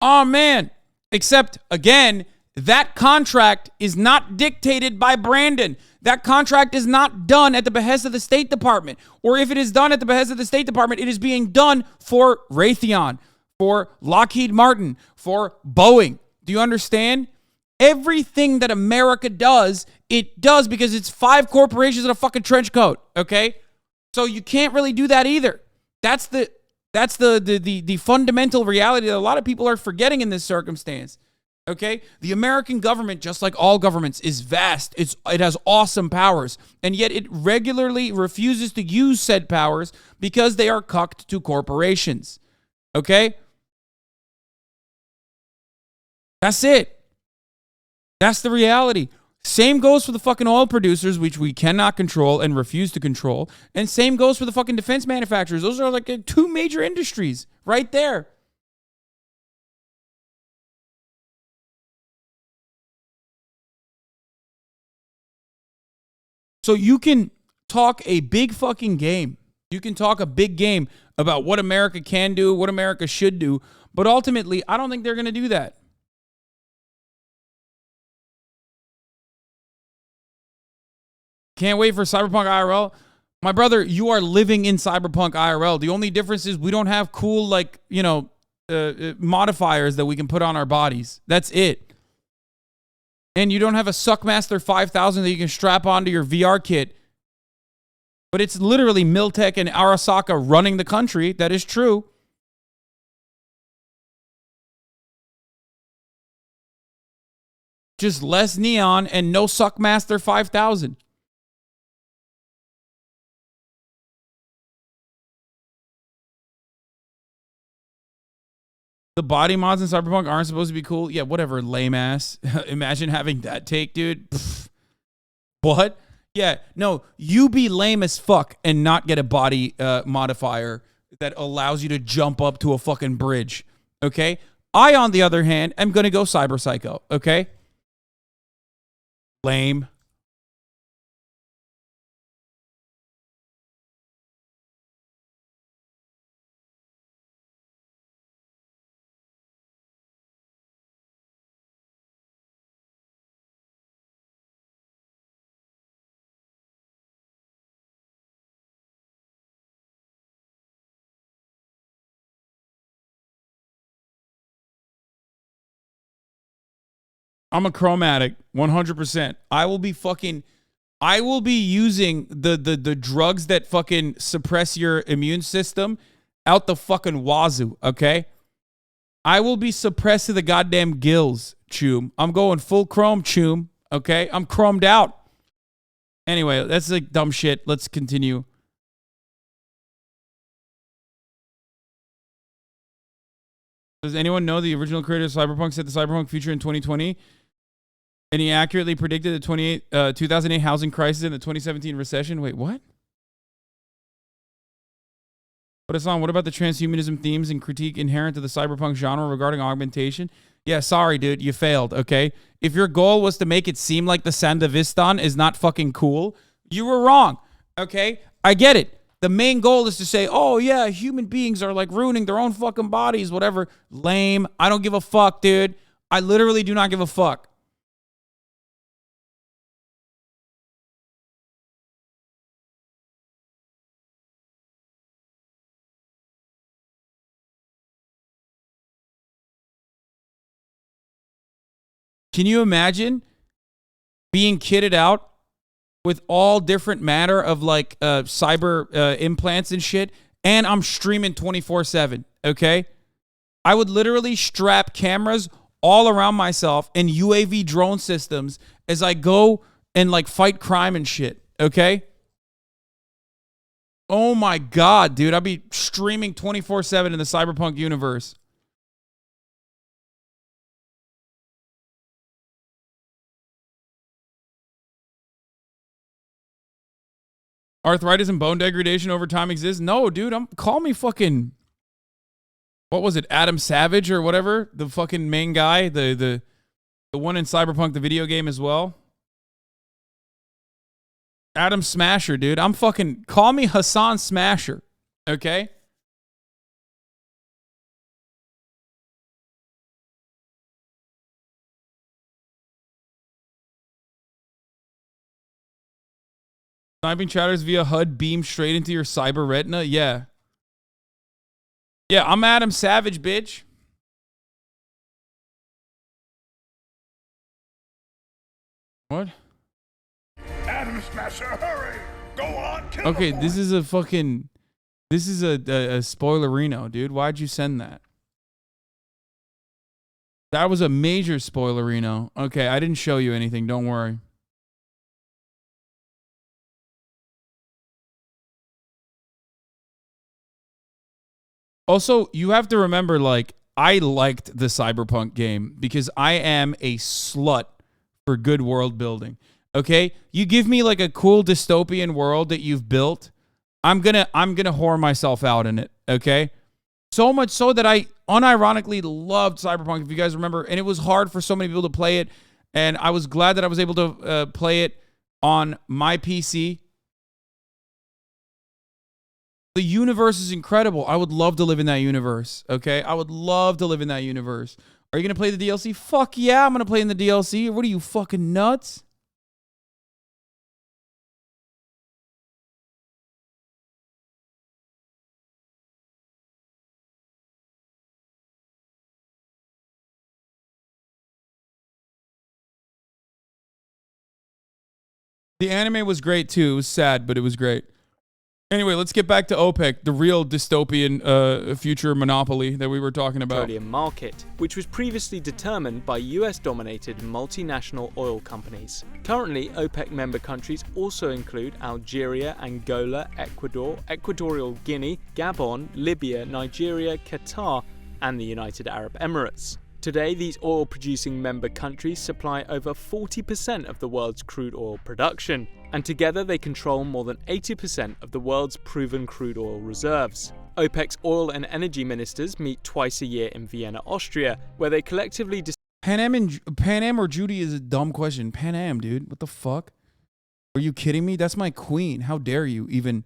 Oh, man. Except, again, That contract is not dictated by Brandon. That contract is not done at the behest of the State Department. Or if it is done at the behest of the State Department, it is being done for Raytheon, for Lockheed Martin, for Boeing. Do you understand? Everything that America does, it does because it's 5 corporations in a fucking trench coat, okay? So you can't really do that either. That's the fundamental reality that a lot of people are forgetting in this circumstance. Okay? The American government, just like all governments, is vast. It has awesome powers, and yet it regularly refuses to use said powers because they are cucked to corporations. Okay? That's it. That's the reality. Same goes for the fucking oil producers, which we cannot control and refuse to control. And same goes for the fucking defense manufacturers. Those are like 2 major industries right there. So you can talk a big fucking game. You can talk a big game about what America can do, what America should do. But ultimately, I don't think they're going to do that. Can't wait for Cyberpunk IRL. My brother, you are living in Cyberpunk IRL. The only difference is we don't have cool, modifiers that we can put on our bodies. That's it. And you don't have a Suckmaster 5000 that you can strap onto your VR kit. But it's literally Miltech and Arasaka running the country. That is true. Just less neon and no Suckmaster 5000. The body mods in Cyberpunk aren't supposed to be cool. Yeah, whatever, lame ass. Imagine having that take, dude. Pfft. What? Yeah, no, you be lame as fuck and not get a body modifier that allows you to jump up to a fucking bridge, okay? I, on the other hand, am going to go cyber psycho, okay? Lame. I'm a chromatic, 100%. I will be using the drugs that fucking suppress your immune system out the fucking wazoo, okay? I will be suppressed to the goddamn gills, Choom. I'm going full chrome, Choom, okay? I'm chromed out. Anyway, that's like dumb shit. Let's continue. Does anyone know the original creator of Cyberpunk said the Cyberpunk future in 2020? And he accurately predicted the 2008 housing crisis and the 2017 recession. Wait, what? But Hassan, what about the transhumanism themes and critique inherent to the cyberpunk genre regarding augmentation? Yeah, sorry, dude. You failed, okay? If your goal was to make it seem like the Sandavistan is not fucking cool, you were wrong, okay? I get it. The main goal is to say, oh, yeah, human beings are like ruining their own fucking bodies, whatever. Lame. I don't give a fuck, dude. I literally do not give a fuck. Can you imagine being kitted out with all different matter of like cyber implants and shit, and I'm streaming 24/7, okay? I would literally strap cameras all around myself and UAV drone systems as I go and like fight crime and shit, okay? Oh my God, dude, I'd be streaming 24/7 in the cyberpunk universe. Arthritis and bone degradation over time exists? No, dude, call me fucking, what was it, Adam Savage or whatever? The fucking main guy, the one in Cyberpunk, the video game as well. Adam Smasher, dude. Call me Hasan Smasher, okay? Sniping chatters via HUD beam straight into your cyber retina? Yeah. Yeah, I'm Adam Savage, bitch. What? Adam Smasher, hurry! Go on, kill Okay, this is a fucking... This is a spoilerino, dude. Why'd you send that? That was a major spoilerino. Okay, I didn't show you anything. Don't worry. Also, you have to remember, like, I liked the Cyberpunk game because I am a slut for good world building. Okay? You give me like a cool dystopian world that you've built, I'm gonna whore myself out in it. Okay? So much so that I unironically loved Cyberpunk, if you guys remember, and it was hard for so many people to play it, and I was glad that I was able to play it on my PC. The universe is incredible. I would love to live in that universe, okay? I would love to live in that universe. Are you going to play the DLC? Fuck yeah, I'm going to play in the DLC. What are you, fucking nuts? The anime was great too. It was sad, but it was great. Anyway, let's get back to OPEC, the real dystopian future monopoly that we were talking about. Petroleum market, which was previously determined by US-dominated multinational oil companies. Currently, OPEC member countries also include Algeria, Angola, Ecuador, Equatorial Guinea, Gabon, Libya, Nigeria, Qatar, and the United Arab Emirates. Today, these oil-producing member countries supply over 40% of the world's crude oil production, and together they control more than 80% of the world's proven crude oil reserves. OPEC's oil and energy ministers meet twice a year in Vienna, Austria, where they collectively Pan Am or Judy is a dumb question. Pan Am, dude. What the fuck? Are you kidding me? That's my queen. How dare you even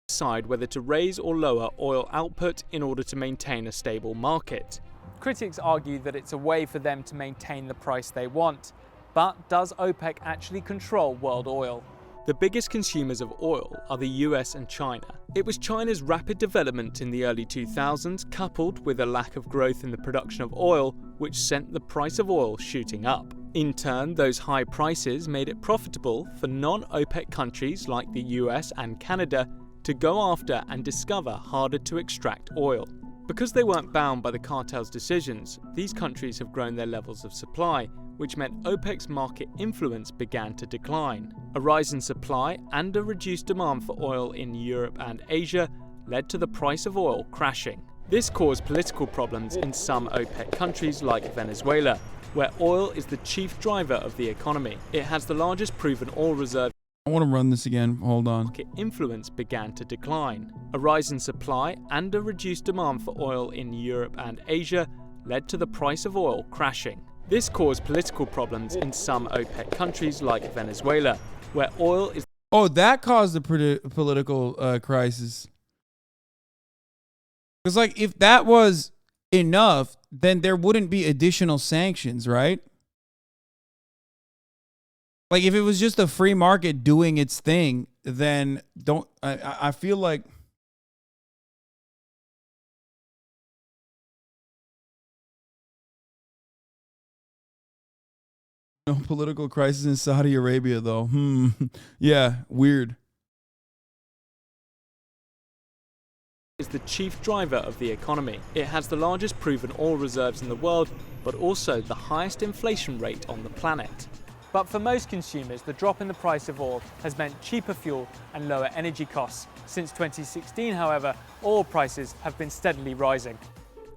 decide whether to raise or lower oil output in order to maintain a stable market. Critics argue that it's a way for them to maintain the price they want. But does OPEC actually control world oil? The biggest consumers of oil are the US and China. It was China's rapid development in the early 2000s, coupled with a lack of growth in the production of oil, which sent the price of oil shooting up. In turn, those high prices made it profitable for non-OPEC countries like the US and Canada to go after and discover harder to extract oil. Because they weren't bound by the cartel's decisions, these countries have grown their levels of supply, which meant OPEC's market influence began to decline. A rise in supply and a reduced demand for oil in Europe and Asia led to the price of oil crashing. This caused political problems in some OPEC countries like Venezuela, where oil is the chief driver of the economy. It has the largest proven oil reserve. I want to run this again. Hold on. Market influence began to decline. A rise in supply and a reduced demand for oil in Europe and Asia led to the price of oil crashing. This caused political problems in some OPEC countries like Venezuela, where oil is... Oh, that caused the political crisis. Because, like, if that was enough, then there wouldn't be additional sanctions, right? Like, if it was just a free market doing its thing, then I feel like... No political crisis in Saudi Arabia, though. Yeah, weird. Is the chief driver of the economy. It has the largest proven oil reserves in the world, but also the highest inflation rate on the planet. But for most consumers, the drop in the price of oil has meant cheaper fuel and lower energy costs. Since 2016, however, oil prices have been steadily rising.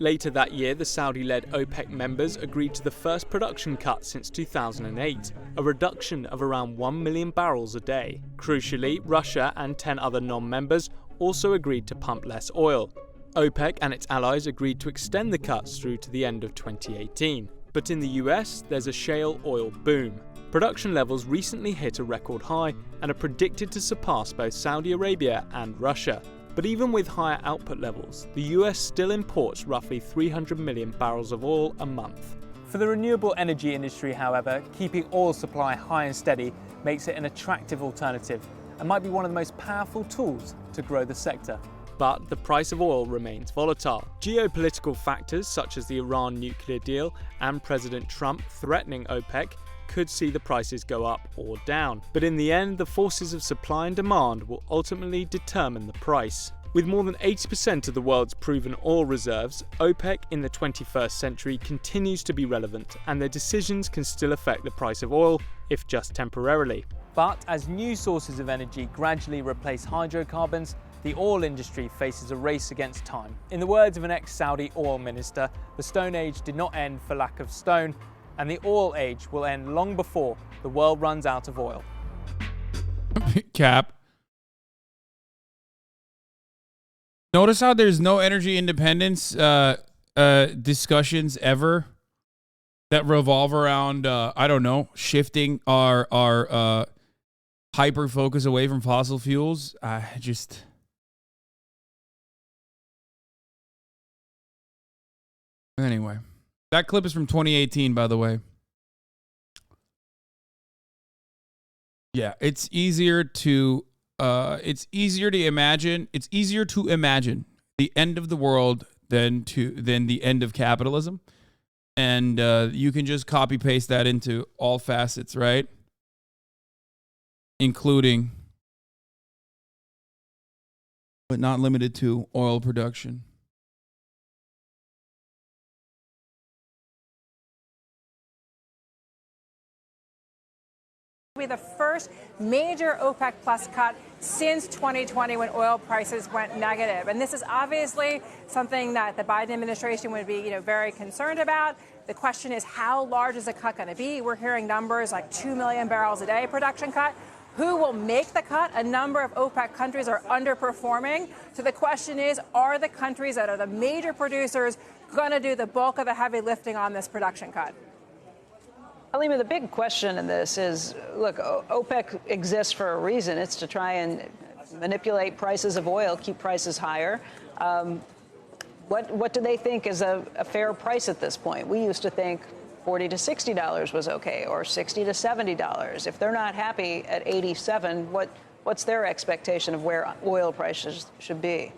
Later that year, the Saudi-led OPEC members agreed to the first production cut since 2008, a reduction of around 1 million barrels a day. Crucially, Russia and 10 other non-members also agreed to pump less oil. OPEC and its allies agreed to extend the cuts through to the end of 2018. But in the US, there's a shale oil boom. Production levels recently hit a record high and are predicted to surpass both Saudi Arabia and Russia. But even with higher output levels, the US still imports roughly 300 million barrels of oil a month. For the renewable energy industry, however, keeping oil supply high and steady makes it an attractive alternative. and might be one of the most powerful tools to grow the sector. But the price of oil remains volatile. Geopolitical factors such as the Iran nuclear deal and President Trump threatening OPEC could see the prices go up or down. But in the end, the forces of supply and demand will ultimately determine the price. With more than 80% of the world's proven oil reserves, OPEC in the 21st century continues to be relevant, and their decisions can still affect the price of oil, if just temporarily. But as new sources of energy gradually replace hydrocarbons, the oil industry faces a race against time. In the words of an ex-Saudi oil minister, the Stone Age did not end for lack of stone, and the oil age will end long before the world runs out of oil. Cap. Notice how there's no energy independence discussions ever that revolve around, I don't know, shifting our hyper focus away from fossil fuels. Anyway, that clip is from 2018, by the way. Yeah, it's easier to imagine the end of the world than the end of capitalism. And you can just copy paste that into all facets, right? Including, but not limited to, oil production. Be the first major OPEC Plus cut since 2020 when oil prices went negative. And this is obviously something that the Biden administration would be, very concerned about. The question is, how large is the cut going to be? We're hearing numbers like 2 million barrels a day production cut. Who will make the cut? A number of OPEC countries are underperforming. So the question is, are the countries that are the major producers going to do the bulk of the heavy lifting on this production cut? Halima, the big question in this is, look, OPEC exists for a reason. It's to try and manipulate prices of oil, keep prices higher. What do they think is a fair price at this point? We used to think $40 to $60 was okay, or $60 to $70. If they're not happy at 87, what's their expectation of where oil prices should be?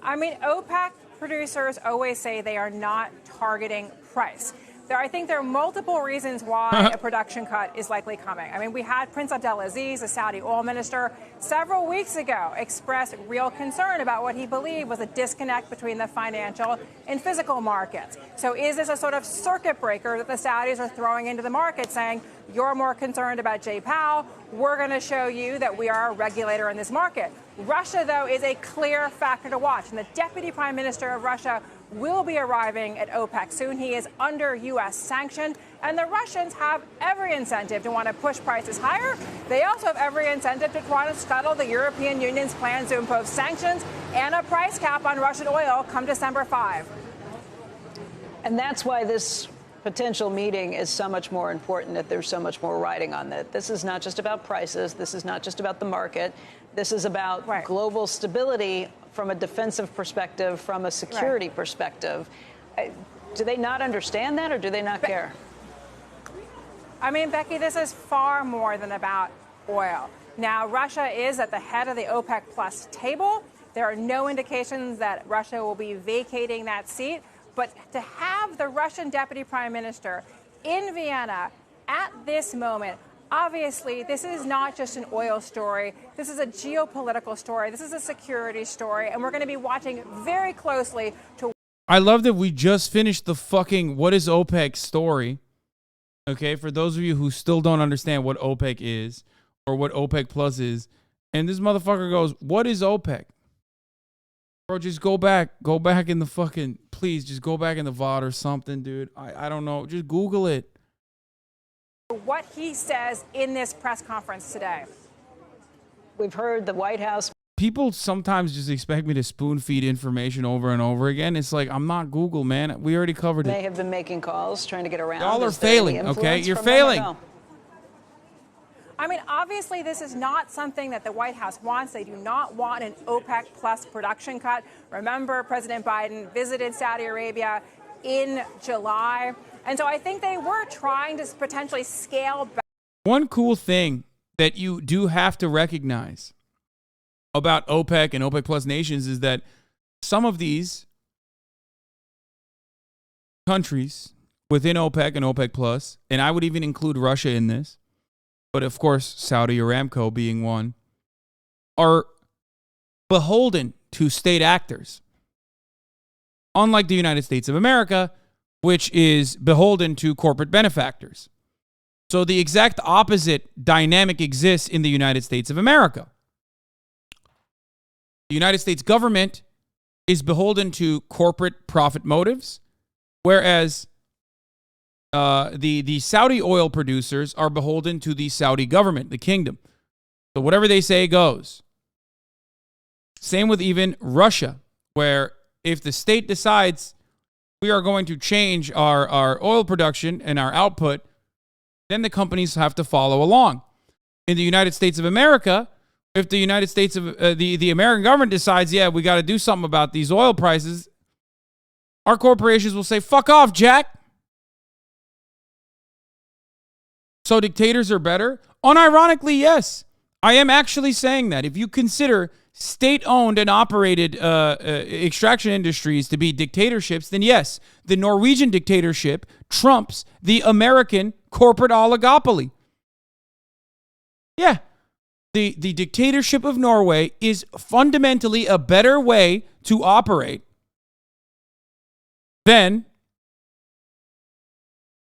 I mean, OPEC producers always say they are not targeting price. I think there are multiple reasons why a production cut is likely coming. I mean, we had Prince Abdulaziz, the Saudi oil minister, several weeks ago express real concern about what he believed was a disconnect between the financial and physical markets. So is this a sort of circuit breaker that the Saudis are throwing into the market, saying, you're more concerned about Jay Powell, we're going to show you that we are a regulator in this market? Russia, though, is a clear factor to watch. And the deputy prime minister of Russia will be arriving at OPEC soon. He is under U.S. sanction, and the Russians have every incentive to want to push prices higher. They also have every incentive to try to scuttle the European Union's plans to impose sanctions and a price cap on Russian oil come December 5. And that's why this potential meeting is so much more important, that there's so much more riding on that. This is not just about prices. This is not just about the market. This is about global stability from a defensive perspective, from a security perspective. Do they not understand that, or do they not care? I mean, Becky, this is far more than about oil. Now, Russia is at the head of the OPEC Plus table. There are no indications that Russia will be vacating that seat. But to have the Russian deputy prime minister in Vienna at this moment, obviously, this is not just an oil story. This is a geopolitical story. This is a security story. And we're going to be watching very closely to. I love that we just finished the fucking what is OPEC story. Okay, for those of you who still don't understand what OPEC is or what OPEC Plus is. And this motherfucker goes, what is OPEC? Bro, just go back in the fucking, please, just go back in the VOD or something, dude. I don't know. Just Google it. What he says in this press conference today. We've heard the White House. People sometimes just expect me to spoon feed information over and over again. It's like, I'm not Google, man. We already covered it. They have been making calls, trying to get around. Y'all are failing, okay? You're failing. I mean, obviously, this is not something that the White House wants. They do not want an OPEC Plus production cut. Remember, President Biden visited Saudi Arabia in July. And so I think they were trying to potentially scale back. One cool thing that you do have to recognize about OPEC and OPEC plus nations is that some of these countries within OPEC and OPEC plus, and I would even include Russia in this, but of course Saudi Aramco being one, are beholden to state actors. Unlike the United States of America, which is beholden to corporate benefactors. So the exact opposite dynamic exists in the United States of America. The United States government is beholden to corporate profit motives, whereas the Saudi oil producers are beholden to the Saudi government, the kingdom. So whatever they say goes. Same with even Russia, where if the state decides we are going to change our oil production and our output, then the companies have to follow along. In the United States of America, if the United States of the American government decides, yeah, we got to do something about these oil prices, our corporations will say, fuck off, Jack. So dictators are better? Unironically, yes. I am actually saying that. If you consider state-owned and operated extraction industries to be dictatorships, then yes, the Norwegian dictatorship trumps the American corporate oligopoly. Yeah, the dictatorship of Norway is fundamentally a better way to operate than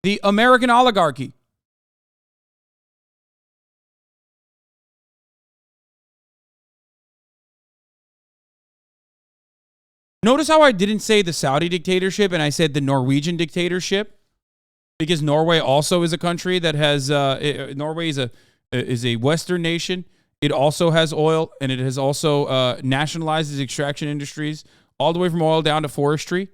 the American oligarchy. Notice how I didn't say the Saudi dictatorship and I said the Norwegian dictatorship, because Norway also is a country that has Norway is a Western nation. It also has oil, and it has also nationalized its extraction industries all the way from oil down to forestry,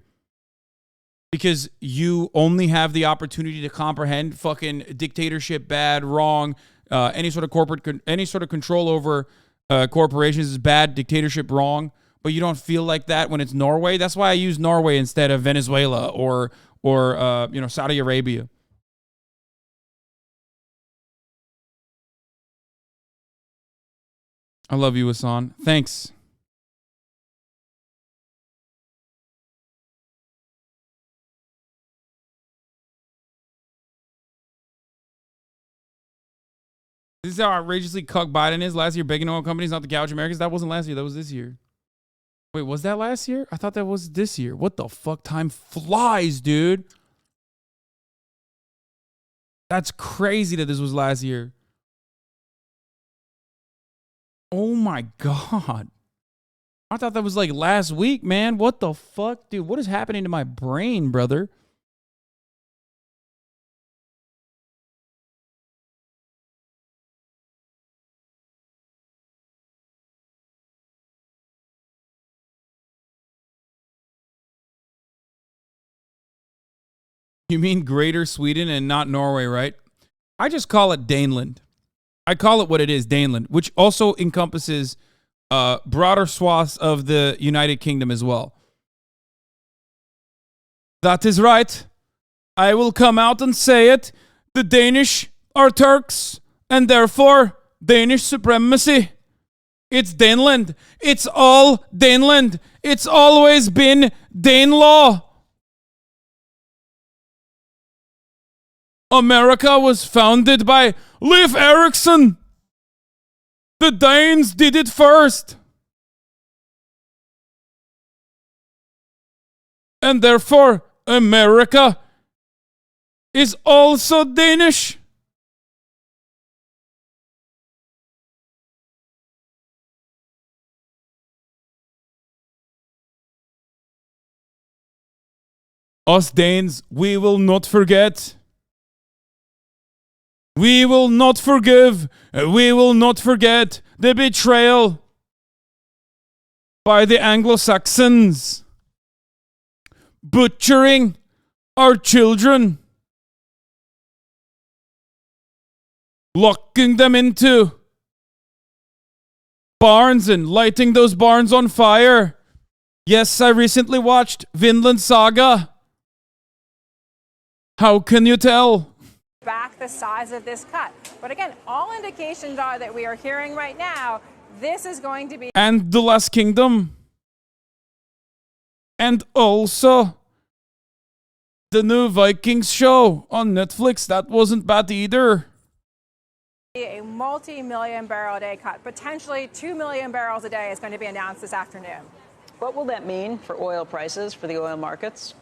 because you only have the opportunity to comprehend fucking dictatorship bad, wrong, any sort of control over corporations is bad, dictatorship wrong. But you don't feel like that when it's Norway. That's why I use Norway instead of Venezuela or Saudi Arabia. I love you, Hasan. Thanks. This is how outrageously cuck Biden is. Last year, begging oil companies not to gouge Americans. That wasn't last year. That was this year. Wait, was that last year? I thought that was this year. What the fuck? Time flies, dude. That's crazy that this was last year. Oh my God. I thought that was like last week, man. What the fuck? Dude, what is happening to my brain, brother? You mean Greater Sweden and not Norway, right? I just call it Daneland. I call it what it is, Daneland, which also encompasses broader swaths of the United Kingdom as well. That is right. I will come out and say it. The Danish are Turks, and therefore Danish supremacy. It's Daneland. It's all Daneland. It's always been Danelaw. America was founded by Leif Erikson. The Danes did it first. And therefore, America is also Danish. Us Danes, we will not forget. We will not forgive, we will not forget the betrayal by the Anglo-Saxons, butchering our children, locking them into barns and lighting those barns on fire. Yes, I recently watched Vinland Saga. How can you tell? Back the size of this cut. But again, all indications are that we are hearing right now, this is going to be... And The Last Kingdom. And also the new Vikings show on Netflix. That wasn't bad either. A multi-million barrel a day cut. Potentially 2 million barrels a day is going to be announced this afternoon. What will that mean for oil prices, for the oil markets?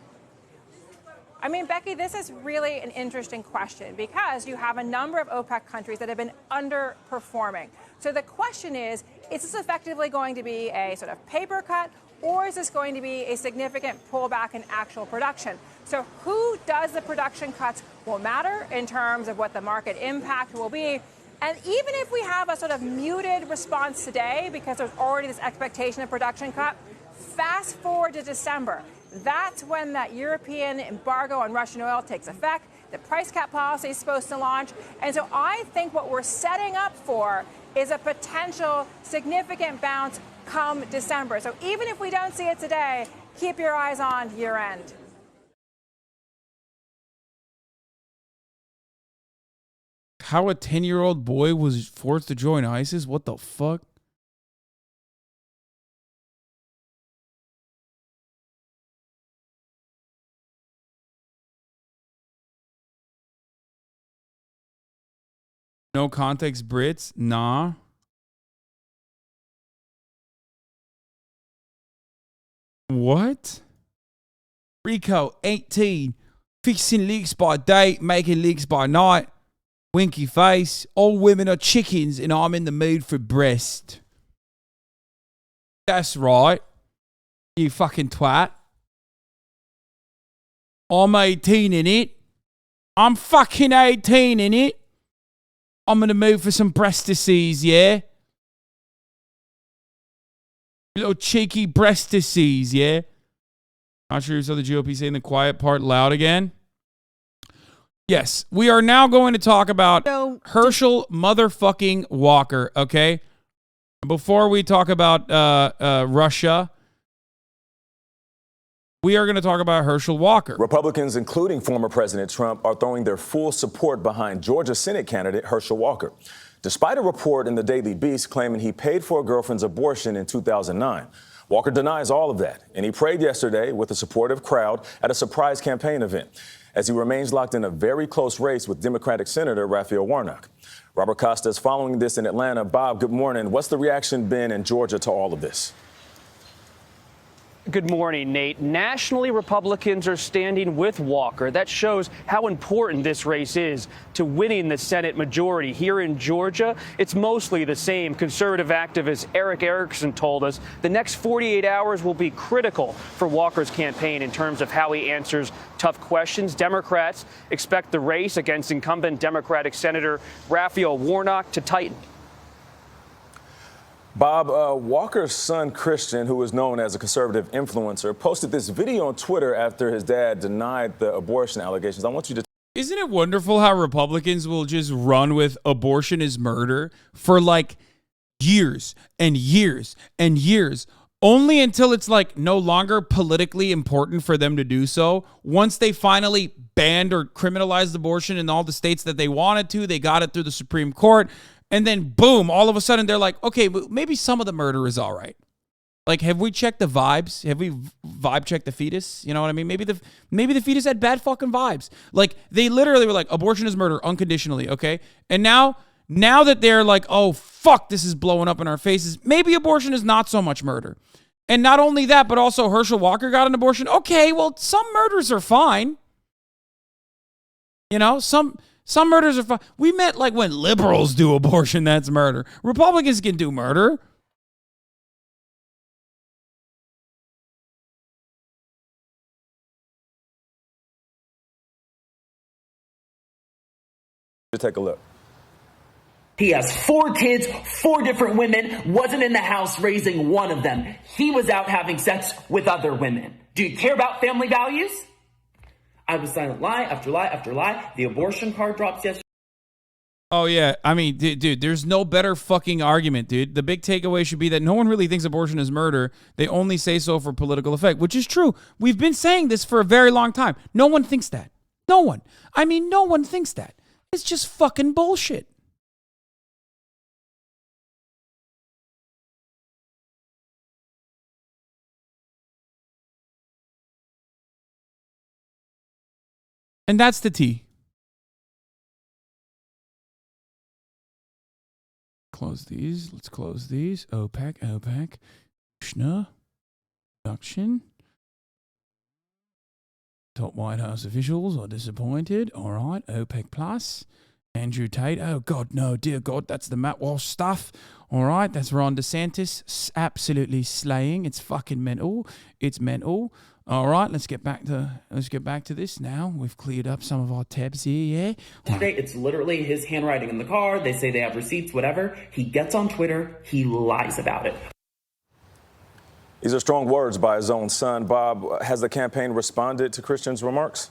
I mean, Becky, this is really an interesting question because you have a number of OPEC countries that have been underperforming. So the question is this effectively going to be a sort of paper cut, or is this going to be a significant pullback in actual production? So who does the production cuts will matter in terms of what the market impact will be. And even if we have a sort of muted response today because there's already this expectation of production cut, fast forward to December. That's when that European embargo on Russian oil takes effect. The price cap policy is supposed to launch. And so I think what we're setting up for is a potential significant bounce come December. So even if we don't see it today, keep your eyes on year end. How a 10-year-old boy was forced to join ISIS? What the fuck? No context, Brits? Nah. What? Rico, 18. Fixing leaks by day, making leaks by night. Winky face. All women are chickens and I'm in the mood for breast. That's right. You fucking twat. I'm 18 in it. I'm fucking 18 in it. I'm in the mood for some breast disease, yeah? Little cheeky breast disease, yeah? Not sure you saw the GOP saying the quiet part loud again. Yes, we are now going to talk about Herschel motherfucking Walker, okay? Before we talk about Russia, we are going to talk about Herschel Walker. Republicans, including former President Trump, are throwing their full support behind Georgia Senate candidate Herschel Walker, despite a report in the Daily Beast claiming he paid for a girlfriend's abortion in 2009. Walker denies all of that, and he prayed yesterday with a supportive crowd at a surprise campaign event as he remains locked in a very close race with Democratic Senator Raphael Warnock. Robert Costa is following this in Atlanta. Bob, good morning. What's the reaction been in Georgia to all of this? Good morning, Nate. Nationally, Republicans are standing with Walker. That shows how important this race is to winning the Senate majority. Here in Georgia, it's mostly the same. Conservative activist Eric Erickson told us the next 48 hours will be critical for Walker's campaign in terms of how he answers tough questions. Democrats expect the race against incumbent Democratic Senator Raphael Warnock to tighten. Bob, Walker's son, Christian, who is known as a conservative influencer, posted this video on Twitter after his dad denied the abortion allegations. I want you to... Isn't it wonderful how Republicans will just run with abortion is murder for like years and years and years, only until it's like no longer politically important for them to do so. Once they finally banned or criminalized abortion in all the states that they wanted to, they got it through the Supreme Court. And then, boom, all of a sudden they're like, okay, maybe some of the murder is all right. Like, have we checked the vibes? Have we vibe checked the fetus? You know what I mean? Maybe the fetus had bad fucking vibes. Like, they literally were like, abortion is murder unconditionally, okay? And now that they're like, oh, fuck, this is blowing up in our faces, maybe abortion is not so much murder. And not only that, but also Herschel Walker got an abortion. Okay, well, some murders are fine. You know, some murders are fine. We meant like when liberals do abortion, that's murder. Republicans can do murder. Take a look. He has 4 kids, 4 different women, wasn't in the house raising one of them. He was out having sex with other women. Do you care about family values? I was silent lie after lie after lie. The abortion card drops yesterday. Oh, yeah. I mean, dude, there's no better fucking argument, dude. The big takeaway should be that no one really thinks abortion is murder. They only say so for political effect, which is true. We've been saying this for a very long time. No one thinks that. No one. I mean, no one thinks that. It's just fucking bullshit. And that's the tea. Close these. Let's close these. OPEC. Kushner. Production. Top White House officials are disappointed. All right. OPEC Plus. Andrew Tate. Oh, God, no. Dear God, that's the Matt Walsh stuff. All right. That's Ron DeSantis. Absolutely slaying. It's fucking mental. It's mental. All right, let's get back to this now. We've cleared up some of our tabs here, yeah? Today, it's literally his handwriting in the car. They say they have receipts, whatever. He gets on Twitter. He lies about it. These are strong words by his own son. Bob, has the campaign responded to Christian's remarks?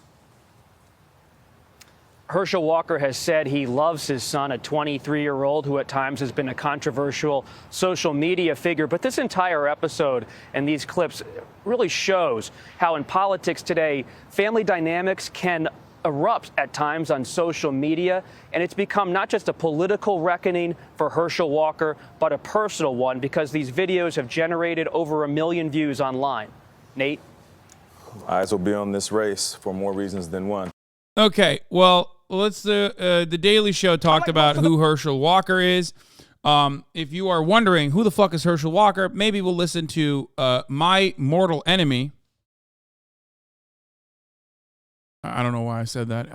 Herschel Walker has said he loves his son, a 23-year-old who at times has been a controversial social media figure. But this entire episode and these clips really shows how in politics today, family dynamics can erupt at times on social media. And it's become not just a political reckoning for Herschel Walker, but a personal one because these videos have generated over 1 million views online. Nate? Eyes will be on this race for more reasons than one. Okay, well, the Daily Show talked about who Herschel Walker is. If you are wondering who the fuck is Herschel Walker, maybe we'll listen to my mortal enemy. I don't know why I said that.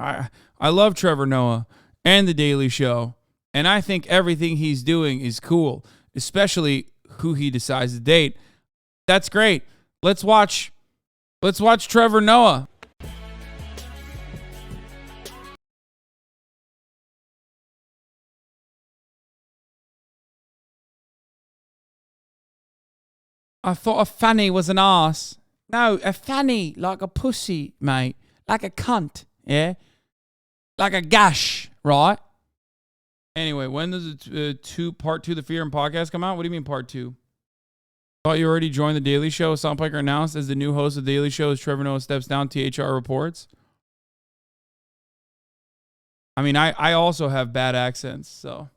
I love Trevor Noah and the Daily Show, and I think everything he's doing is cool, especially who he decides to date. That's great. Let's watch Trevor Noah. I thought a fanny was an arse. No, a fanny like a pussy, mate. Like a cunt, yeah? Like a gash, right? Anyway, when does part two, the Fear and Podcast come out? What do you mean part 2? Thought you already joined the Daily Show. Soundpiker announced as the new host of the Daily Show as Trevor Noah steps down, THR reports. I mean, I also have bad accents, so.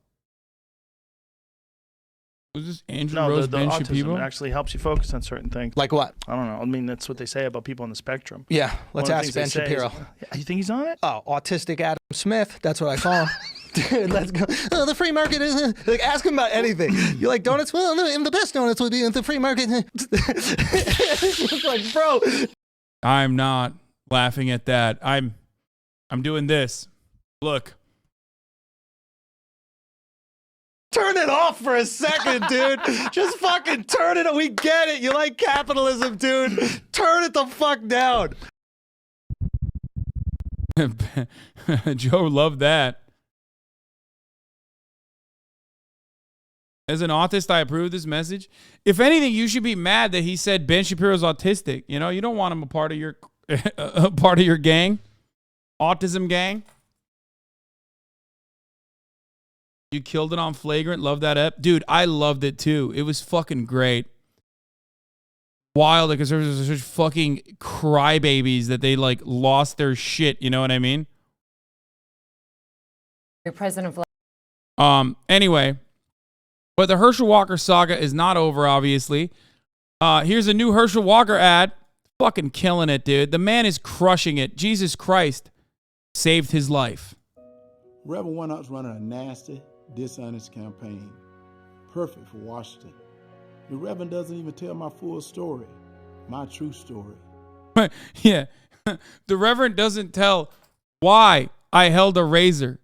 Was this Andrew Rose the Ben autism Shapiro? actually helps you focus on certain things. Like what? I don't know. I mean, that's what they say about people on the spectrum. Yeah, let's ask Ben Shapiro. You think he's on it? Oh, autistic Adam Smith. That's what I call him. Dude, let's go. Oh, the free market is like ask him about anything. You like donuts? Well, no, the best donuts would be in the free market. It's like, bro. I'm not laughing at that. I'm doing this. Look. Turn it off for a second, dude. Just fucking turn it. We get it. You like capitalism, dude. Turn it the fuck down. Joe loved that. As an autist, I approve this message. If anything, you should be mad that he said Ben Shapiro's autistic. You know, you don't want him a part of your gang, autism gang. You killed it on Flagrant. Love that ep. Dude, I loved it too. It was fucking great. Wild, because there was such fucking crybabies that they like lost their shit. You know what I mean? President Anyway, but the Herschel Walker saga is not over, obviously. Here's a new Herschel Walker ad. Fucking killing it, dude. The man is crushing it. Jesus Christ saved his life. Reverend Warnock's running a nasty, dishonest campaign. Perfect for Washington. The Reverend doesn't even tell my full story, my true story. Yeah. The Reverend doesn't tell why I held a razor.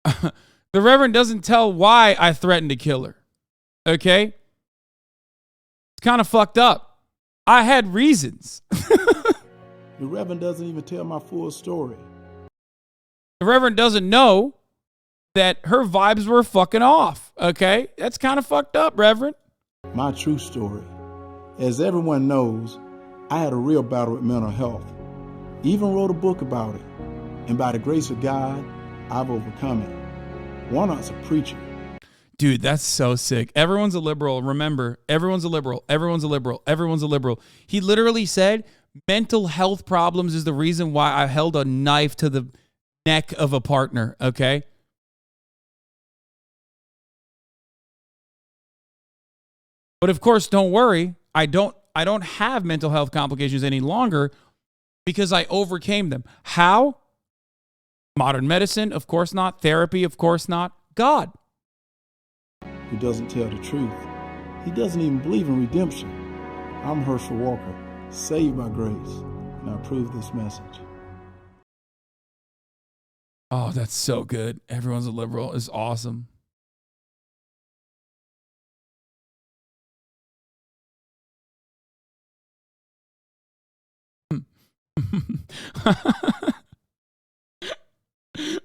The Reverend doesn't tell why I threatened to kill her. Okay? It's kind of fucked up. I had reasons. The Reverend doesn't even tell my full story. The Reverend doesn't know that her vibes were fucking off. Okay? That's kind of fucked up, Reverend. My true story. As everyone knows, I had a real battle with mental health. Even wrote a book about it. And by the grace of God, I've overcome it. Warnock's a preacher. Dude, that's so sick. Everyone's a liberal. Remember, everyone's a liberal. Everyone's a liberal. Everyone's a liberal. He literally said, mental health problems is the reason why I held a knife to the neck of a partner, okay? But of course, don't worry. I don't have mental health complications any longer because I overcame them. How? Modern medicine, of course not. Therapy, of course not. God. Who doesn't tell the truth. He doesn't even believe in redemption. I'm Herschel Walker, saved by grace, and I approve this message. Oh, that's so good. Everyone's a liberal is awesome.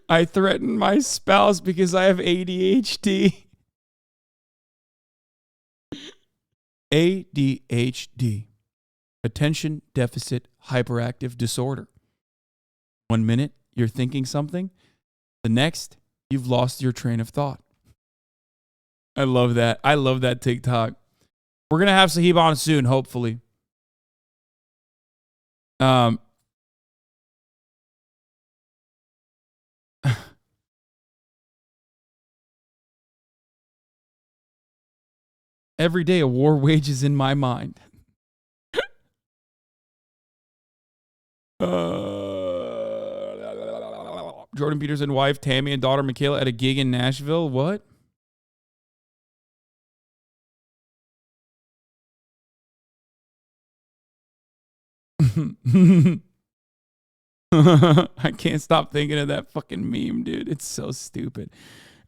I threatened my spouse because I have ADHD. ADHD. Attention Deficit Hyperactive Disorder. 1 minute, you're thinking something. The next, you've lost your train of thought. I love that. I love that TikTok. We're going to have Sahib on soon, hopefully. Every day a war wages in my mind. Jordan Peterson wife Tammy and daughter Michaela at a gig in Nashville. What? I can't stop thinking of that fucking meme, dude. It's so stupid.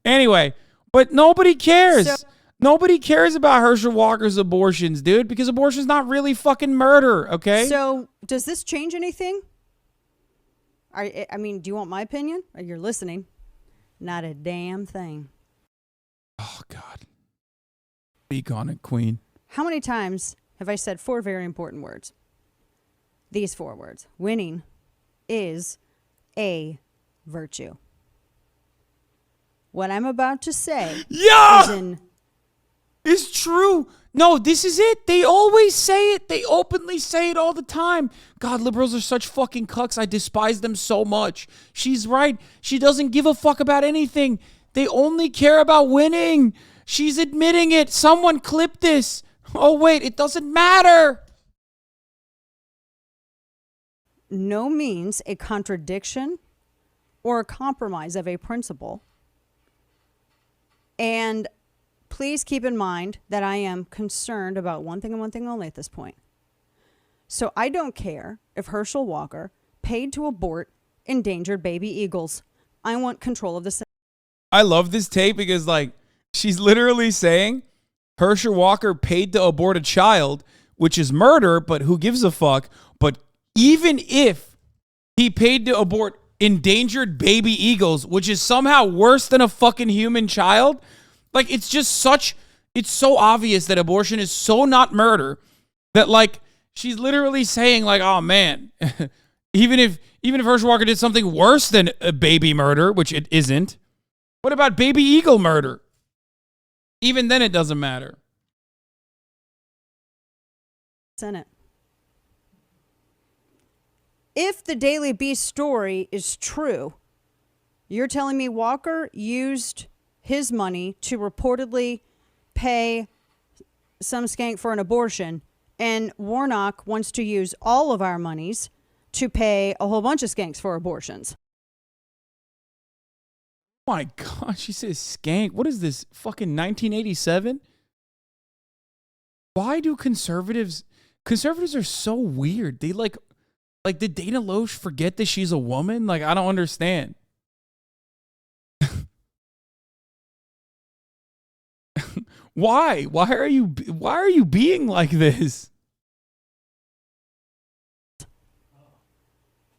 Anyway, but nobody cares. Nobody cares about Herschel Walker's abortions, dude, because abortion's not really fucking murder, okay? So, does this change anything? I mean, do you want my opinion? Or you're listening? Not a damn thing. Oh, God. Speak on it, Queen. How many times have I said 4 very important words? These 4 words. Winning is a virtue. What I'm about to say is in... It's true. No, this is it. They always say it. They openly say it all the time. God, liberals are such fucking cucks. I despise them so much. She's right. She doesn't give a fuck about anything. They only care about winning. She's admitting it. Someone clip this. Oh, wait, it doesn't matter. No means a contradiction or a compromise of a principle. And please keep in mind that I am concerned about one thing and one thing only at this point. So I don't care if Herschel Walker paid to abort endangered baby eagles. I want control of this. I love this tape because, like, she's literally saying Herschel Walker paid to abort a child, which is murder, but who gives a fuck? But even if he paid to abort endangered baby eagles, which is somehow worse than a fucking human child, like, it's just it's so obvious that abortion is so not murder that, like, she's literally saying, like, oh, man, even if Herschel Walker did something worse than a baby murder, which it isn't, what about baby eagle murder? Even then, it doesn't matter. Senate. If the Daily Beast story is true, you're telling me Walker used his money to reportedly pay some skank for an abortion, and Warnock wants to use all of our monies to pay a whole bunch of skanks for abortions. Oh my God, she says skank. What is this, fucking 1987? Why do conservatives are so weird? They like did Dana Loesch forget that she's a woman? Like, I don't understand. Why? Why are you being like this?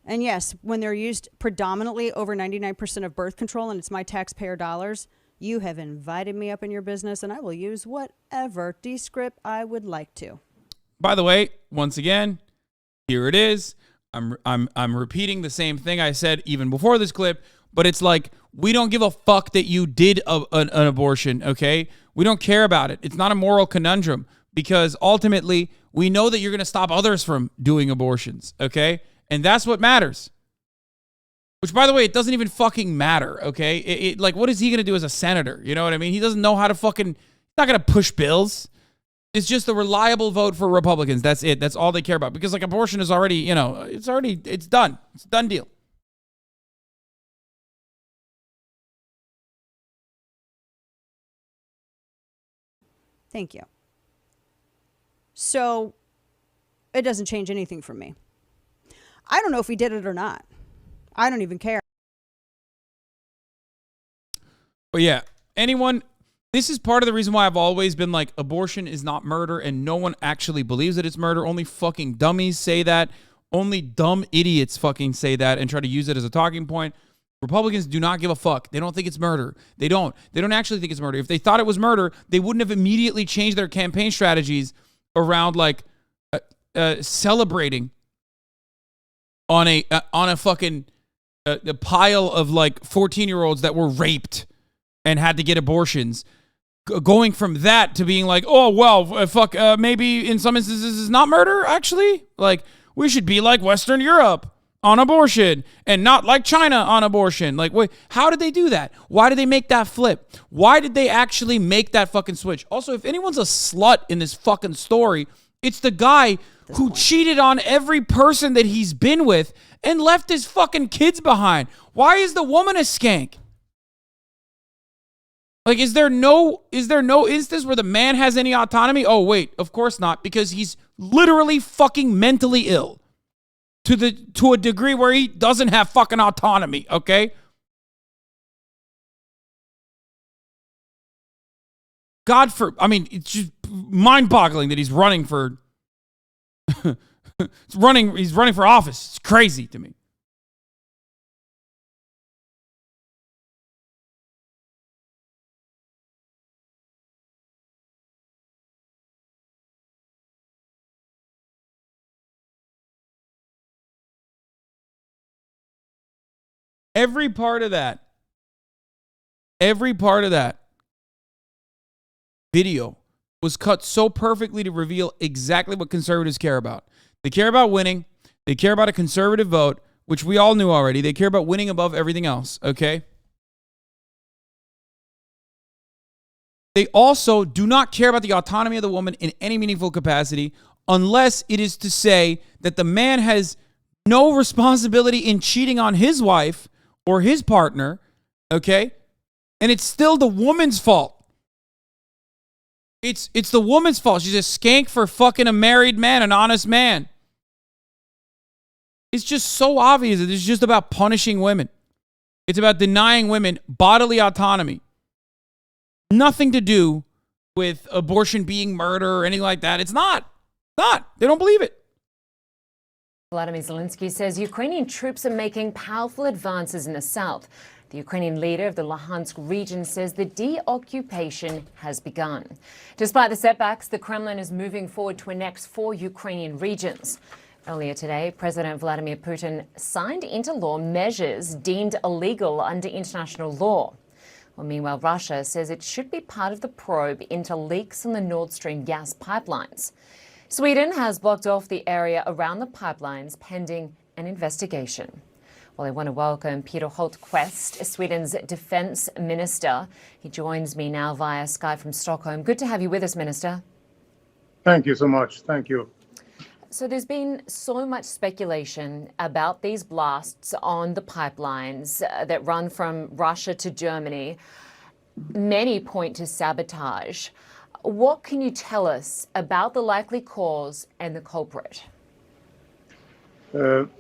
And yes, when they're used predominantly over 99% of birth control and it's my taxpayer dollars, you have invited me up in your business and I will use whatever descript I would like to. By the way, once again, here it is. I'm repeating the same thing I said even before this clip, but it's like, we don't give a fuck that you did an abortion, okay? We don't care about it. It's not a moral conundrum because ultimately We know that you're going to stop others from doing abortions, okay? And that's what matters. Which, by the way, it doesn't even fucking matter, okay? Like, what is he going to do as a senator? You know what I mean? He doesn't know how to fucking... He's not going to push bills. It's just a reliable vote for Republicans. That's it. That's all they care about. Because, like, abortion is already, you know, it's done. It's a done deal. Thank you. So, it doesn't change anything for me. I don't know if he did it or not. I don't even care. But yeah, this is part of the reason why I've always been like, abortion is not murder, and no one actually believes that it's murder. Only fucking dummies say that. Only dumb idiots fucking say that and try to use it as a talking point. Republicans do not give a fuck. They don't think it's murder. They don't actually think it's murder. If they thought it was murder, they wouldn't have immediately changed their campaign strategies around like celebrating on a fucking a pile of like 14-year-olds that were raped and had to get abortions. Going from that to being like, oh, well, fuck, maybe in some instances it's not murder, actually. Like, we should be like Western Europe on abortion and not like China on abortion. Like, wait, how did they do that? Why did they make that flip? Why did they actually make that fucking switch? Also, if anyone's a slut in this fucking story, it's the guy who cheated on every person that he's been with and left his fucking kids behind. Why is the woman a skank? Like, is there no instance where the man has any autonomy? Oh, wait, of course not, because he's literally fucking mentally ill to a degree where he doesn't have fucking autonomy, okay? It's just mind-boggling that he's running for he's running for office. It's crazy to me. Every part of that video was cut so perfectly to reveal exactly what conservatives care about. They care about winning. They care about a conservative vote, which we all knew already. They care about winning above everything else, okay? They also do not care about the autonomy of the woman in any meaningful capacity unless it is to say that the man has no responsibility in cheating on his wife or his partner, okay? And it's still the woman's fault. It's the woman's fault. She's a skank for fucking a married man, an honest man. It's just so obvious that it's just about punishing women. It's about denying women bodily autonomy. Nothing to do with abortion being murder or anything like that. It's not. They don't believe it. Vladimir Zelensky says Ukrainian troops are making powerful advances in the south. The Ukrainian leader of the Luhansk region says the deoccupation has begun. Despite the setbacks, the Kremlin is moving forward to annex 4 Ukrainian regions. Earlier today, President Vladimir Putin signed into law measures deemed illegal under international law. Well, meanwhile, Russia says it should be part of the probe into leaks on the Nord Stream gas pipelines. Sweden has blocked off the area around the pipelines pending an investigation. Well, I want to welcome Peter Hultqvist, Sweden's defence minister. He joins me now via Skype from Stockholm. Good to have you with us, Minister. Thank you so much. Thank you. So there's been so much speculation about these blasts on the pipelines that run from Russia to Germany. Many point to sabotage. What can you tell us about the likely cause and the culprit?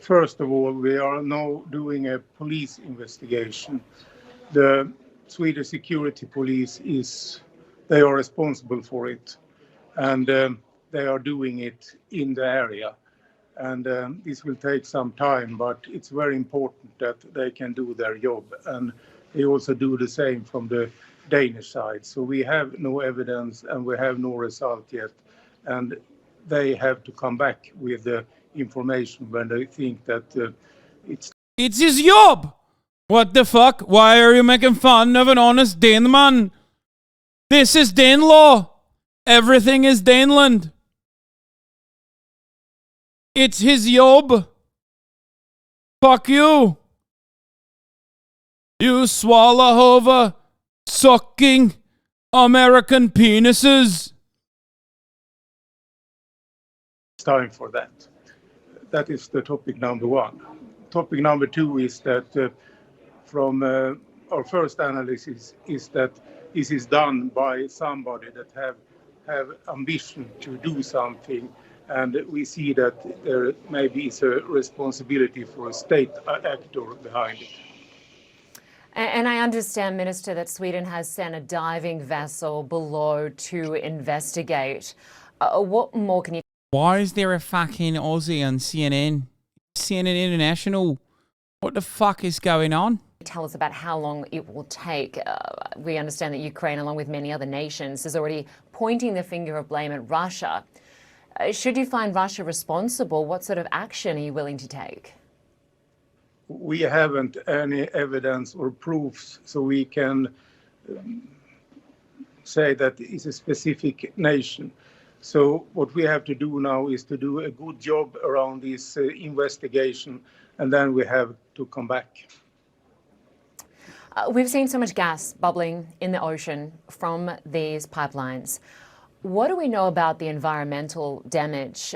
First of all, we are now doing a police investigation. The Swedish security police they are responsible for it, and they are doing it in the area. And this will take some time, but it's very important that they can do their job. And they also do the same from the Danish side. So we have no evidence and we have no result yet. And they have to come back with the information when they think that it's his job. What the fuck? Why are you making fun of an honest Daneman? This is Dane law. Everything is Daneland. It's his job. Fuck you. You swallow over sucking American penises. It's time for that. That is the topic number one. Topic number two is that from our first analysis is that this is done by somebody that have ambition to do something, and we see that there maybe is a responsibility for a state actor behind it. And I understand, Minister, that Sweden has sent a diving vessel below to investigate. What more can you... Why is there a fucking Aussie on CNN? CNN International? What the fuck is going on? Tell us about how long it will take. We understand that Ukraine, along with many other nations, is already pointing the finger of blame at Russia. Should you find Russia responsible, what sort of action are you willing to take? We haven't any evidence or proofs, so we can say that it's a specific nation. So what we have to do now is to do a good job around this investigation, and then we have to come back. We've seen so much gas bubbling in the ocean from these pipelines. What do we know about the environmental damage,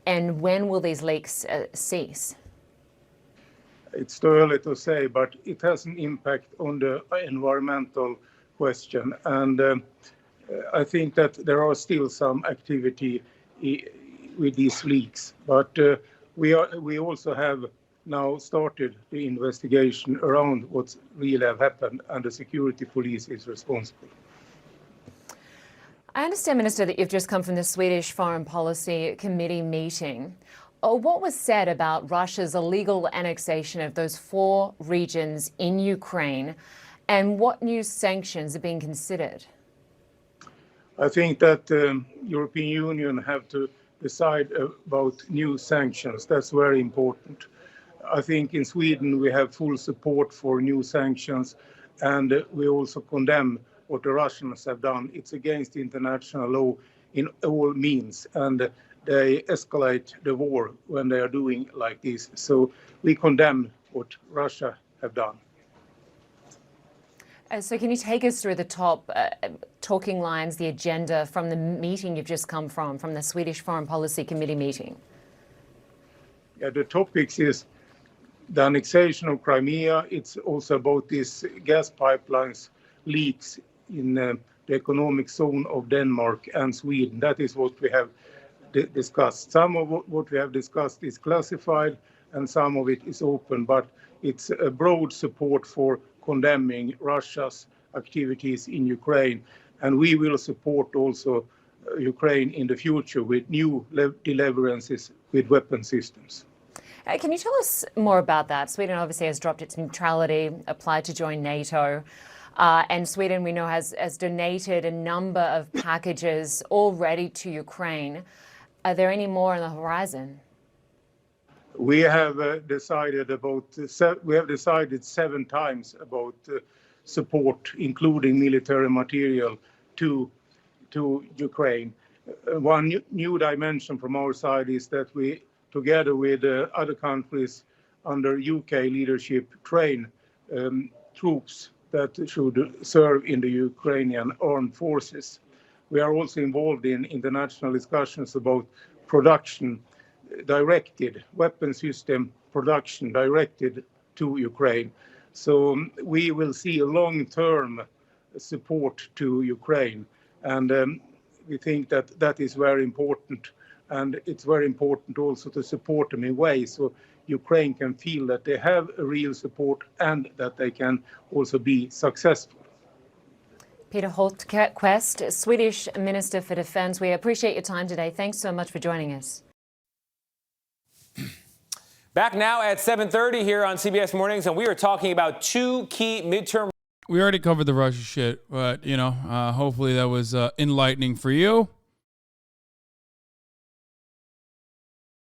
and when will these leaks cease? It's too early to say, but it has an impact on the environmental question. And I think that there are still some activity with these leaks. But we also have now started the investigation around what's really have happened, and the security police is responsible. I understand, Minister, that you've just come from the Swedish Foreign Policy Committee meeting. What was said about Russia's illegal annexation of those 4 regions in Ukraine, and what new sanctions are being considered? I think that the European Union have to decide about new sanctions. That's very important. I think in Sweden we have full support for new sanctions, and we also condemn what the Russians have done. It's against international law in all means, and they escalate the war when they are doing like this. So we condemn what Russia have done. So can you take us through the top talking lines, the agenda from the meeting you've just come from the Swedish Foreign Policy Committee meeting? Yeah, the topics is the annexation of Crimea. It's also about these gas pipelines leaks in the economic zone of Denmark and Sweden. That is what we have discussed. Some of what we have discussed is classified and some of it is open, but it's a broad support for condemning Russia's activities in Ukraine. And we will support also Ukraine in the future with new deliverances with weapon systems. Can you tell us more about that? Sweden obviously has dropped its neutrality, applied to join NATO. And Sweden, we know, has donated a number of packages already to Ukraine. Are there any more on the horizon? We have decided 7 times about support, including military material, to Ukraine. One new dimension from our side is that we, together with other countries under UK leadership, train troops that should serve in the Ukrainian armed forces. We are also involved in international discussions about production directed, weapon system production directed to Ukraine. So we will see a long-term support to Ukraine. And we think that that is very important. And it's very important also to support them in ways so Ukraine can feel that they have a real support and that they can also be successful. Peter Hultqvist, Swedish Minister for Defence, we appreciate your time today. Thanks so much for joining us. Back now at 7:30 here on CBS Mornings, and we are talking about 2 key midterm. We already covered the Russia shit, but, you know, hopefully that was enlightening for you.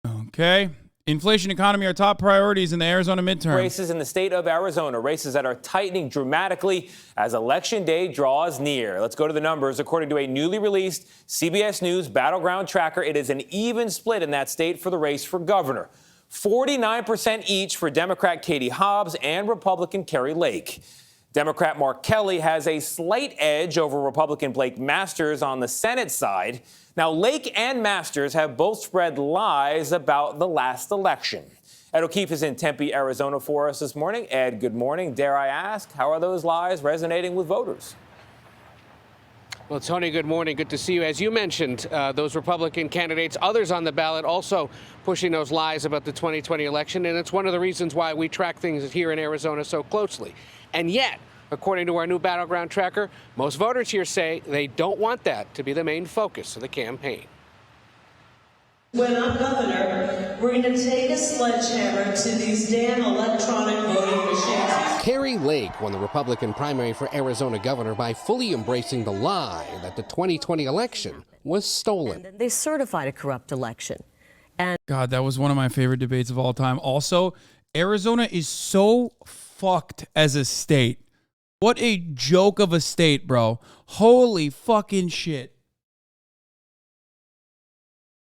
Okay. Inflation, economy are top priorities in the Arizona midterm. Races in the state of Arizona, races that are tightening dramatically as Election Day draws near. Let's go to the numbers. According to a newly released CBS News Battleground Tracker, it is an even split in that state for the race for governor. 49% each for Democrat Katie Hobbs and Republican Kari Lake. Democrat Mark Kelly has a slight edge over Republican Blake Masters on the Senate side. Now, Lake and Masters have both spread lies about the last election. Ed O'Keefe is in Tempe, Arizona for us this morning. Ed, good morning. Dare I ask, how are those lies resonating with voters? Well, Tony, good morning. Good to see you. As you mentioned, those Republican candidates, others on the ballot also pushing those lies about the 2020 election. And it's one of the reasons why we track things here in Arizona so closely. And yet, according to our new Battleground Tracker, most voters here say they don't want that to be the main focus of the campaign. When I'm governor, we're going to take a sledgehammer to these damn electronic voting machines. Kari Lake won the Republican primary for Arizona governor by fully embracing the lie that the 2020 election was stolen. They certified a corrupt election. And God, that was one of my favorite debates of all time. Also, Arizona is so fucked as a state. What a joke of a state, bro. Holy fucking shit.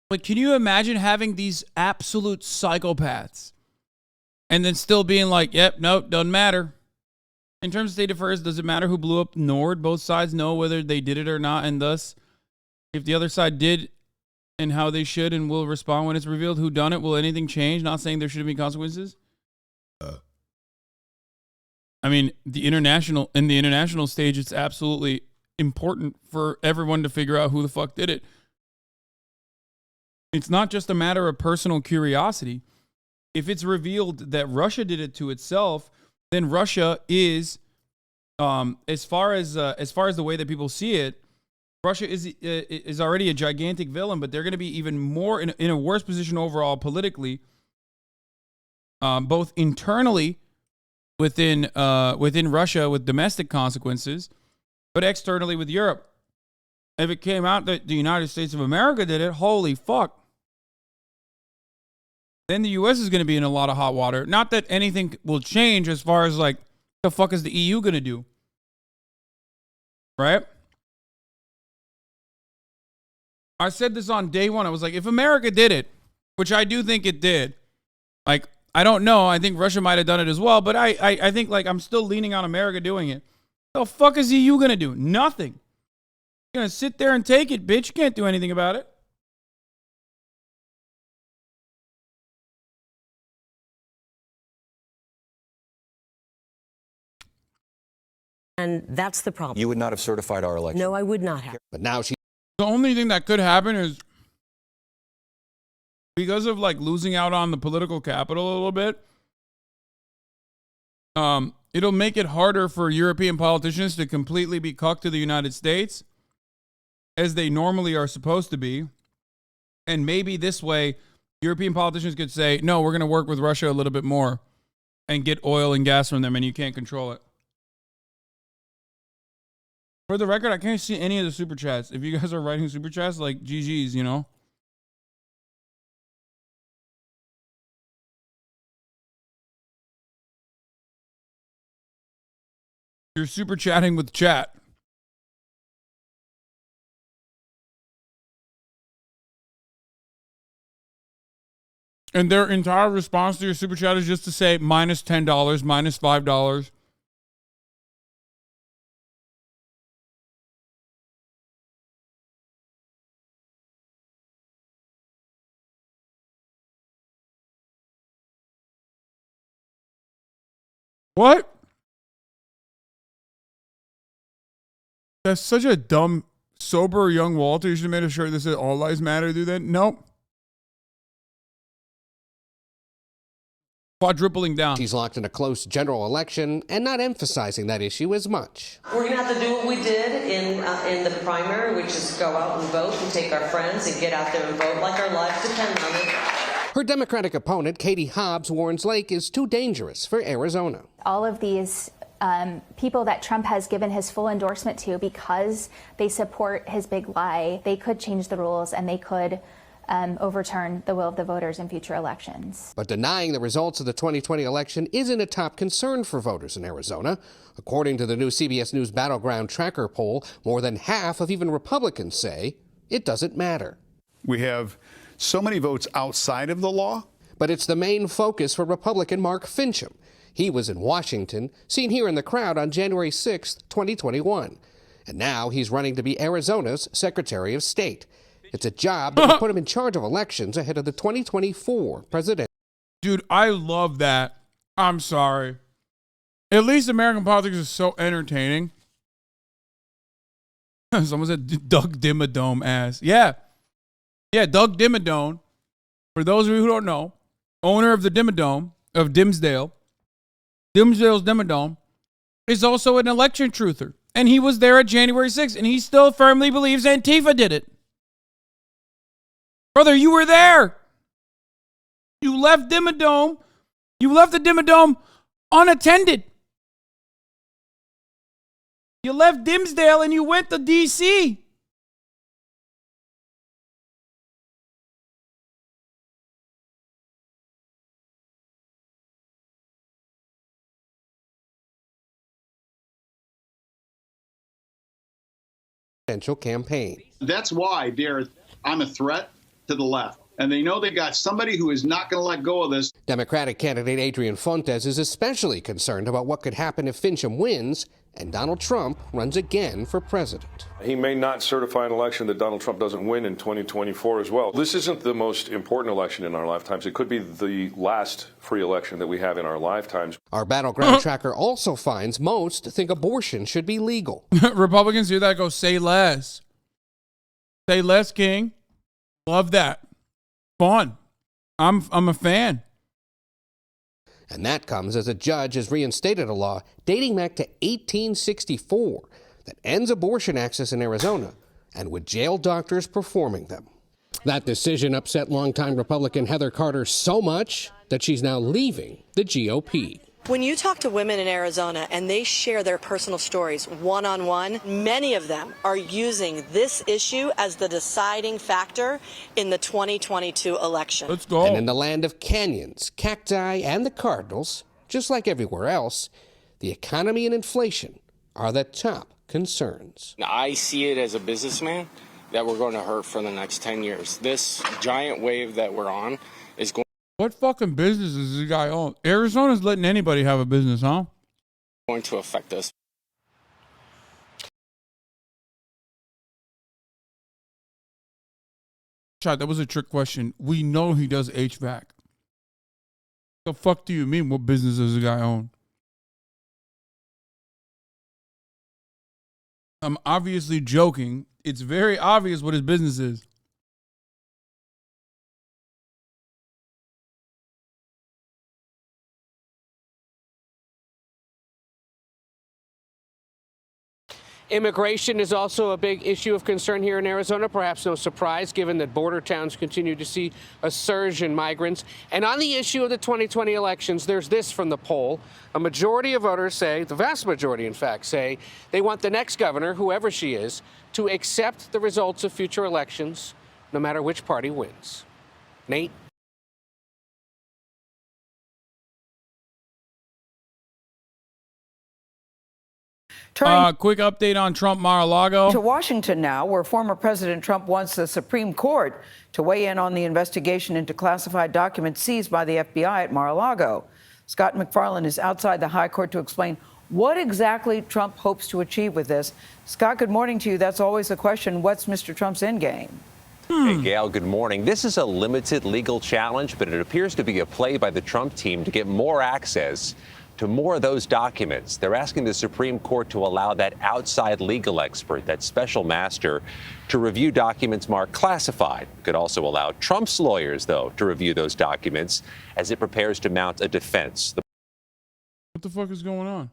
Like, can you imagine having these absolute psychopaths and then still being like, yep, nope, doesn't matter. In terms of state affairs, does it matter who blew up Nord? Both sides know whether they did it or not, and thus, if the other side did and how they should and will respond when it's revealed who done it, will anything change? Not saying there shouldn't be consequences. I mean, the international stage, it's absolutely important for everyone to figure out who the fuck did it. It's not just a matter of personal curiosity. If it's revealed that Russia did it to itself, then Russia is, as far as the way that people see it, Russia is already a gigantic villain, but they're going to be even more in a worse position overall politically, both internally within Russia with domestic consequences, but externally with Europe. If it came out that the United States of America did it, holy fuck. Then the U.S. is going to be in a lot of hot water. Not that anything will change as far as like, the fuck is the EU going to do? Right? I said this on day one. I was like, if America did it, which I do think it did, like, I don't know. I think Russia might have done it as well, but I think like I'm still leaning on America doing it. The fuck is the EU going to do? Nothing. You're going to sit there and take it, bitch. You can't do anything about it. And that's the problem. You would not have certified our election. No, I would not have. But now she... The only thing that could happen is because of like losing out on the political capital a little bit, it'll make it harder for European politicians to completely be cucked to the United States as they normally are supposed to be. And maybe this way, European politicians could say, no, we're going to work with Russia a little bit more and get oil and gas from them, and you can't control it. For the record, I can't see any of the super chats. If you guys are writing super chats, like GG's, you know. You're super chatting with chat. And their entire response to your super chat is just to say minus $10, minus $5. What? That's such a dumb, sober young Walter. You should have made a shirt that said all lives matter, do that? Nope. Quadrupling down. She's locked in a close general election and not emphasizing that issue as much. We're going to have to do what we did in the primary, which is go out and vote and take our friends and get out there and vote like our lives depend on it. Her Democratic opponent, Katie Hobbs, warns Lake is too dangerous for Arizona. All of these people that Trump has given his full endorsement to because they support his big lie, they could change the rules and they could overturn the will of the voters in future elections. But denying the results of the 2020 election isn't a top concern for voters in Arizona. According to the new CBS News Battleground Tracker poll, more than half of even Republicans say it doesn't matter. We have so many votes outside of the law. But it's the main focus for Republican Mark Fincham. He was in Washington, seen here in the crowd on January 6, 2021. And now he's running to be Arizona's Secretary of State. It's a job that will put him in charge of elections ahead of the 2024 president. Dude, I love that. I'm sorry. At least American politics is so entertaining. Someone said Doug Dimmadome ass. Yeah. Yeah, Doug Dimmadome, for those of you who don't know, owner of the Dimmadome of Dimsdale, Dimsdale's Dimmadome, is also an election truther. And he was there at January 6th, and he still firmly believes Antifa did it. Brother, you were there. You left Dimmadome. You left the Dimmadome unattended. You left Dimsdale and you went to D.C. Campaign. That's why, I'm a threat to the left. And they know they got somebody who is not going to let go of this. Democratic candidate Adrian Fontes is especially concerned about what could happen if Fincham wins and Donald Trump runs again for president. He may not certify an election that Donald Trump doesn't win in 2024 as well. This isn't the most important election in our lifetimes. It could be the last free election that we have in our lifetimes. Our battleground tracker also finds most think abortion should be legal. Republicans hear that, go, say less. Say less, King. Love that. Fun. I'm a fan. And that comes as a judge has reinstated a law dating back to 1864 that ends abortion access in Arizona and would jail doctors performing them. That decision upset longtime Republican Heather Carter so much that she's now leaving the GOP. When you talk to women in Arizona and they share their personal stories one-on-one, many of them are using this issue as the deciding factor in the 2022 election. Let's go. And in the land of canyons, cacti, and the cardinals, just like everywhere else, the economy and inflation are the top concerns. I see it as a businessman that we're going to hurt for the next 10 years. This giant wave that we're on is going What fucking business is this guy on? Arizona's letting anybody have a business, huh? to affect us. Shot, that was a trick question. We know he does HVAC. The fuck do you mean? What business does the guy own? I'm obviously joking. It's very obvious what his business is. Immigration is also a big issue of concern here in Arizona. Perhaps no surprise, given that border towns continue to see a surge in migrants. And on the issue of the 2020 elections, there's this from the poll. A majority of voters say, the vast majority, in fact, say they want the next governor, whoever she is, to accept the results of future elections, no matter which party wins. Nate? Quick update on Trump Mar-a-Lago. To Washington now, where former President Trump wants the Supreme Court to weigh in on the investigation into classified documents seized by the FBI at Mar-a-Lago. Scott McFarland is outside the high court to explain what exactly Trump hopes to achieve with this. Scott, good morning to you. That's always the question. What's Mr. Trump's endgame? Hey, Gail, good morning. This is a limited legal challenge, but it appears to be a play by the Trump team to get more access to more of those documents. They're asking the Supreme Court to allow that outside legal expert, that special master, to review documents marked classified. It could also allow Trump's lawyers, though, to review those documents as it prepares to mount a defense. What the fuck is going on?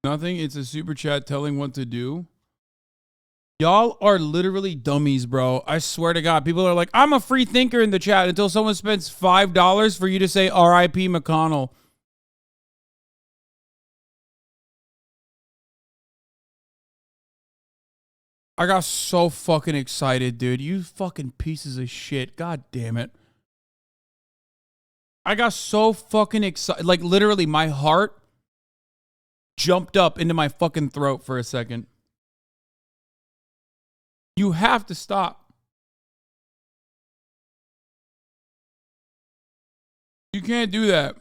Nothing. It's a super chat telling what to do. Y'all are literally dummies, bro. I swear to God. People are like, I'm a free thinker in the chat until someone spends $5 for you to say R.I.P. McConnell. I got so fucking excited, dude. You fucking pieces of shit. God damn it. I got so fucking excited. Like, literally, my heart jumped up into my fucking throat for a second. You have to stop. You can't do that.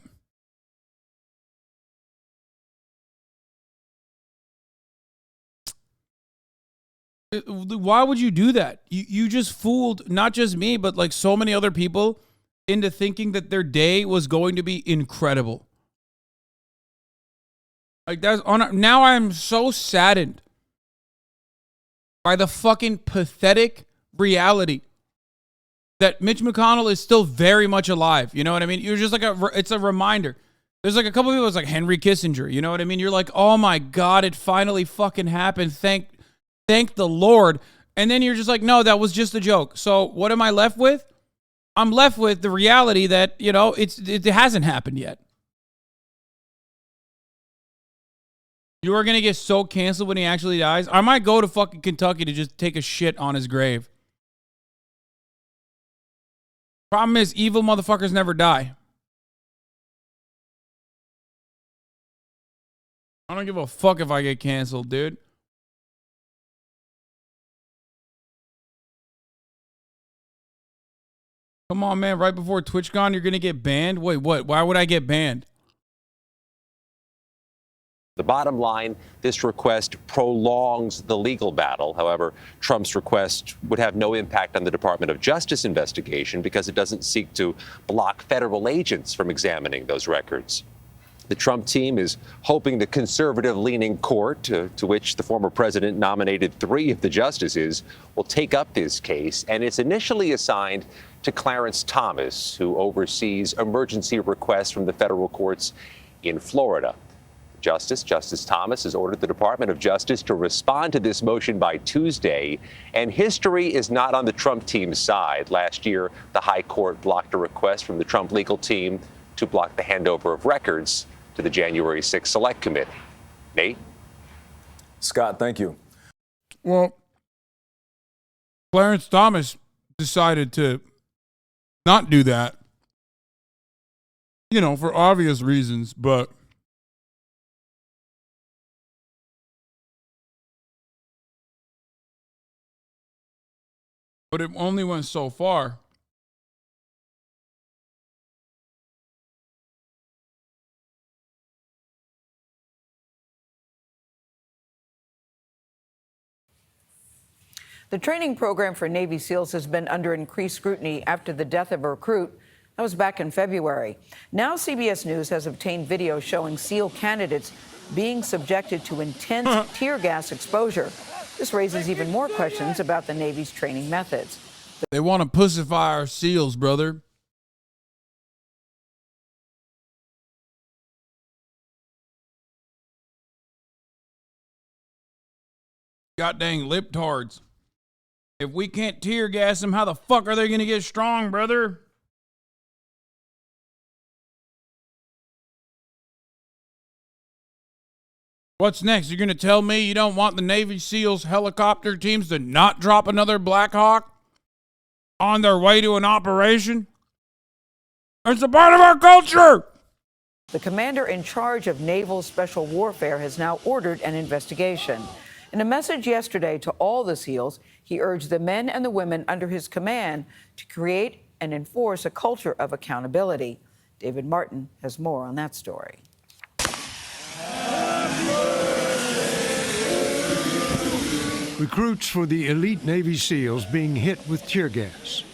Why would you do that? You just fooled not just me, but like so many other people into thinking that their day was going to be incredible. Like that's on. Now I'm so saddened by the fucking pathetic reality that Mitch McConnell is still very much alive. You know what I mean? You're just like it's a reminder. There's like a couple people, it's like Henry Kissinger. You know what I mean? You're like, oh my God, it finally fucking happened. Thank the Lord. And then you're just like, no, that was just a joke. So what am I left with? I'm left with the reality that, you know, it hasn't happened yet. You are going to get so canceled when he actually dies. I might go to fucking Kentucky to just take a shit on his grave. Problem is, evil motherfuckers never die. I don't give a fuck if I get canceled, dude. Come on, man. Right before TwitchCon, you're going to get banned? Wait, what? Why would I get banned? The bottom line, this request prolongs the legal battle. However, Trump's request would have no impact on the Department of Justice investigation because it doesn't seek to block federal agents from examining those records. The Trump team is hoping the conservative-leaning court, to which the former president nominated 3 of the justices, will take up this case, and it's initially assigned to Clarence Thomas, who oversees emergency requests from the federal courts in Florida. Justice Thomas has ordered the Department of Justice to respond to this motion by Tuesday, and history is not on the Trump team's side. Last year, the high court blocked a request from the Trump legal team to block the handover of records to the January 6th Select Committee. Nate? Scott, thank you. Well, Clarence Thomas decided to not do that, you know, for obvious reasons, but it only went so far. The training program for Navy SEALs has been under increased scrutiny after the death of a recruit. That was back in February. Now CBS News has obtained video showing SEAL candidates being subjected to intense tear gas exposure. This raises even more questions about the Navy's training methods. They want to pussify our SEALs, brother. God dang liptards. If we can't tear gas them, how the fuck are they going to get strong, brother? What's next? You're going to tell me you don't want the Navy SEALs helicopter teams to not drop another Black Hawk on their way to an operation? It's a part of our culture. The commander in charge of Naval Special Warfare has now ordered an investigation. In a message yesterday to all the SEALs, he urged the men and the women under his command to create and enforce a culture of accountability. David Martin has more on that story. Recruits for the elite Navy SEALs being hit with tear gas.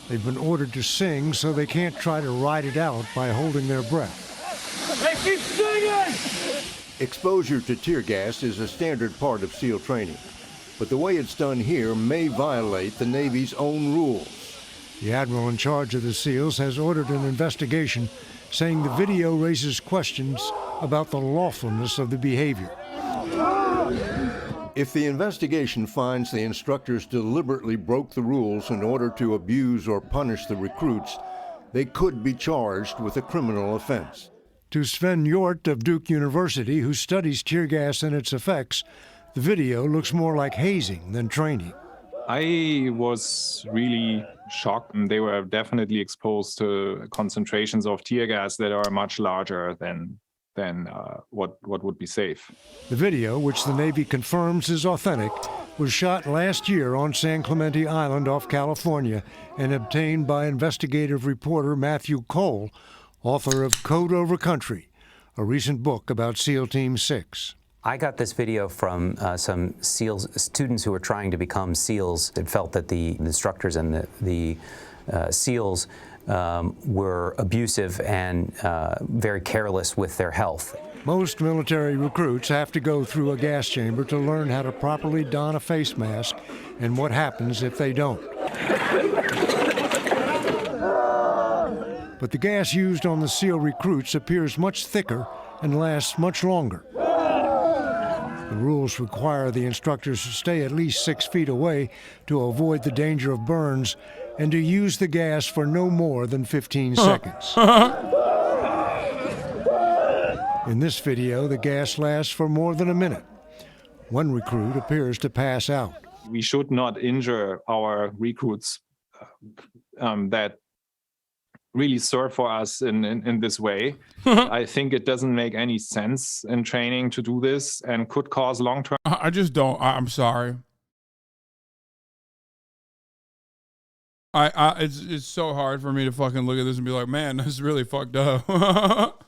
They've been ordered to sing so they can't try to ride it out by holding their breath. Hey, keep singing! Exposure to tear gas is a standard part of SEAL training, but the way it's done here may violate the Navy's own rules. The admiral in charge of the SEALs has ordered an investigation, saying the video raises questions about the lawfulness of the behavior. If the investigation finds the instructors deliberately broke the rules in order to abuse or punish the recruits, they could be charged with a criminal offense. To Sven Hjort of Duke University, who studies tear gas and its effects, the video looks more like hazing than training. I was really shocked. They were definitely exposed to concentrations of tear gas that are much larger than what would be safe. The video, which the Navy confirms is authentic, was shot last year on San Clemente Island off California and obtained by investigative reporter Matthew Cole, author of Code Over Country, a recent book about SEAL Team 6. I got this video from some SEALs students who were trying to become SEALs that felt that the instructors and the SEALs were abusive and very careless with their health. Most military recruits have to go through a gas chamber to learn how to properly don a face mask and what happens if they don't. But the gas used on the SEAL recruits appears much thicker and lasts much longer. The rules require the instructors to stay at least 6 feet away to avoid the danger of burns and to use the gas for no more than 15 seconds. In this video, the gas lasts for more than a minute. One recruit appears to pass out. We should not injure our recruits that really serve for us in this way. I think it doesn't make any sense in training to do this and could cause long-term. I just don't. I'm sorry. It's so hard for me to fucking look at this and be like, man, this is really fucked up.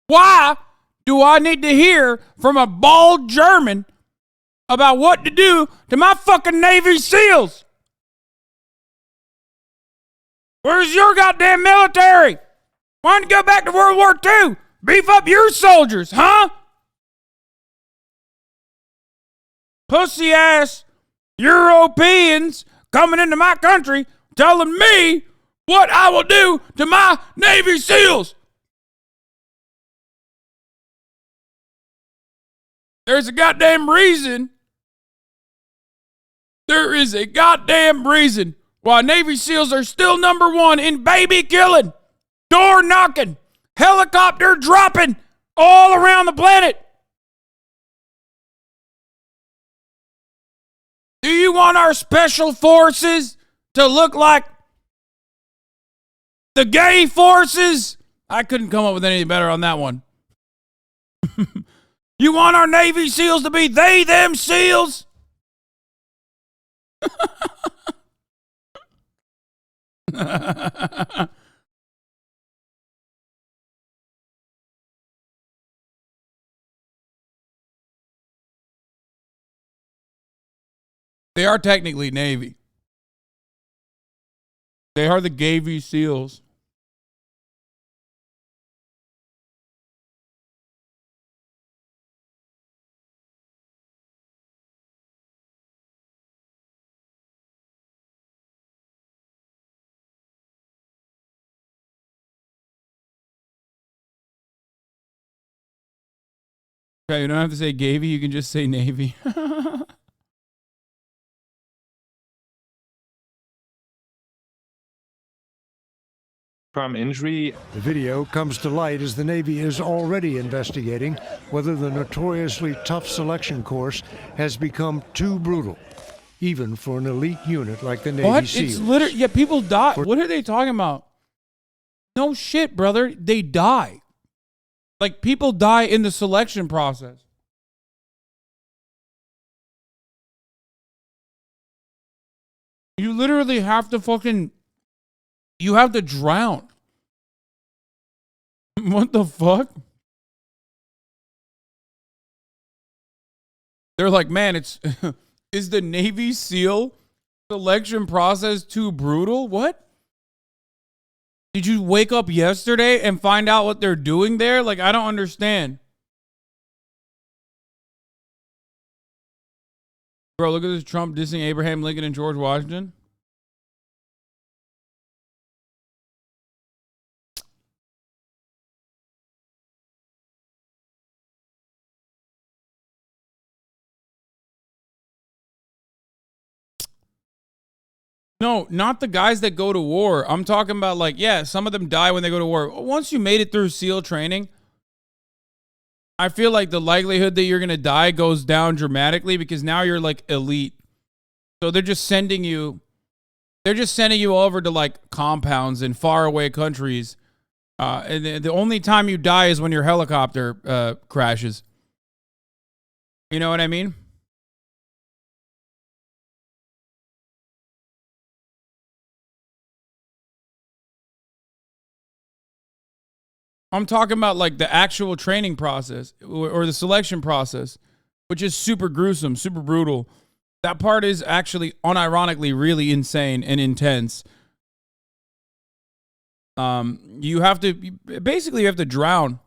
Why do I need to hear from a bald German about what to do to my fucking Navy SEALs? Where's your goddamn military? Why don't you go back to World War II? Beef up your soldiers, huh? Pussy ass Europeans coming into my country telling me what I will do to my Navy SEALs. There's a goddamn reason. There is a goddamn reason why Navy SEALs are still number one in baby killing, door knocking, helicopter dropping all around the planet. Do you want our special forces to look like the gay forces? I couldn't come up with anything better on that one. You want our Navy SEALs to be they, them SEALs? They are technically Navy. They are the Navy SEALs. Okay, you don't have to say Gavy, you can just say Navy. From injury. The video comes to light as the Navy is already investigating whether the notoriously tough selection course has become too brutal, even for an elite unit like the Navy SEALs. It's literally, yeah, people die. What are they talking about? No shit, brother. They die. Like, people die in the selection process. You literally have to fucking... You have to drown. What the fuck? They're like, man, it's... Is the Navy SEAL selection process too brutal? What? Did you wake up yesterday and find out what they're doing there? Like, I don't understand. Bro, look at this Trump dissing Abraham Lincoln and George Washington. No, not the guys that go to war. I'm talking about like, yeah, some of them die when they go to war. Once you made it through SEAL training, I feel like the likelihood that you're going to die goes down dramatically because now you're like elite. So they're just sending you over to like compounds in faraway countries. And the only time you die is when your helicopter crashes. You know what I mean? I'm talking about like the actual training process or the selection process, which is super gruesome, super brutal. That part is actually unironically really insane and intense. You have to drown.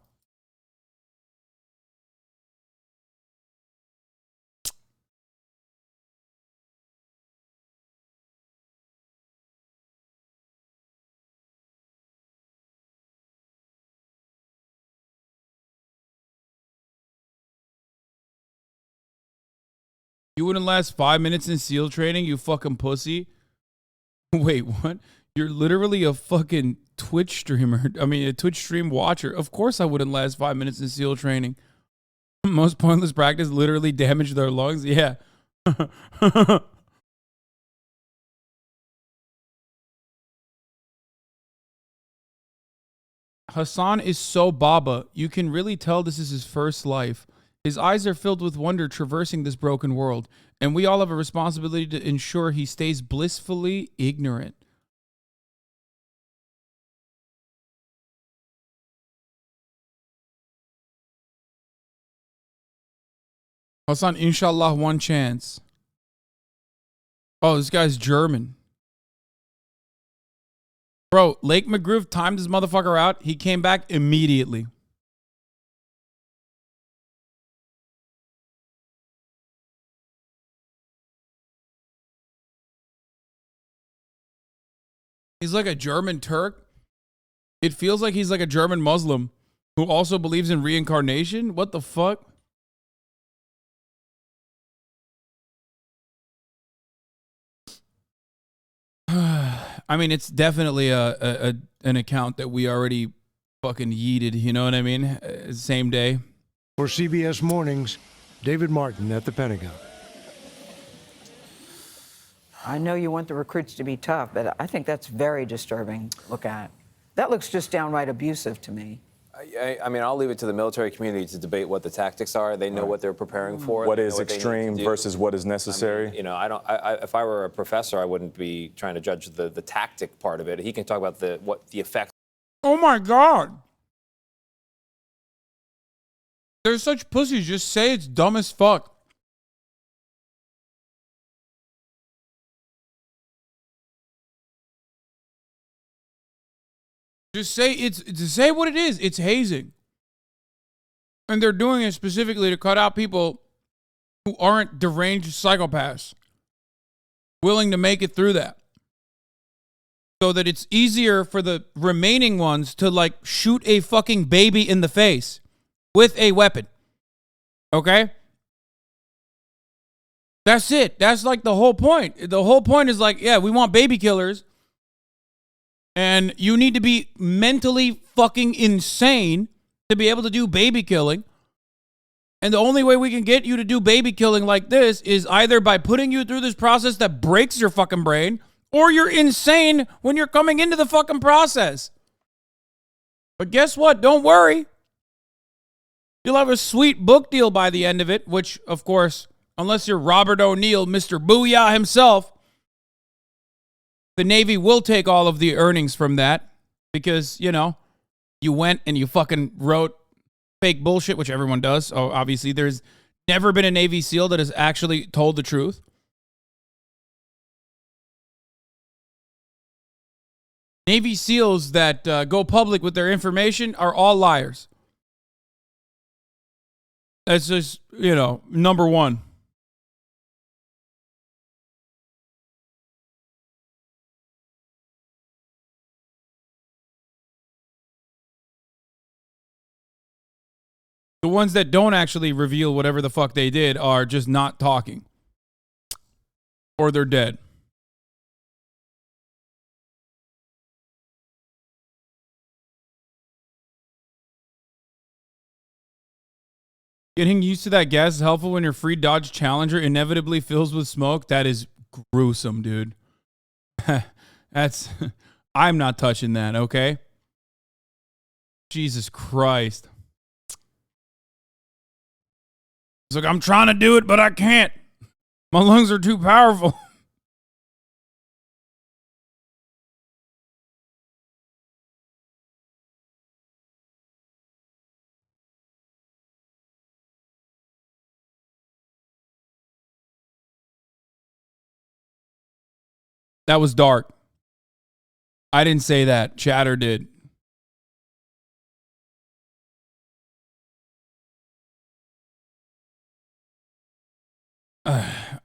You wouldn't last 5 minutes in SEAL training, you fucking pussy. Wait, what? You're literally a fucking Twitch streamer. I mean, a Twitch stream watcher. Of course I wouldn't last 5 minutes in SEAL training. Most pointless practice literally damaged their lungs. Yeah. Hasan is so Baba. You can really tell this is his first life. His eyes are filled with wonder traversing this broken world, and we all have a responsibility to ensure he stays blissfully ignorant. Hasan, inshallah, one chance. Oh, this guy's German. Bro, Lake McGroove timed this motherfucker out. He came back immediately. He's like a German Turk. It feels like he's like a German Muslim who also believes in reincarnation. What the fuck? I mean, it's definitely an account that we already fucking yeeted. You know what I mean? Same day. For CBS Mornings, David Martin at the Pentagon. I know you want the recruits to be tough, but I think that's very disturbing to look at. That looks just downright abusive to me. I mean, I'll leave it to the military community to debate what the tactics are. They know what they're preparing for. What is extreme versus what is necessary? I mean, you know, if I were a professor, I wouldn't be trying to judge the tactic part of it. He can talk about what the effects. Oh my God. They're such pussies. Just say it's dumb as fuck. Just say what it is. It's hazing. And they're doing it specifically to cut out people who aren't deranged psychopaths willing to make it through that. So that it's easier for the remaining ones to like shoot a fucking baby in the face with a weapon. Okay? That's it. That's like the whole point. The whole point is like, yeah, we want baby killers. And you need to be mentally fucking insane to be able to do baby killing. And the only way we can get you to do baby killing like this is either by putting you through this process that breaks your fucking brain, or you're insane when you're coming into the fucking process. But guess what? Don't worry. You'll have a sweet book deal by the end of it, which, of course, unless you're Robert O'Neill, Mr. Booyah himself, the Navy will take all of the earnings from that because, you know, you went and you fucking wrote fake bullshit, which everyone does. Oh, obviously, there's never been a Navy SEAL that has actually told the truth. Navy SEALs that go public with their information are all liars. That's just, you know, number one. The ones that don't actually reveal whatever the fuck they did are just not talking. Or they're dead. Getting used to that gas is helpful when your free Dodge Challenger inevitably fills with smoke. That is gruesome, dude. That's... I'm not touching that, okay? Jesus Christ. It's like, I'm trying to do it, but I can't. My lungs are too powerful. That was dark. I didn't say that. Chatter did.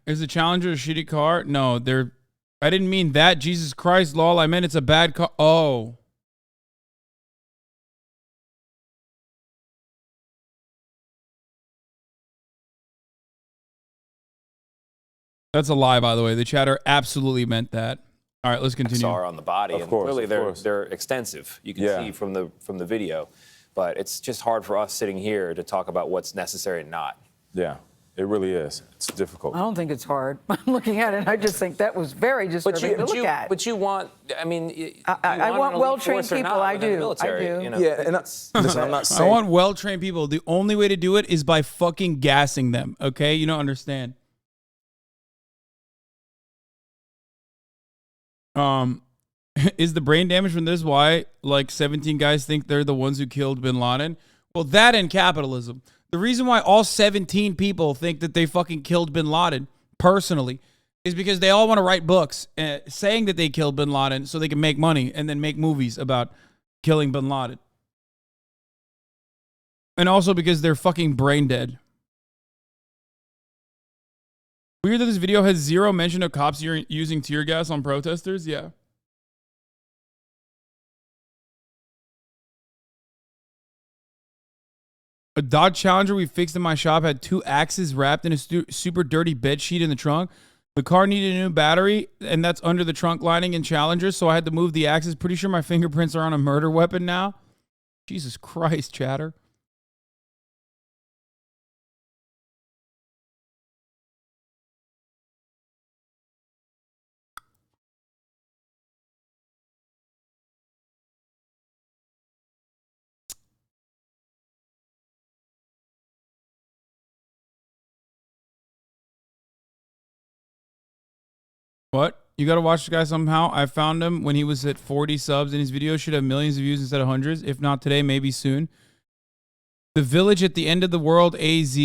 Is the Challenger a shitty car? No, they're... I didn't mean that. Jesus Christ, lol. I meant it's a bad car. Oh. That's a lie, by the way. The chatter absolutely meant that. All right, let's continue. Are on the body, Of and course, clearly of they're extensive. You can see from the video, but it's just hard for us sitting here to talk about what's necessary and not. Yeah, it really is. It's difficult. I don't think it's hard. I'm looking at it, and I just think that was very disturbing to look at. But you want, I mean, I want well-trained people. I do. I do. You know, Yeah, and listen, I'm not saying... I want well-trained people. The only way to do it is by fucking gassing them, okay? You don't understand. Is the brain damage from this why like 17 guys think they're the ones who killed bin Laden? Well, that and capitalism. The reason why all 17 people think that they fucking killed bin Laden personally is because they all want to write books saying that they killed bin Laden so they can make money and then make movies about killing bin Laden. And also because they're fucking brain dead. Weird that this video has zero mention of cops using tear gas on protesters. Yeah. A Dodge Challenger we fixed in my shop had 2 axes wrapped in a super dirty bed sheet in the trunk. The car needed a new battery, and that's under the trunk lining in Challenger, so I had to move the axes. Pretty sure my fingerprints are on a murder weapon now. Jesus Christ, chatter. What? You gotta watch the guy somehow. I found him when he was at 40 subs, and his video should have millions of views instead of hundreds. If not today, maybe soon. The Village at the End of the World, AZ.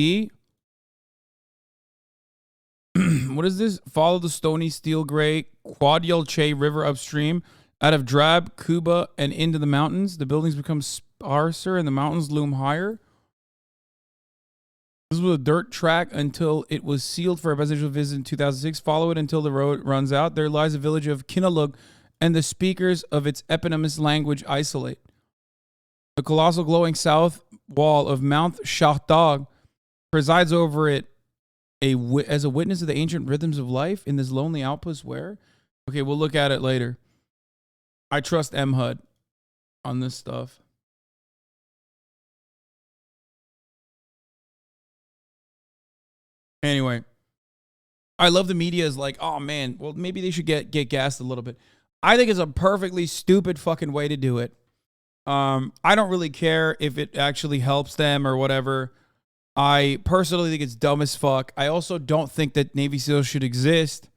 What is this? Follow the stony steel gray Guadalche River upstream out of Drab, Cuba, and into the mountains. The buildings become sparser and the mountains loom higher. This was a dirt track until it was sealed for a residential visit in 2006. Follow it until the road runs out. There lies a village of Kinalug, and the speakers of its eponymous language isolate. The colossal glowing south wall of Mount Shahdag presides over it as a witness of the ancient rhythms of life in this lonely outpost where... Okay, we'll look at it later. I trust MHUD on this stuff. Anyway, I love the media is like, oh man, well maybe they should get gassed a little bit. I think it's a perfectly stupid fucking way to do it. I don't really care if it actually helps them or whatever. I personally think it's dumb as fuck. I also don't think that Navy SEALs should exist.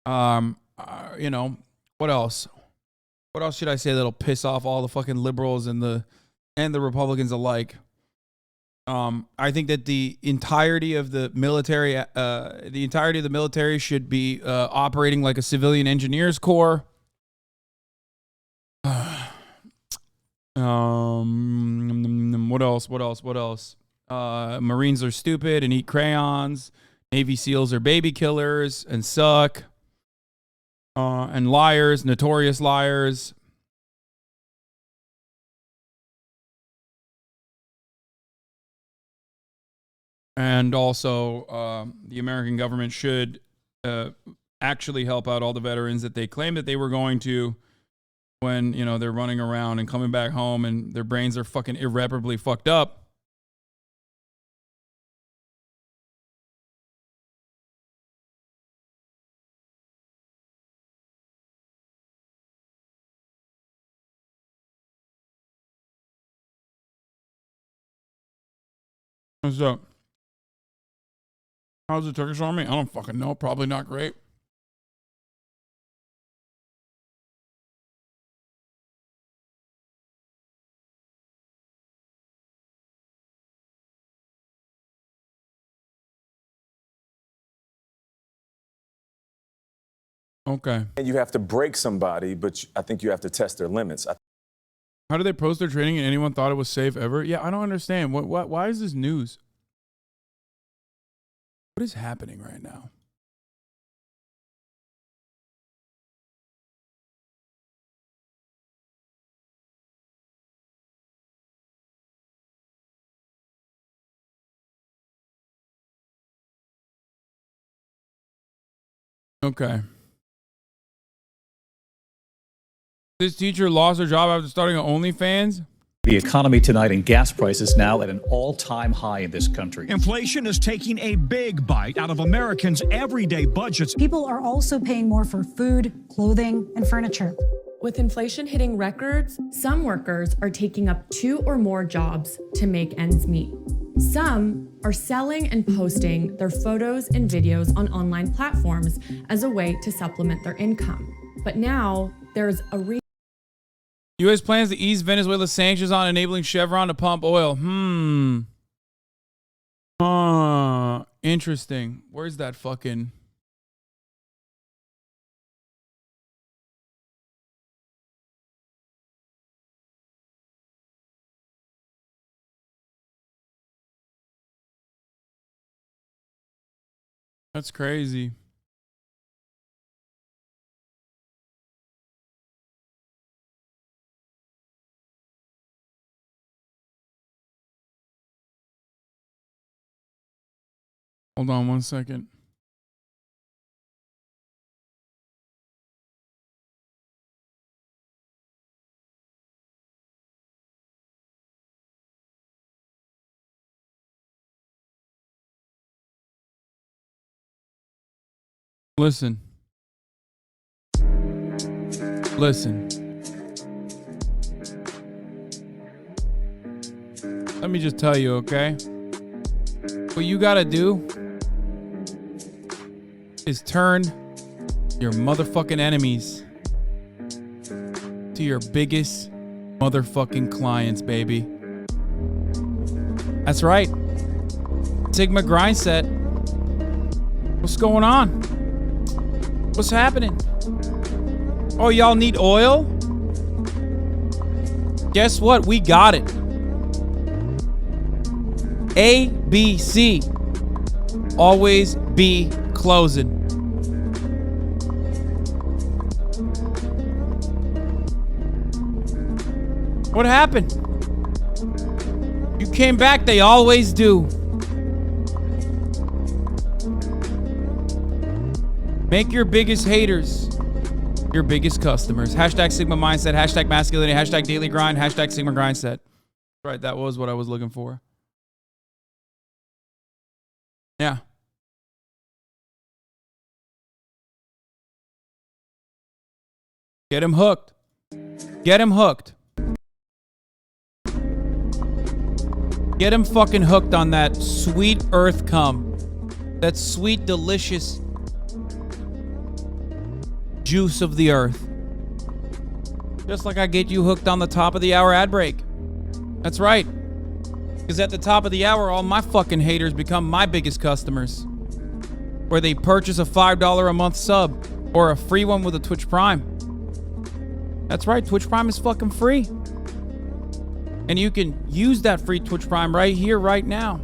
You know, what else? What else should I say that'll piss off all the fucking liberals and the Republicans alike? I think that the entirety of the military, should be operating like a civilian engineers corps. What else? Marines are stupid and eat crayons. Navy SEALs are baby killers and suck. And liars, notorious liars. And also, the American government should actually help out all the veterans that they claim that they were going to when, you know, they're running around and coming back home and their brains are fucking irreparably fucked up. What's up? How's the Turkish army? I don't fucking know. Probably not great. Okay. And you have to break somebody, but I think you have to test their limits. How did they post their training and anyone thought it was safe ever? Yeah, I don't understand. What? Why is this news? What is happening right now? Okay. This teacher lost her job after starting an OnlyFans? The economy tonight and gas prices now at an all-time high in this country. Inflation is taking a big bite out of Americans' everyday budgets. People are also paying more for food, clothing, and furniture. With inflation hitting records, some workers are taking up 2 or more jobs to make ends meet. Some are selling and posting their photos and videos on online platforms as a way to supplement their income. But now there's a U.S. plans to ease Venezuela's sanctions on enabling Chevron to pump oil. Interesting. Where's that fucking... That's crazy. Hold on 1 second. Listen. Let me just tell you, okay? What you gotta do is turn your motherfucking enemies to your biggest motherfucking clients, baby. That's right. Sigma grind set. What's going on? What's happening? Oh, y'all need oil? Guess what? We got it. ABC. Always be closing. What happened? You came back, they always do. Make your biggest haters your biggest customers. Hashtag Sigma Mindset, hashtag masculinity, hashtag daily grind, hashtag Sigma grind set. Right, that was what I was looking for. Yeah. Get him hooked. Get him hooked. Get him fucking hooked on that sweet earth cum. That sweet, delicious juice of the earth. Just like I get you hooked on the top of the hour ad break. That's right. Because at the top of the hour, all my fucking haters become my biggest customers. Where they purchase a $5 a month sub or a free one with a Twitch Prime. That's right, Twitch Prime is fucking free. And you can use that free Twitch Prime right here, right now.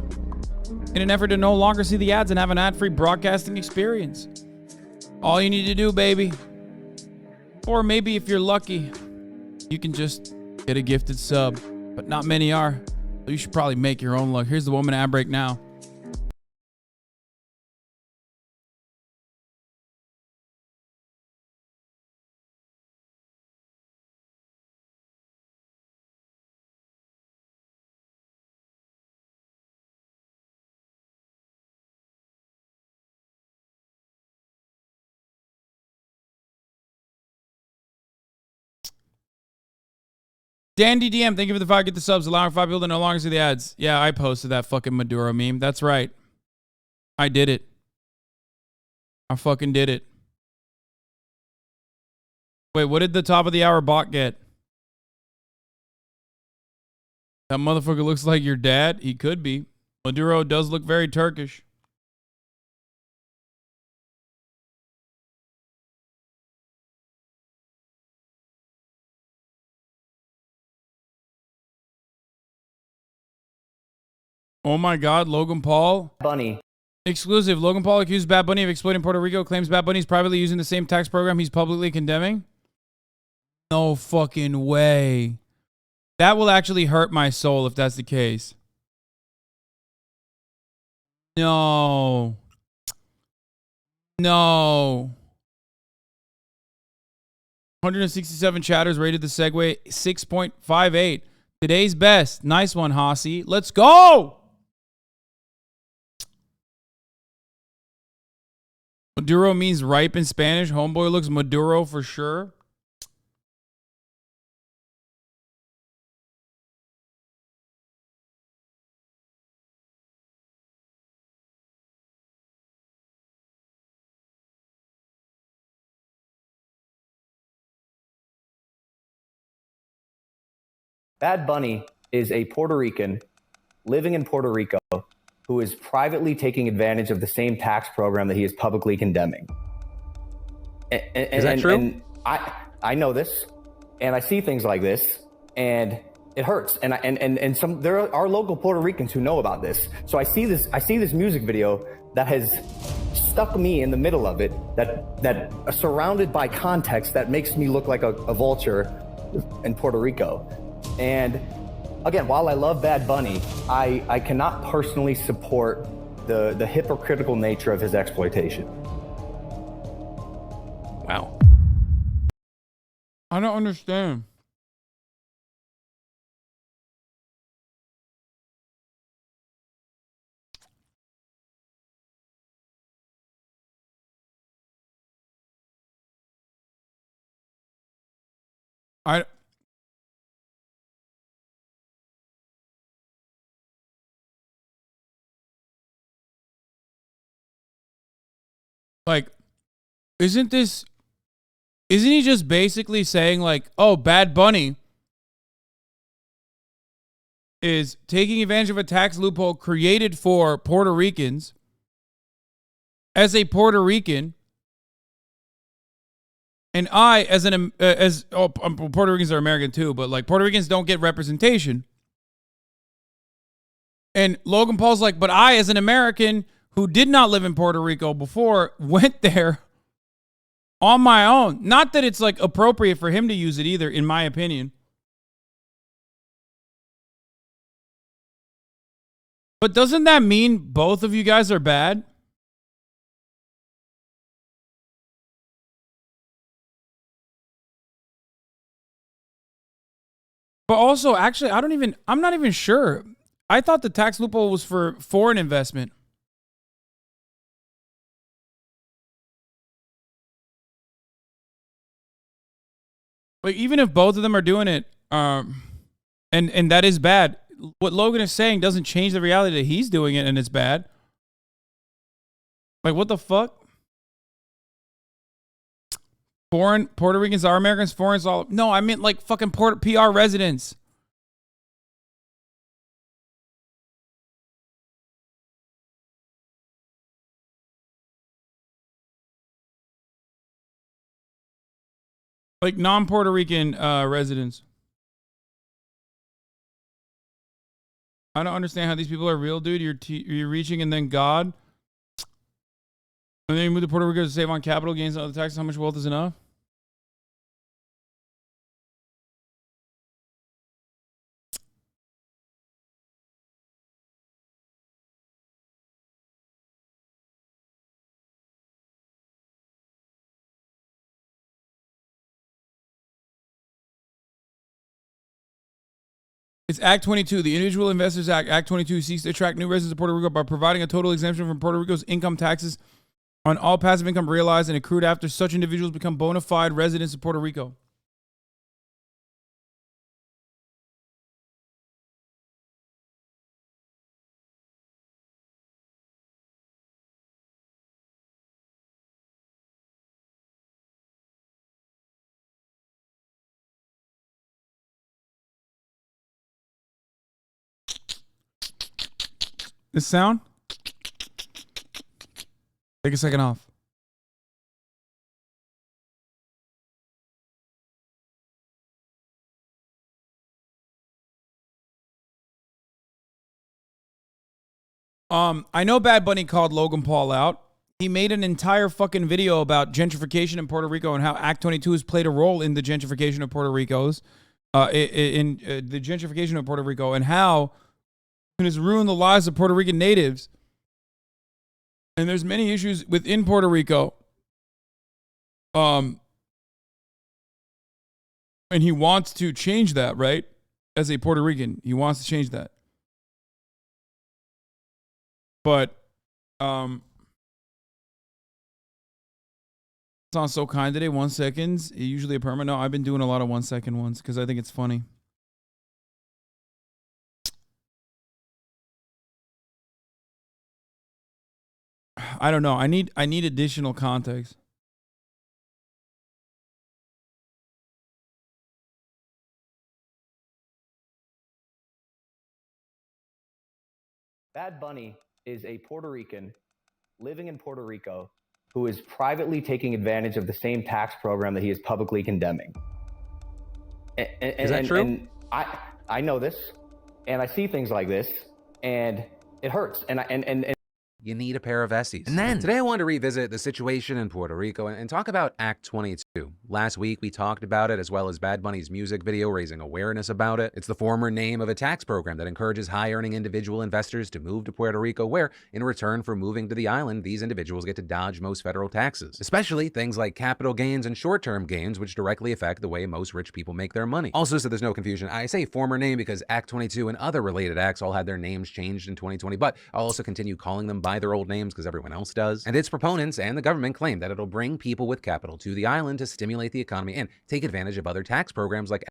In an effort to no longer see the ads and have an ad-free broadcasting experience. All you need to do, baby. Or maybe if you're lucky, you can just get a gifted sub. But not many are. So you should probably make your own luck. Here's the woman ad break now. Dandy DM, thank you for the 5. Get the subs. Allowing 5 people to no longer see the ads. Yeah, I posted that fucking Maduro meme. That's right. I did it. I fucking did it. Wait, what did the top of the hour bot get? That motherfucker looks like your dad. He could be. Maduro does look very Turkish. Oh my God, Logan Paul. Bunny. Exclusive. Logan Paul accused Bad Bunny of exploiting Puerto Rico. Claims Bad Bunny is privately using the same tax program he's publicly condemning. No fucking way. That will actually hurt my soul if that's the case. No. No. 167 chatters rated the segue 6.58. Today's best. Nice one, Hasi. Let's go. Maduro means ripe in Spanish. Homeboy looks Maduro for sure. Bad Bunny is a Puerto Rican living in Puerto Rico who is privately taking advantage of the same tax program that he is publicly condemning. Is that true? And I know this, and I see things like this, and it hurts. And some there are local Puerto Ricans who know about this. So I see this music video that has stuck me in the middle of it, that surrounded by context that makes me look like a vulture in Puerto Rico. And again, while I love Bad Bunny, I cannot personally support the hypocritical nature of his exploitation. Wow. I don't understand. Like, isn't he just basically saying like, oh, Bad Bunny is taking advantage of a tax loophole created for Puerto Ricans as a Puerto Rican, and I Puerto Ricans are American too, but like Puerto Ricans don't get representation. And Logan Paul's like, but I, as an American who did not live in Puerto Rico before, went there on my own. Not that it's like appropriate for him to use it either, in my opinion. But doesn't that mean both of you guys are bad? But also, actually, I'm not even sure. I thought the tax loophole was for foreign investment. Like, even if both of them are doing it, and that is bad, what Logan is saying doesn't change the reality that he's doing it and it's bad. Like, what the fuck? Foreign Puerto Ricans are Americans, foreign's all. No, I meant like fucking PR residents. Like non-Puerto Rican residents. I don't understand how these people are real, dude. You're reaching and then God. And then you move to Puerto Rico to save on capital gains and other taxes. How much wealth is enough? It's Act 22. The Individual Investors Act, Act 22, seeks to attract new residents of Puerto Rico by providing a total exemption from Puerto Rico's income taxes on all passive income realized and accrued after such individuals become bona fide residents of Puerto Rico. This sound? Take a second off. I know Bad Bunny called Logan Paul out. He made an entire fucking video about gentrification in Puerto Rico and how Act 22 has played a role in the gentrification of Puerto Rico's, the gentrification of Puerto Rico, and how it has ruined the lives of Puerto Rican natives. And there's many issues within Puerto Rico. And he wants to change that, right? As a Puerto Rican, he wants to change that. But it's not so kind today. 1 second. Usually a perma. No, I've been doing a lot of 1 second ones because I think it's funny. I don't know. I need additional context. Bad Bunny is a Puerto Rican living in Puerto Rico who is privately taking advantage of the same tax program that he is publicly condemning. Is that true? And I know this, and I see things like this, and it hurts. And you need a pair of Estes. And then today I wanted to revisit the situation in Puerto Rico and talk about Act 22. Last week we talked about it, as well as Bad Bunny's music video raising awareness about it. It's the former name of a tax program that encourages high-earning individual investors to move to Puerto Rico, where, in return for moving to the island, these individuals get to dodge most federal taxes, especially things like capital gains and short-term gains, which directly affect the way most rich people make their money. Also, so there's no confusion, I say former name because Act 22 and other related acts all had their names changed in 2020, but I'll also continue calling them by their old names because everyone else does. And its proponents and the government claim that it'll bring people with capital to the island to stimulate the economy and take advantage of other tax programs like